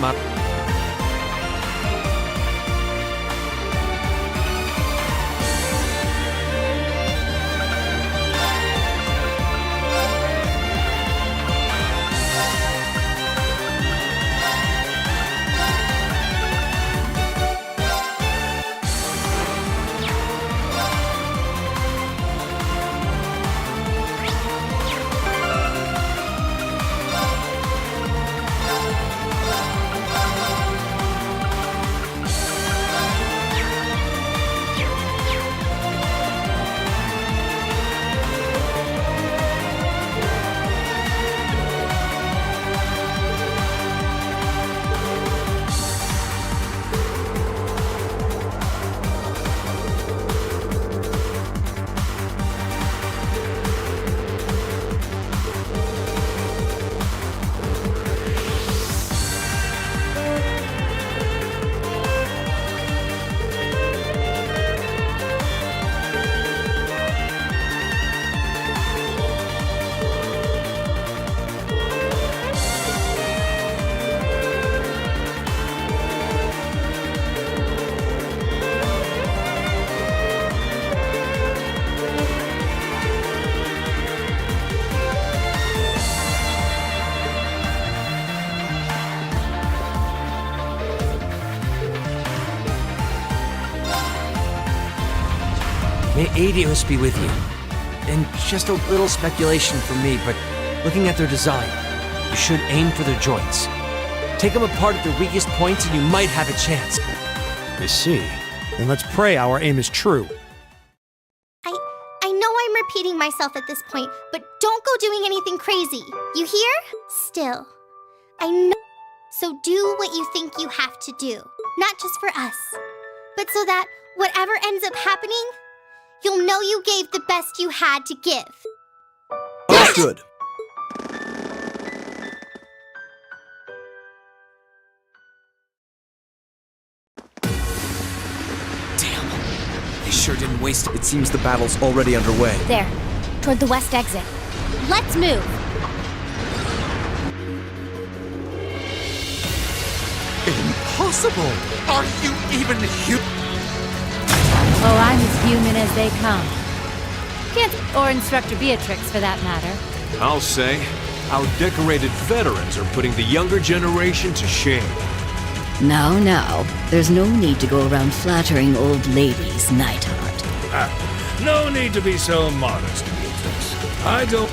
May Adios be with you. And just a little speculation from me, but looking at their design, you should aim for their joints. Take them apart at the weakest points and you might have a chance. I see. Then let's pray our aim is true. I know I'm repeating myself at this point, but don't go doing anything crazy. You hear? Still. I know. So do what you think you have to do. Not just for us, but so that whatever ends up happening, you'll know you gave the best you had to give. Understood. They sure didn't waste it. It seems the battle's already underway. There, toward the west exit. Let's move! Impossible! Are you even human? Oh, I'm as human as they come. Or Instructor Beatrix, for that matter. I'll say, our decorated veterans are putting the younger generation to shame. Now, there's no need to go around flattering old ladies, Neidhart. No need to be so modest, Beatrix. I don't...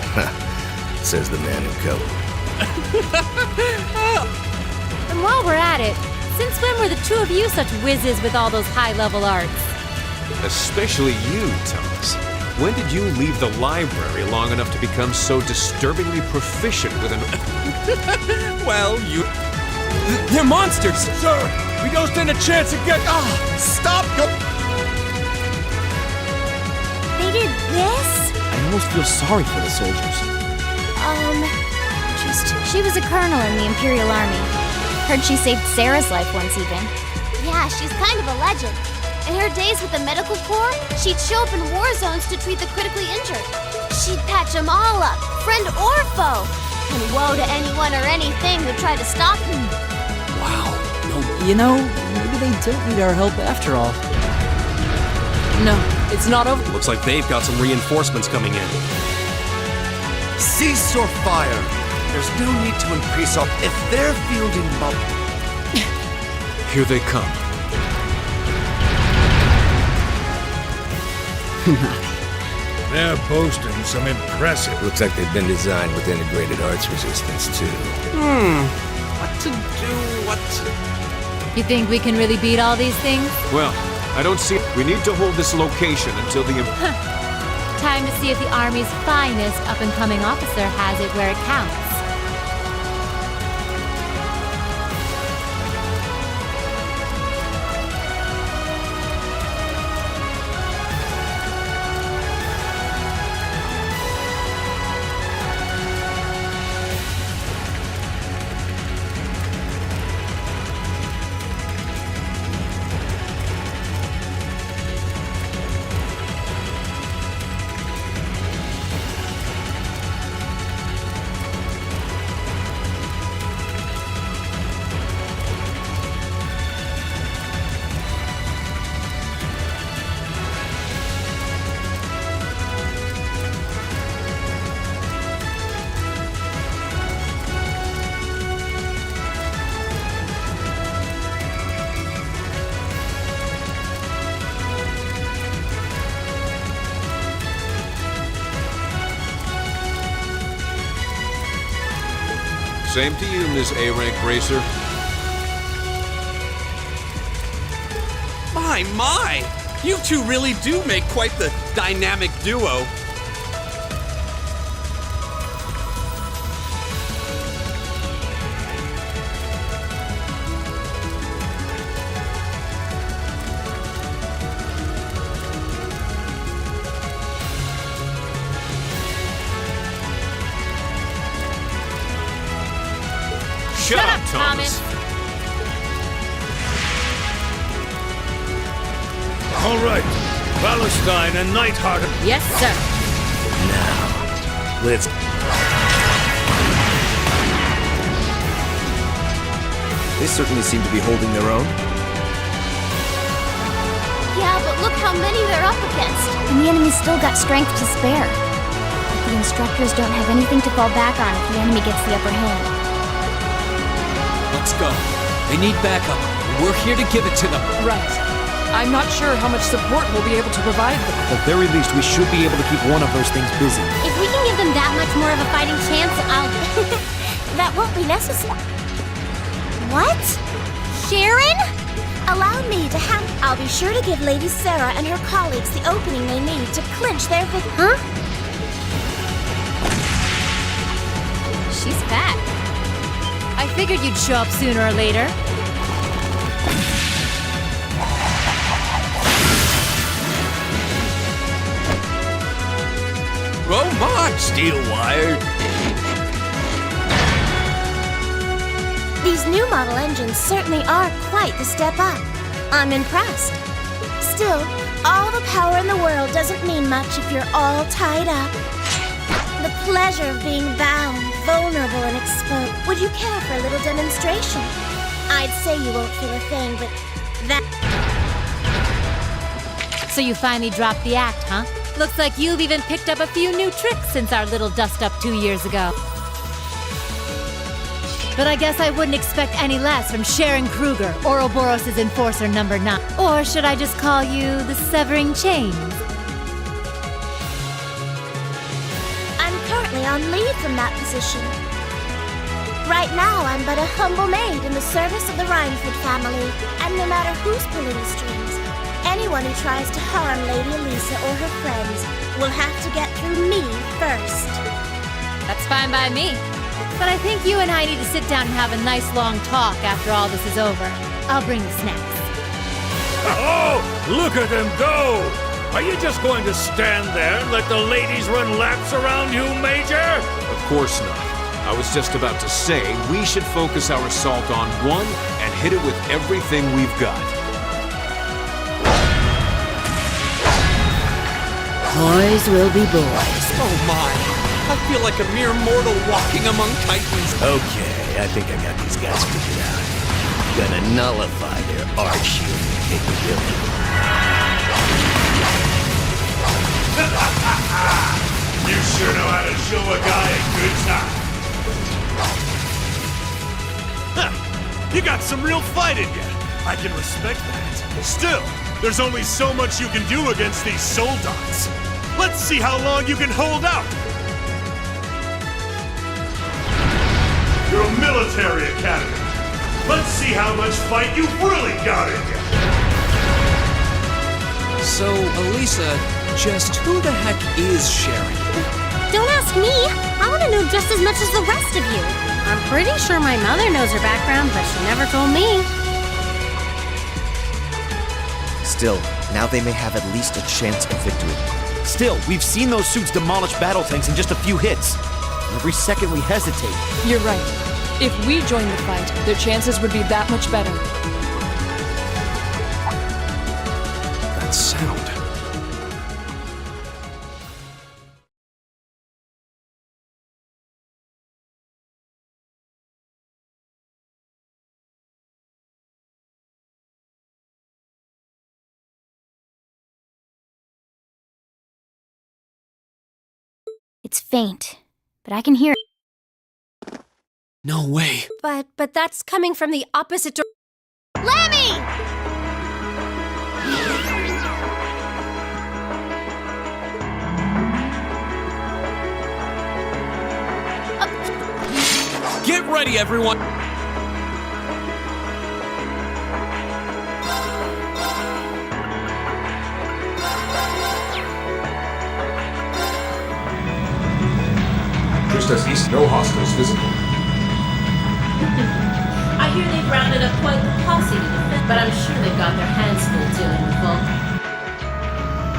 Says the man who killed him. And while we're at it, since when were the two of you such whizzes with all those high-level arts? Especially you, Thomas. When did you leave the library long enough to become so disturbingly proficient with an... Well, you... They're monsters! Sir, we don't stand a chance to get... Stop! Go! They did this? I almost feel sorry for the soldiers. She was a colonel in the Imperial Army. Heard she saved Sarah's life once even. Yeah, she's kind of a legend. In her days with the medical corps, she'd show up in war zones to treat the critically injured. She'd patch them all up, friend or foe. And woe to anyone or anything who tried to stop them. Wow. You know, maybe they don't need our help after all. No, it's not over. Looks like they've got some reinforcements coming in. Cease your fire. There's no need to increase up if they're fielding mob. Here they come. They're boasting some impressive. Looks like they've been designed with integrated arts resistance, too. What to... You think we can really beat all these things? Well, I don't see... We need to hold this location until the... Time to see if the Army's finest up-and-coming officer has it where it counts. Same to you, Miss A-Rank Racer. My! You two really do make quite the dynamic duo. Shut up, Thomas. All right, Palestine and Nightheart. Yes, sir. Now, let's... They certainly seem to be holding their own. Yeah, but look how many they're up against. And the enemy's still got strength to spare. But the instructors don't have anything to fall back on if the enemy gets the upper hand. Let's go. They need backup. We're here to give it to them. Right. I'm not sure how much support we'll be able to provide them. At the very least, we should be able to keep one of those things busy. If we can give them that much more of a fighting chance, that won't be necessary. What? Sharon? Allow me to have... I'll be sure to give Lady Sarah and her colleagues the opening they need to clinch their Huh? She's fat. I figured you'd show up sooner or later. Oh my, steel wire. These new model engines certainly are quite the step up. I'm impressed. Still, all the power in the world doesn't mean much if you're all tied up. The pleasure of being bound, vulnerable, and exposed. Would you care for a little demonstration? I'd say you won't feel a thing, but that... So you finally dropped the act, huh? Looks like you've even picked up a few new tricks since our little dust-up 2 years ago. But I guess I wouldn't expect any less from Sharon Kruger, Ouroboros' Enforcer number 9. Or should I just call you the Severing Chains? I'm currently on leave from that position. Right now, I'm but a humble maid in the service of the Rhineford family, and no matter who's pulling the strings, anyone who tries to harm Lady Elisa or her friends will have to get through me first. That's fine by me. But I think you and I need to sit down and have a nice long talk after all this is over. I'll bring the snacks. Oh, look at them go! Are you just going to stand there and let the ladies run laps around you, Major? Of course not. I was just about to say we should focus our assault on one and hit it with everything we've got. Boys will be boys. Oh my! I feel like a mere mortal walking among titans. Okay, I think I got these guys figured out. Gonna nullify their arch-human capability. You sure know how to show a guy a good time. You got some real fight in you. I can respect that. Still, there's only so much you can do against these soldats. Let's see how long you can hold out. You're a military academy. Let's see how much fight you've really got in you. So, Elisa, just who the heck is Sharon? Don't ask me. I want to know just as much as the rest of you. I'm pretty sure my mother knows her background, but she never told me. Still, now they may have at least a chance of victory. Still, we've seen those suits demolish battle tanks in just a few hits. Every second we hesitate. You're right. If we joined the fight, their chances would be that much better. That sound. It's faint, but I can hear it. No way. But that's coming from the opposite direction. Lemmy! Get ready, everyone! Just as east, no hostiles visible. I hear they've rounded up quite the posse to defend, but I'm sure they've got their hands full dealing with Vulcan.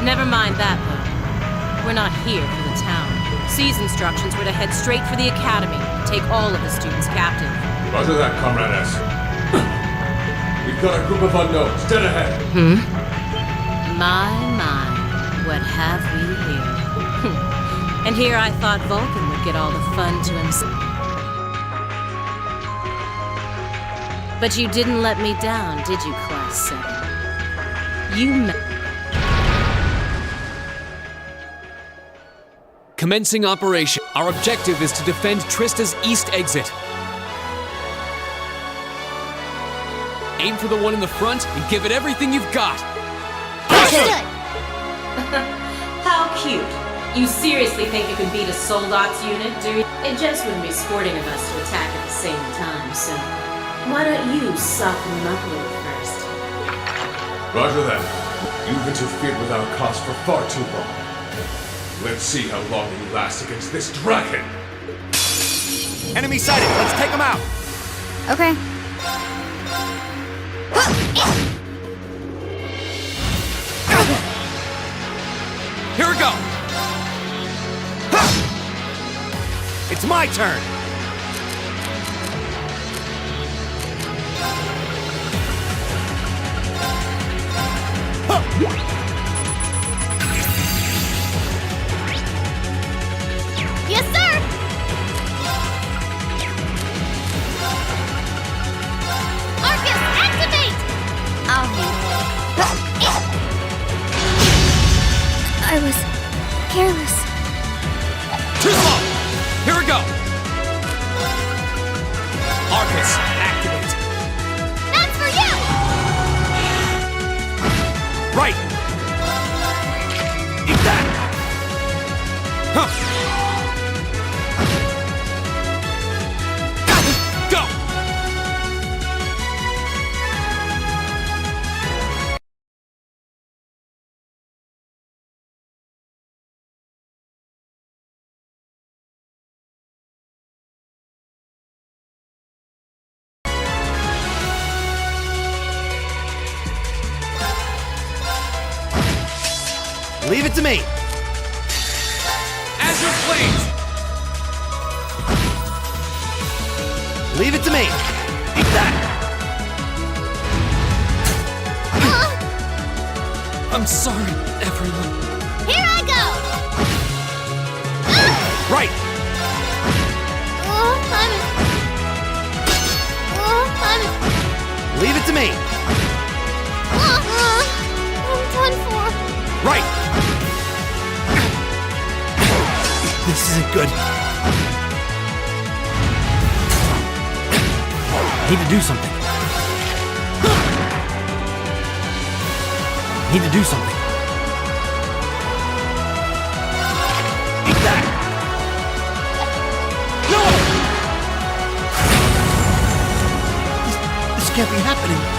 Never mind that, though. We're not here for the town. C's instructions were to head straight for the academy and take all of the students captive. Roger that, Comrade S. We've got a group of unknowns dead ahead. My, what have we here? And here I thought Vulcan would get all the fun to himself. But you didn't let me down, did you, Class 7? You Commencing operation. Our objective is to defend Trista's east exit. Aim for the one in the front and give it everything you've got. How cute. You seriously think you could beat a Soldot's unit, do you? It just wouldn't be sporting of us to attack at the same time, so why don't you soften them up a little first? Roger that. You've interfered with our cause for far too long. Let's see how long you last against this dragon. Enemy sighted. Let's take them out. Okay. Here we go. It's my turn. Yes, sir! Arcus, activate! I'll handle it. I was careless. Too slow! Here we go! Arcus, activate. That's for you! Right! Eat that! Huh. Leave it to me. Azure Flames! Leave it to me. Eat that. I'm sorry, everyone. Here I go! Right. Leave it to me. I'm done for. Right. This isn't good. Need to do something. Need to do something. Eat that! No! This can't be happening.